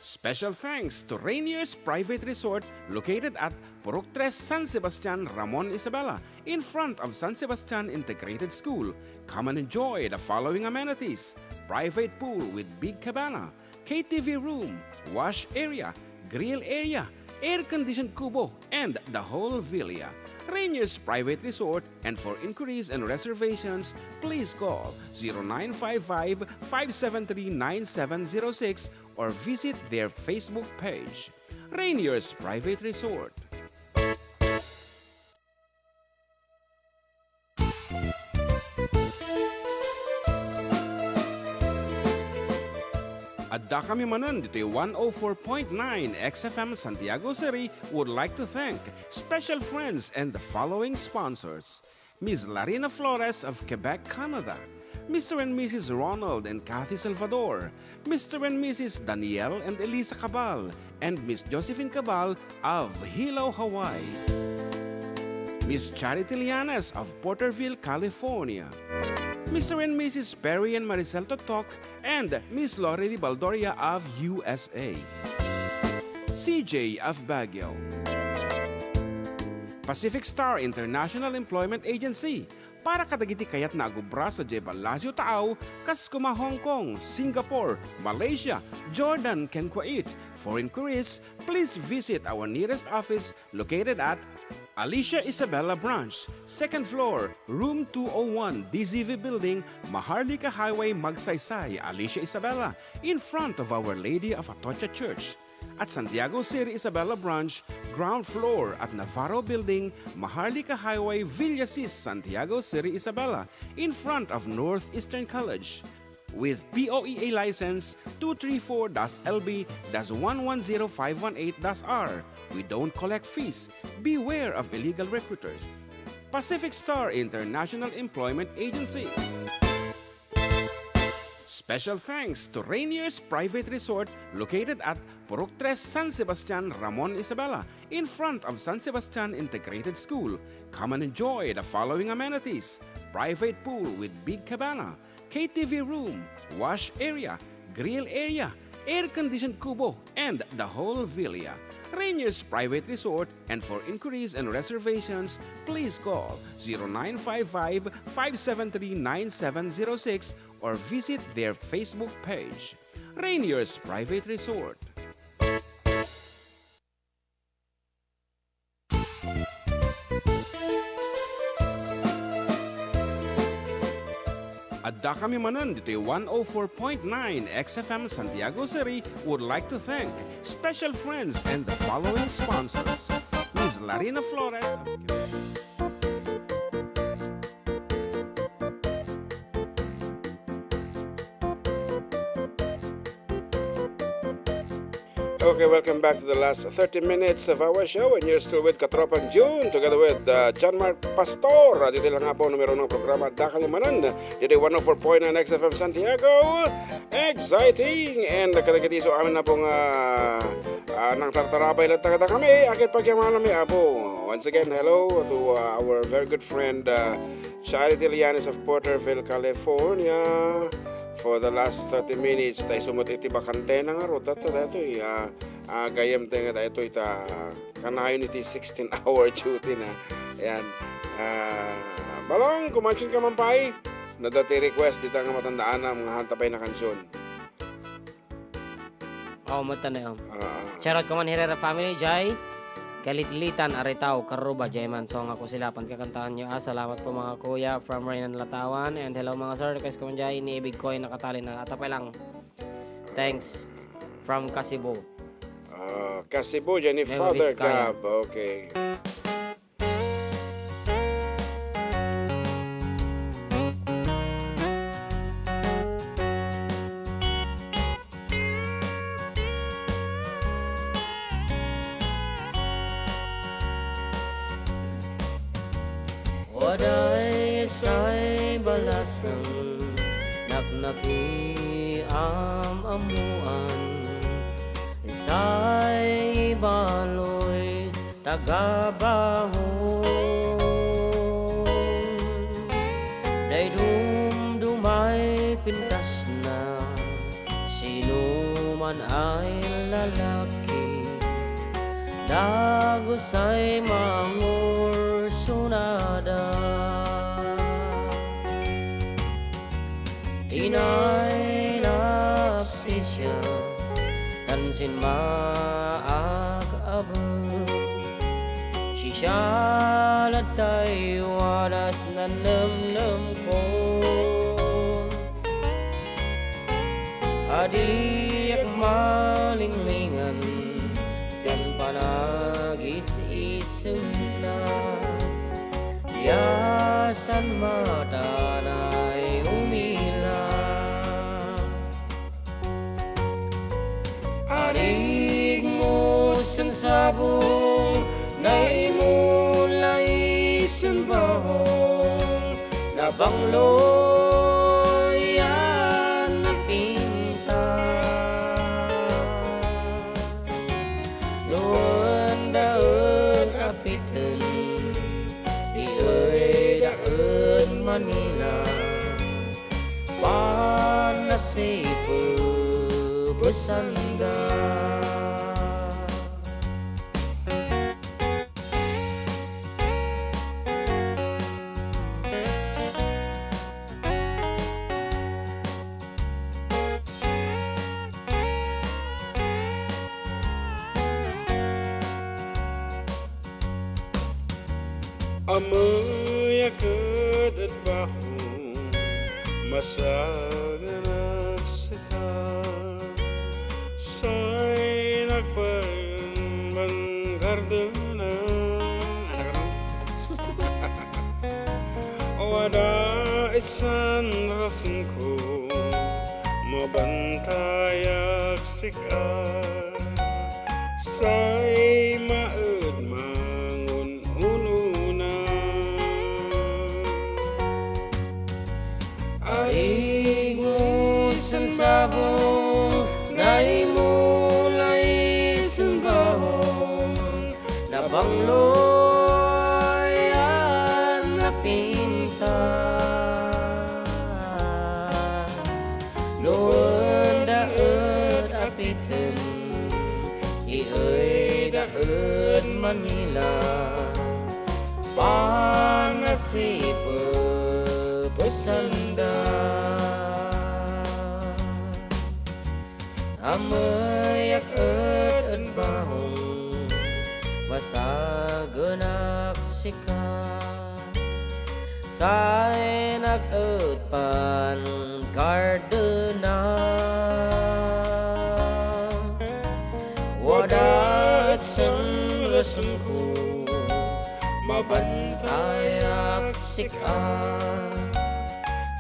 Special thanks to Rainier's Private Resort located at Purok 3 San Sebastian, Ramon Isabela, in front of San Sebastian Integrated School. Come and enjoy the following amenities: private pool with big cabana, KTV room, wash area, grill area, air-conditioned kubo, and the whole villa. Rainier's Private Resort, and for inquiries and reservations, please call 0955-573-9706 or visit their Facebook page. Rainier's Private Resort. Adda kami manan dito 104.9 XFM Santiago City would like to thank special friends and the following sponsors: Ms. Larina Flores of Quebec, Canada, Mr. and Mrs. Ronald and Kathy Salvador, Mr. and Mrs. Danielle and Elisa Cabal, and Miss Josephine Cabal of Hilo, Hawaii. Miss Charity Lianes of Porterville, California. Mr. and Mrs. Perry and Maricel Totok, and Miss Lori Baldoria of USA. CJ of Baguio. Pacific Star International Employment Agency, para kadagiti kayat na agubra sa Jebalasio Tao, kas kuma Hong Kong, Singapore, Malaysia, Jordan, ken Kuwait. For inquiries, please visit our nearest office located at Alicia Isabella Branch, 2nd floor, room 201, DZV Building, Maharlika Highway, Magsaysay, Alicia Isabella, in front of Our Lady of Atocha Church. At Santiago City Isabela Branch, ground floor at Navarro Building, Maharlika Highway, Villasis, Santiago City Isabela, in front of Northeastern College. With POEA license 234-LB-110518-R. We don't collect fees. Beware of illegal recruiters. Pacific Star International Employment Agency. Special thanks to Rainier's Private Resort located at Purok 3 San Sebastian, Ramon Isabela, in front of San Sebastian Integrated School. Come and enjoy the following amenities: private pool with big cabana, KTV room, wash area, grill area, air-conditioned kubo, and the whole villa. Rainier's Private Resort, and for inquiries and reservations, please call 0955-573-9706 or visit their Facebook page. Rainier's Private Resort. Adda kami manan dito 104.9 XFM Santiago City would like to thank special friends and the following sponsors: Ms. Larina Flores of Okay, welcome back to the last 30 minutes of our show, and you're still with Katropang June together with John Mark Pastor. Dito lang nga po numero ng programa Dakang Manan. Dito 104.9 XFM Santiago. Exciting! And kadagiti so amin na pong nang tartarabay lang tagada kami. Akit pagyaman namin abo. Once again, hello to our very good friend Charity Lianes of Porterville, California. For the last 30 minutes, tayo sumutiti bakante na nga ro. Dito gayam tayo nga ito kanayon iti 16-hour duty na. Ayan. Balong, kumansyon ka man pa Nadati request dito nga matandaan na mga hantapay na kansyon. Oo, mata na yun. Ah, Shoutout ko man Herrera family, Jai. Kalitlitan, Aritaw, Karuba, Jayman. Song ako sila, pagkakantahan nyo. Salamat po mga kuya from Raynan Latawan. And hello mga sir, request ko man Jai, iniibig ko ay nakatali na. Atapay lang. Thanks. From Kasibo. Kasibo, dyan ni Nueva Father Vizcaya. Gab. Okay. Waday say balasang naknapi amuan say baloy tagabahon day dumay pintas na sino man ay lalaki dagusay mangor sunada inay napsi siya tansin maag-abang sisyalat tayo waras na namnam ko adiyak malinglingan san panagis-isip na yasan mata na'y umila arig mo san sabong na'y mulay san bahong na bangloy yan na pinta noon daon apitan Manila Panasipo Besanda Amoy agad at baho masaganag saka sa'y nagpagardana wala isan rason ko mabantayak sika sa'y maud mangun ununa arig mo san sabong na'y mulay san bahong na bangloy yan na pintas noon daot apitan iyoy daot Manila Panasipo Besanda amayak at bahong masagunak sikat say nag-utpan gardena wadat sang rasam ko mabantayak sikat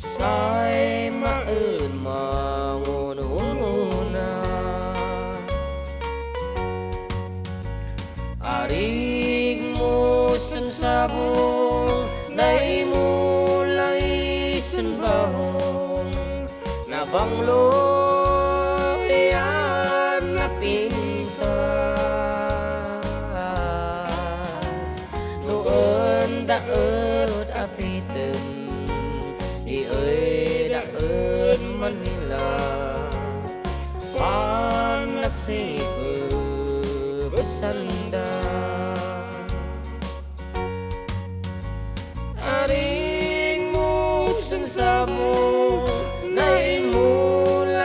say maun mangununa arig mo san sabong na'y mulay san bahong na bangloy yan na pintas noon daot apitan iyoy daot Manila Panasipo Besanda aring mo san sabong na'y mulay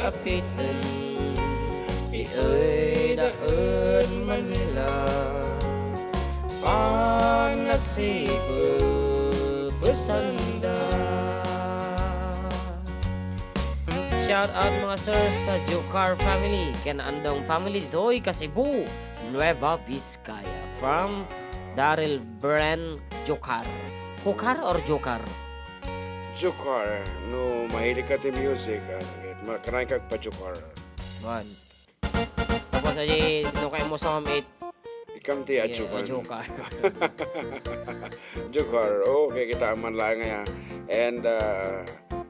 apitan Iyo'y daan Manila Panasipo Besanda Shout out mga sir sa Jocar family Kanaandong family dito'y Kasibu Nueva Vizcaya From Daryl Bren Jocar Jocar or Jocar? Jukar, no, mahilig ka ti music. Kanay kag pa Jukar. Man. Tapos aja nung kayo mo sa mamit. Ikam ti Jukar. Jocar. Jukar, okay, kita man lang nga. And,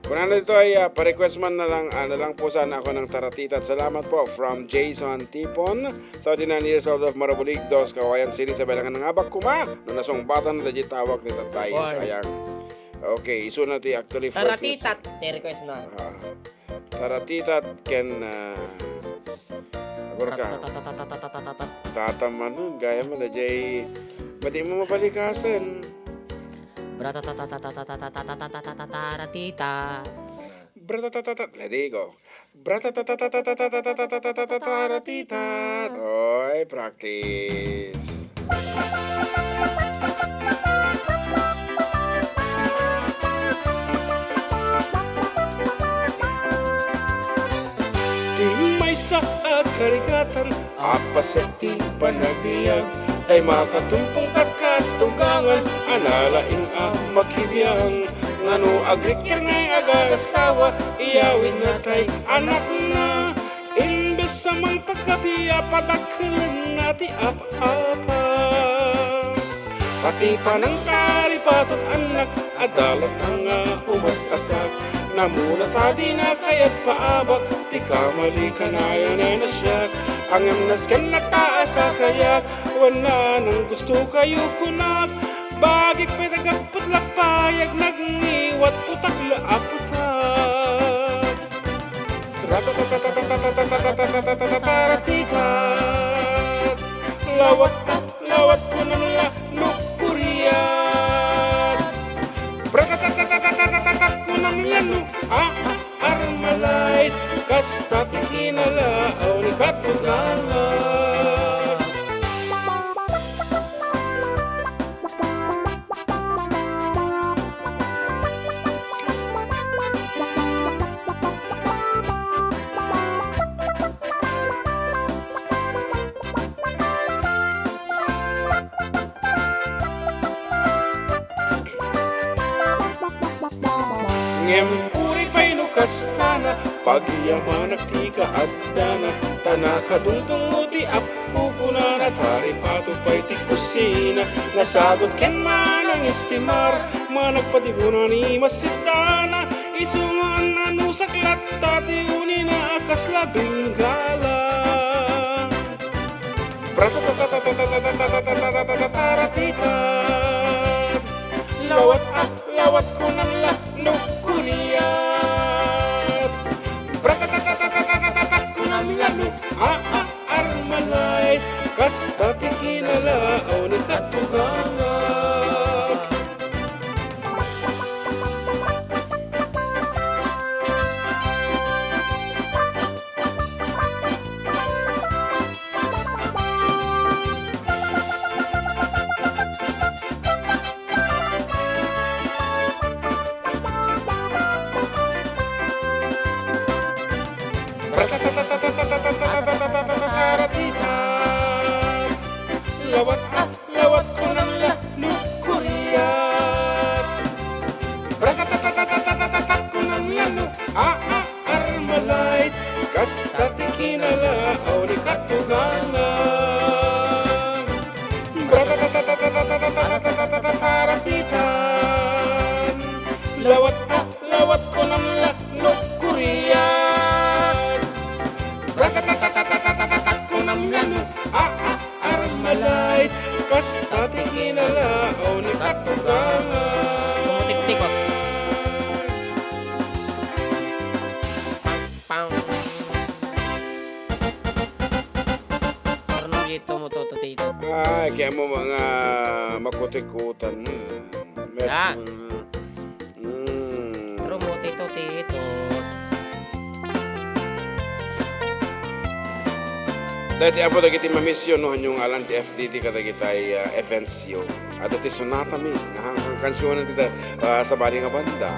kung ano ito ay pa-request man na lang po sana ako ng taratita. At salamat po from Jason Tipon, 39 years old of Marabulig, Dos, Kawayan City, sa Belangan ng Habak Kuma. No nasong bata na dajit tawag ni tatay. Sayang. Okay, iso na ti actually first. Taratitat, request na. Taratitat ken agor ka. Tataman nun, gaya mo dajay madi mo mapalikasan. Taratita. Bratatatat, let it go. Bratatatatatatatatatatatatatatatat. Oy, practice. May sa karigatan apa sa ti panagbiag tay makatumpong kakatugangan analaing ang makibiyang ngano agrikir ngay aga-asawa iyawin na tay anak na imbes sa mang pagkabiya padaklan nati apa-apa pati panang karipatot anak adalat nga umas-asak namuna tadi na kaya't paabak ti kamali kanaya na nasyak ang amnas ken nataas sa kayak wala nang gusto kayo kunak bagik pedagapot lapayag nagngiwat putak laaputak ratatatatatatatatatatatatatatatatatatat lawat ko ng lanukuriat ratatatatatatatatatat ko ng lanu armalait kasta tikinalaaw ni katugangan ngem uri pa'y nukastana pagyaman at tika at dana tanaka dungtunguti apu kunana tari pato pa'y ti kusina nasagot ken manang istimar managpatigunan ni masidana isungan anusak latta ti uni na akas labing gala Pratatatatatatatatatatatatatatatatatatat lawat ko ng lanukuriat Pratatatatatatat ko ng armalay kasta tikinalaaw ni katugangak lawat ko ng lanukuriat Pratatatatatatat ko ng armalait kasta tikinalaaw ni katugangan Pratatatatatatatatatatatatatatitan lawat ko ng lanukuriat Pratatatatatatat ko ng armalait kasta tikinalaaw ni katugangan Tik-tikot. Pang. Parang dito mo to tito. Ay, kaya mo mga makutikutan mo. Ah. Pero mo tito. Dahil ti apo dagiti mamisyon no yung alan ti FDD kada kitay FNCO. Ato ti sonata mi nahang kansyonan ti sa bali nga banda.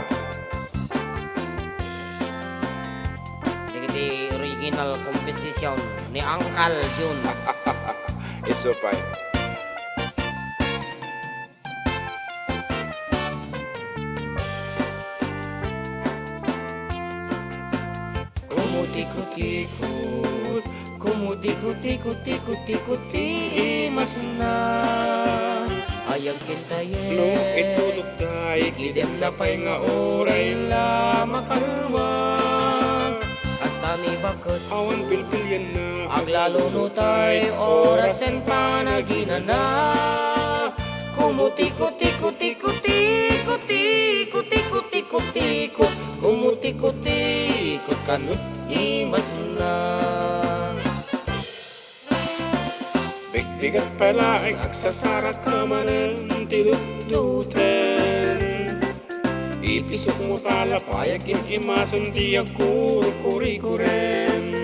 Sige ti original composition ni Uncle Jun. Isupay. Kumutikot-ikot, kumutikot-ikot-ikot-ikot-i mas na ayang kintayen. No, itudog day, Kidem na pa'y nga oray la makalwa. Hasta ni bakot, awan pilpil yan na. aglalo no tay orasen panaginana. Kumutikot-ikot-ikot-ikot-ikot-ikot-ikot-ikot, kumutikot-ikot kanot imas na. Bigbigat pala ang aksasara ka manan tilututen. Ipisok mo tala payakin imasan tiyak kurikurikurem.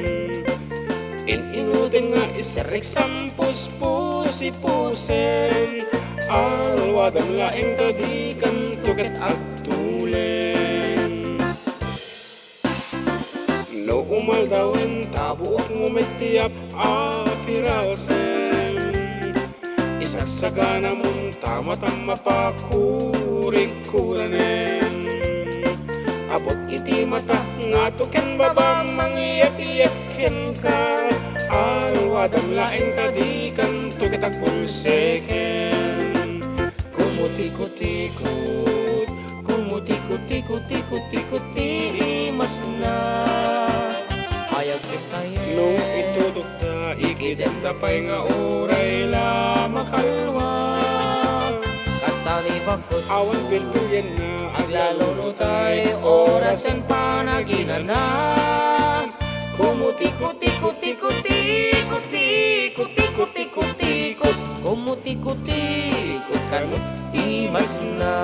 Inutin nga isarek sampus pusi-pusen. Alwadam laing tadikan tuket agtulen. No umaldawen tabuak mo may tiap apirasen. Isagsagana mong tama-tama pa kurikuranen. Abot iti mata nga tuken baba mangiyak-iyakken ka. Alwadam laing tadikan tuket agpulseken. Kumutikot-ikot, kumutikot-ikot-ikot-ikot-i mas na ayag kintayen. Nung itudok ta ikidem da pa'y nga oray la makalwa. Hasta ni bakot, Awan bilbilyan na aglalo no tay orasen panaginana. Kumutikot-ikot-ikot-ikot-ikot-ikot-ikot-ikot, kumutikot-ikot kanot imas na.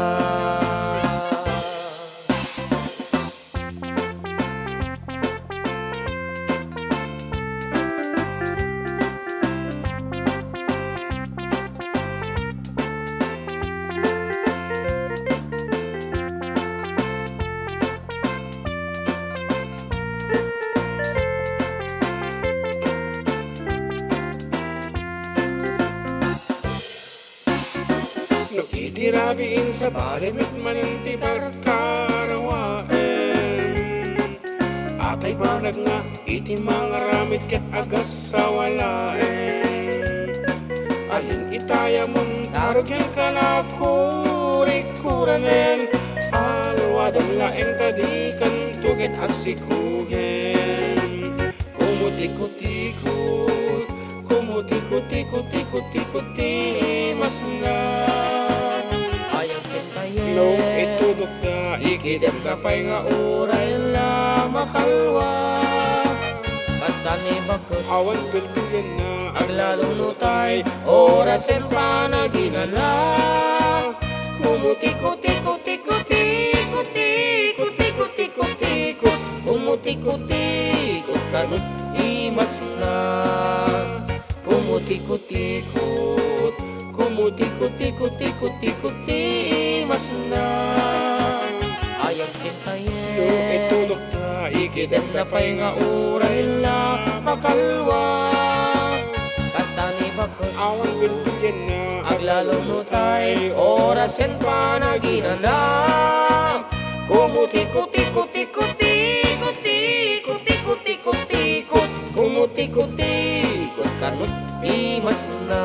no itirabiin sa balimit mananti barkarawaen. Atay banag nga iti mga ramit ket agas sa walaen. Alin itaya mong tarog yan kalakurikuranen. Alwadam laeng tadikan tuget agsikugen. Kumutikot-ikot, kumutikot-ikot-ikot-ikot-i mas na Ayang kintayen. no itudok da ikidem da pa'y nga oray la makalwa. Basta ni bakot, awan bilbilyan na aglalo no tay orasen panaginana. Kumutikot-ikot-ikot-ikot-ikot-ikot-ikot-ikot, kumutikot-ikot kanot imas na. Kumutikot-ikot, kumutikot-ikot-ikot-ikot-ikot imas na ayang no kintayen. itudok da Ikidem ikidem na pa'y nga oray la makalwa. Basta ni bakot, awan bilbilyan na aglalo no tay orasen panaginana. Kumutikot-ikot-ikot-ikot-ikot-ikot-ikot-ikot, kumutikot-ikot kanot imas na.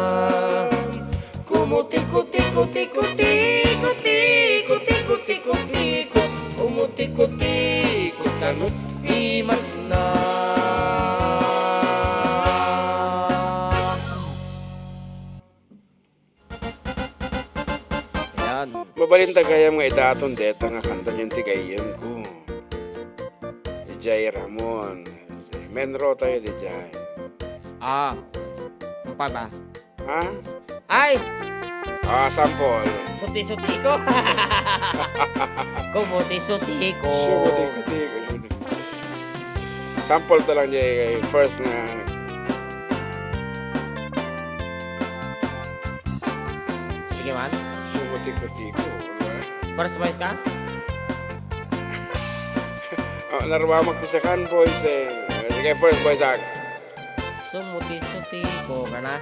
Kumutikot-ikot-ikot-ikot-ikot-ikot-ikot-ikot, kumutikot-ikot kanot imas na. Yan. mabalinta kaya mga idaton deta nga kanta niyan ti kayem ko. Jay Ramon. Menro tayo di Jay. Ah. Ang pa ba? Ha? Ay! Sample. Suti-suti ko. Kumuti-suti ko. Sample ta lang Jay. First nga Sumutiko-tiko. First voice ka? Narwamak ti second voice eh. Sige, first voice ak. Sumuti-suti ko ka na.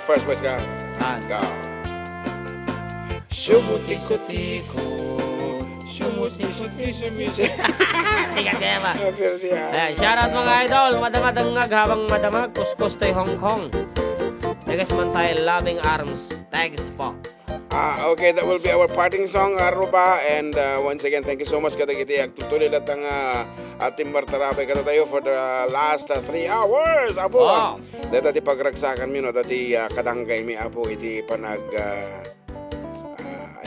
First voice ka. Go. Sumutiko-tiko, sumuti-suti-sumisi. Ikat kaya ba? Pero di Shoutout mga idol, madamag habang madamag, kuskus to'y Hong Kong. Tagas man tayo, loving arms. Thanks po. Okay, that will be our parting song, Aruba. And once again, thank you so much kada kiti agtutuloy latang ating martarabay kada tayo for the last 3 hours. Apo. Oh. Dati pagragsakan mi no, dati kadanggay mi apo iti panag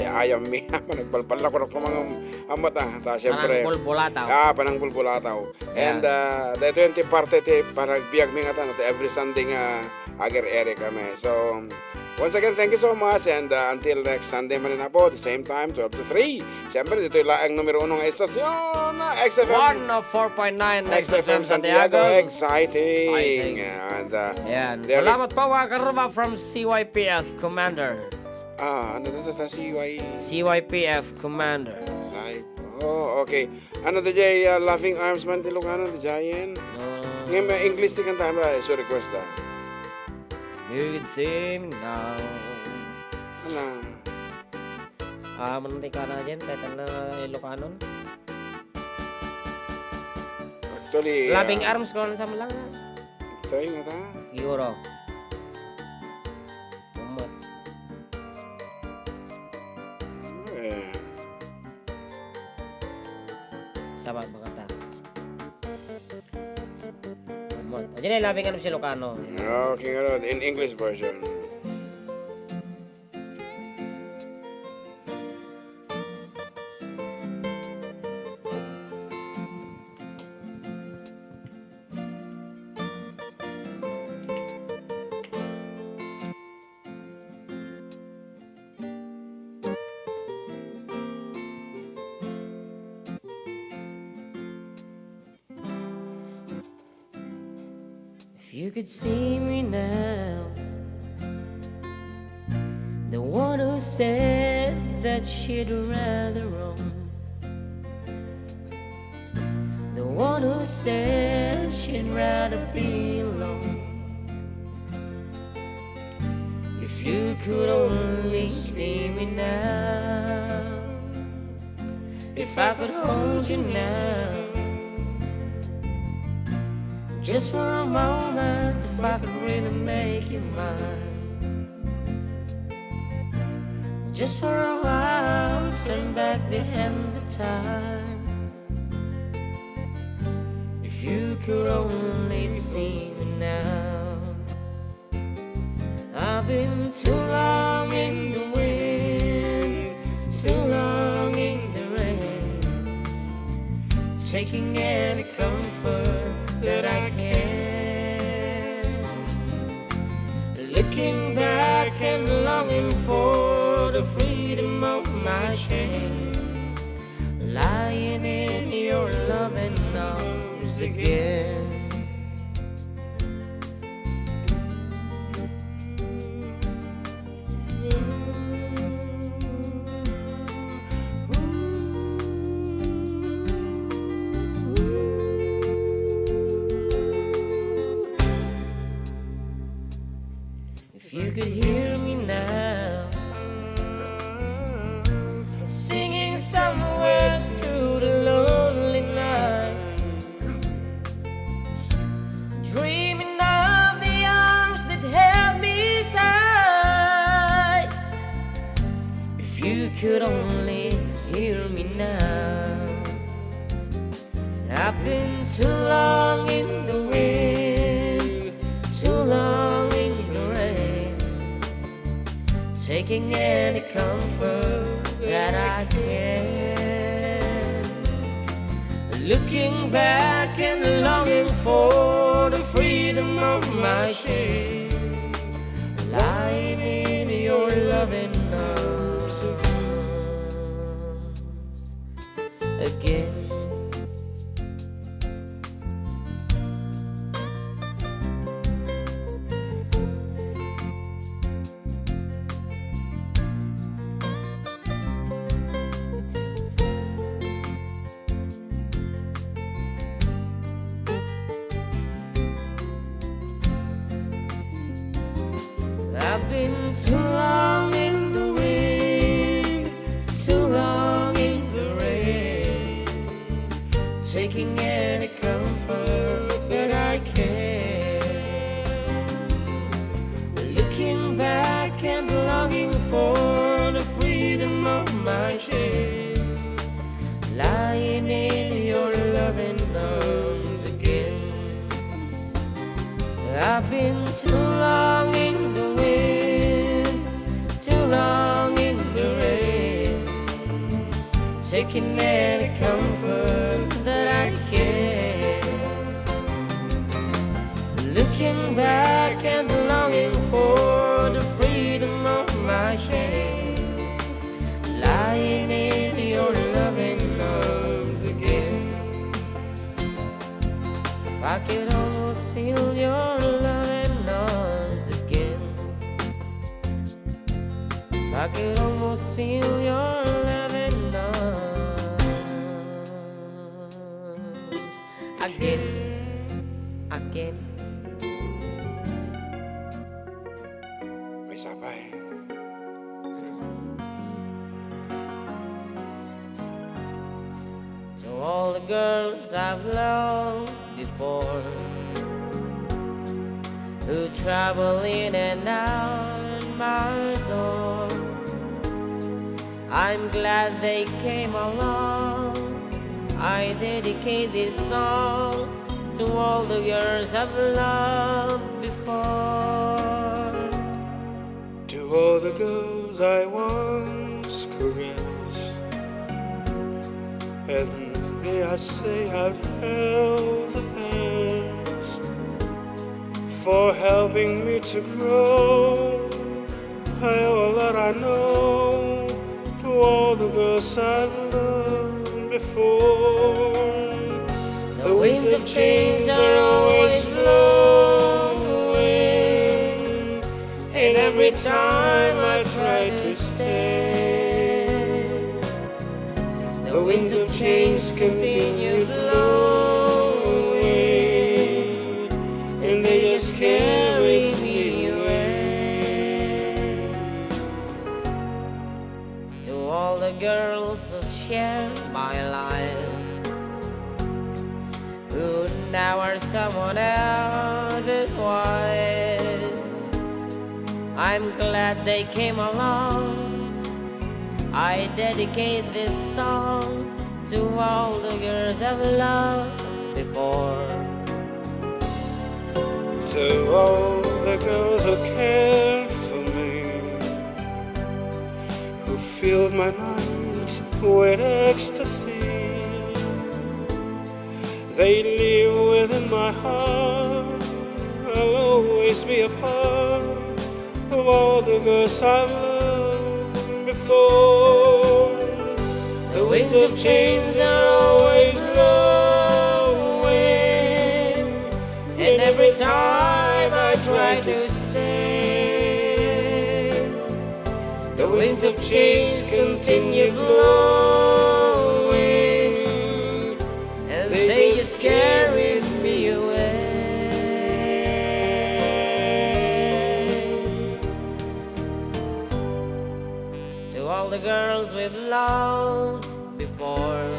ayam mi panagbalbal ako na mga amata. Ta syempre. Panang pulbulataw. Panang pulbulataw. And dito yung parte ti panagbiag mi nga tan every Sunday nga ager-ere kami. So once again, thank you so much and until next Sunday man na po, the same time, 12 to 3. Siyempre, dito yung laang numero 1 ng estasyon, XFM. 104.9 XFM Santiago. Exciting. And, Yan. Salamat po mga karuba from CYPF Commander. ano ito? CYPF Commander. Okay. Ano ito, Jay? Laughing Arms man, Ilocano, the Giant. Ngayon, may English di kanta ba? So request da. You can see me now. Ano? Mananti ka na dyan, title na Ilocano. Actually, Loving Arms ko lang sa malang. ito yung ata. Euro. Tumot. Tama ba kata? Tumot. O dyan ay Loving Arms Ilocano. Okay, in English version. If you could see me now, the one who said that she'd rather roam, the one who said she'd rather be alone. If you could only see me now, if I could hold you now, just for a moment, if I could really make you mine. Just for a while, turn back the hands of time. If you could only see me now. I've been too long in the wind, too long in the rain, taking any comfort that I can, looking back and longing for the freedom of my chains, lying in your loving arms again. If you could hear me now, singing somewhere through the lonely night, dreaming of the arms that held me tight. If you could only hear me now. I've been too long in the wind, too long in the rain, taking any comfort that I can, looking back and longing for the freedom of my chains, lying in your loving arms again. been too long in the wind, too long in the rain, taking any comfort that I can, looking back and longing for the freedom of my chains, lying in your loving arms again. I've been too long in the wind, too long in the rain, taking any comfort that I can, looking back and longing for the freedom of my chains, lying in your loving arms again. I could almost feel your loving arms again. I could almost feel your loving arms again, again. May sabay. To all the girls I've loved before, who travel in and out my door, I'm glad they came along. I dedicate this song to all the girls I've loved before. To all the girls I once caressed, and may I say I've held the best, for helping me to grow. I owe a lot I know to all the girls I've loved before. The winds of change are always blowing, and every time I try to stay, the winds of change continue blowing, and they just carry me away. to all the girls who share my life, who now are someone else's wives, I'm glad they came along. I dedicate this song to all the girls I've loved before. To all the girls who cared for me, who filled my nights with ecstasy, they live within my heart. I'll always be a part of all the girls I've loved before. The winds of change are always blowing, and every time I try to stay, the winds of change continue blowing, and they just carried me away. To all the girls we've loved before,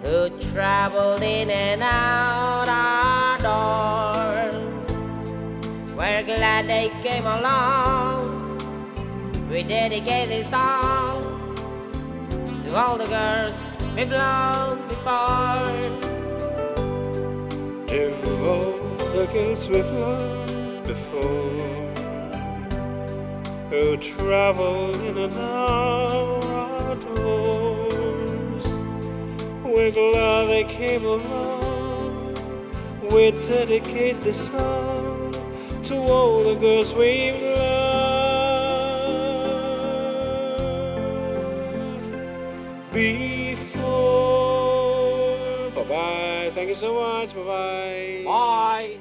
who traveled in and out our doors, we're glad they came along. We dedicate this song to all the girls we've loved before. To all the girls we've loved before, who travel in and out our doors, we're glad they came along. We dedicate this song to all the girls we've loved before. Bye-bye. Thank you so much. Bye-bye. Bye.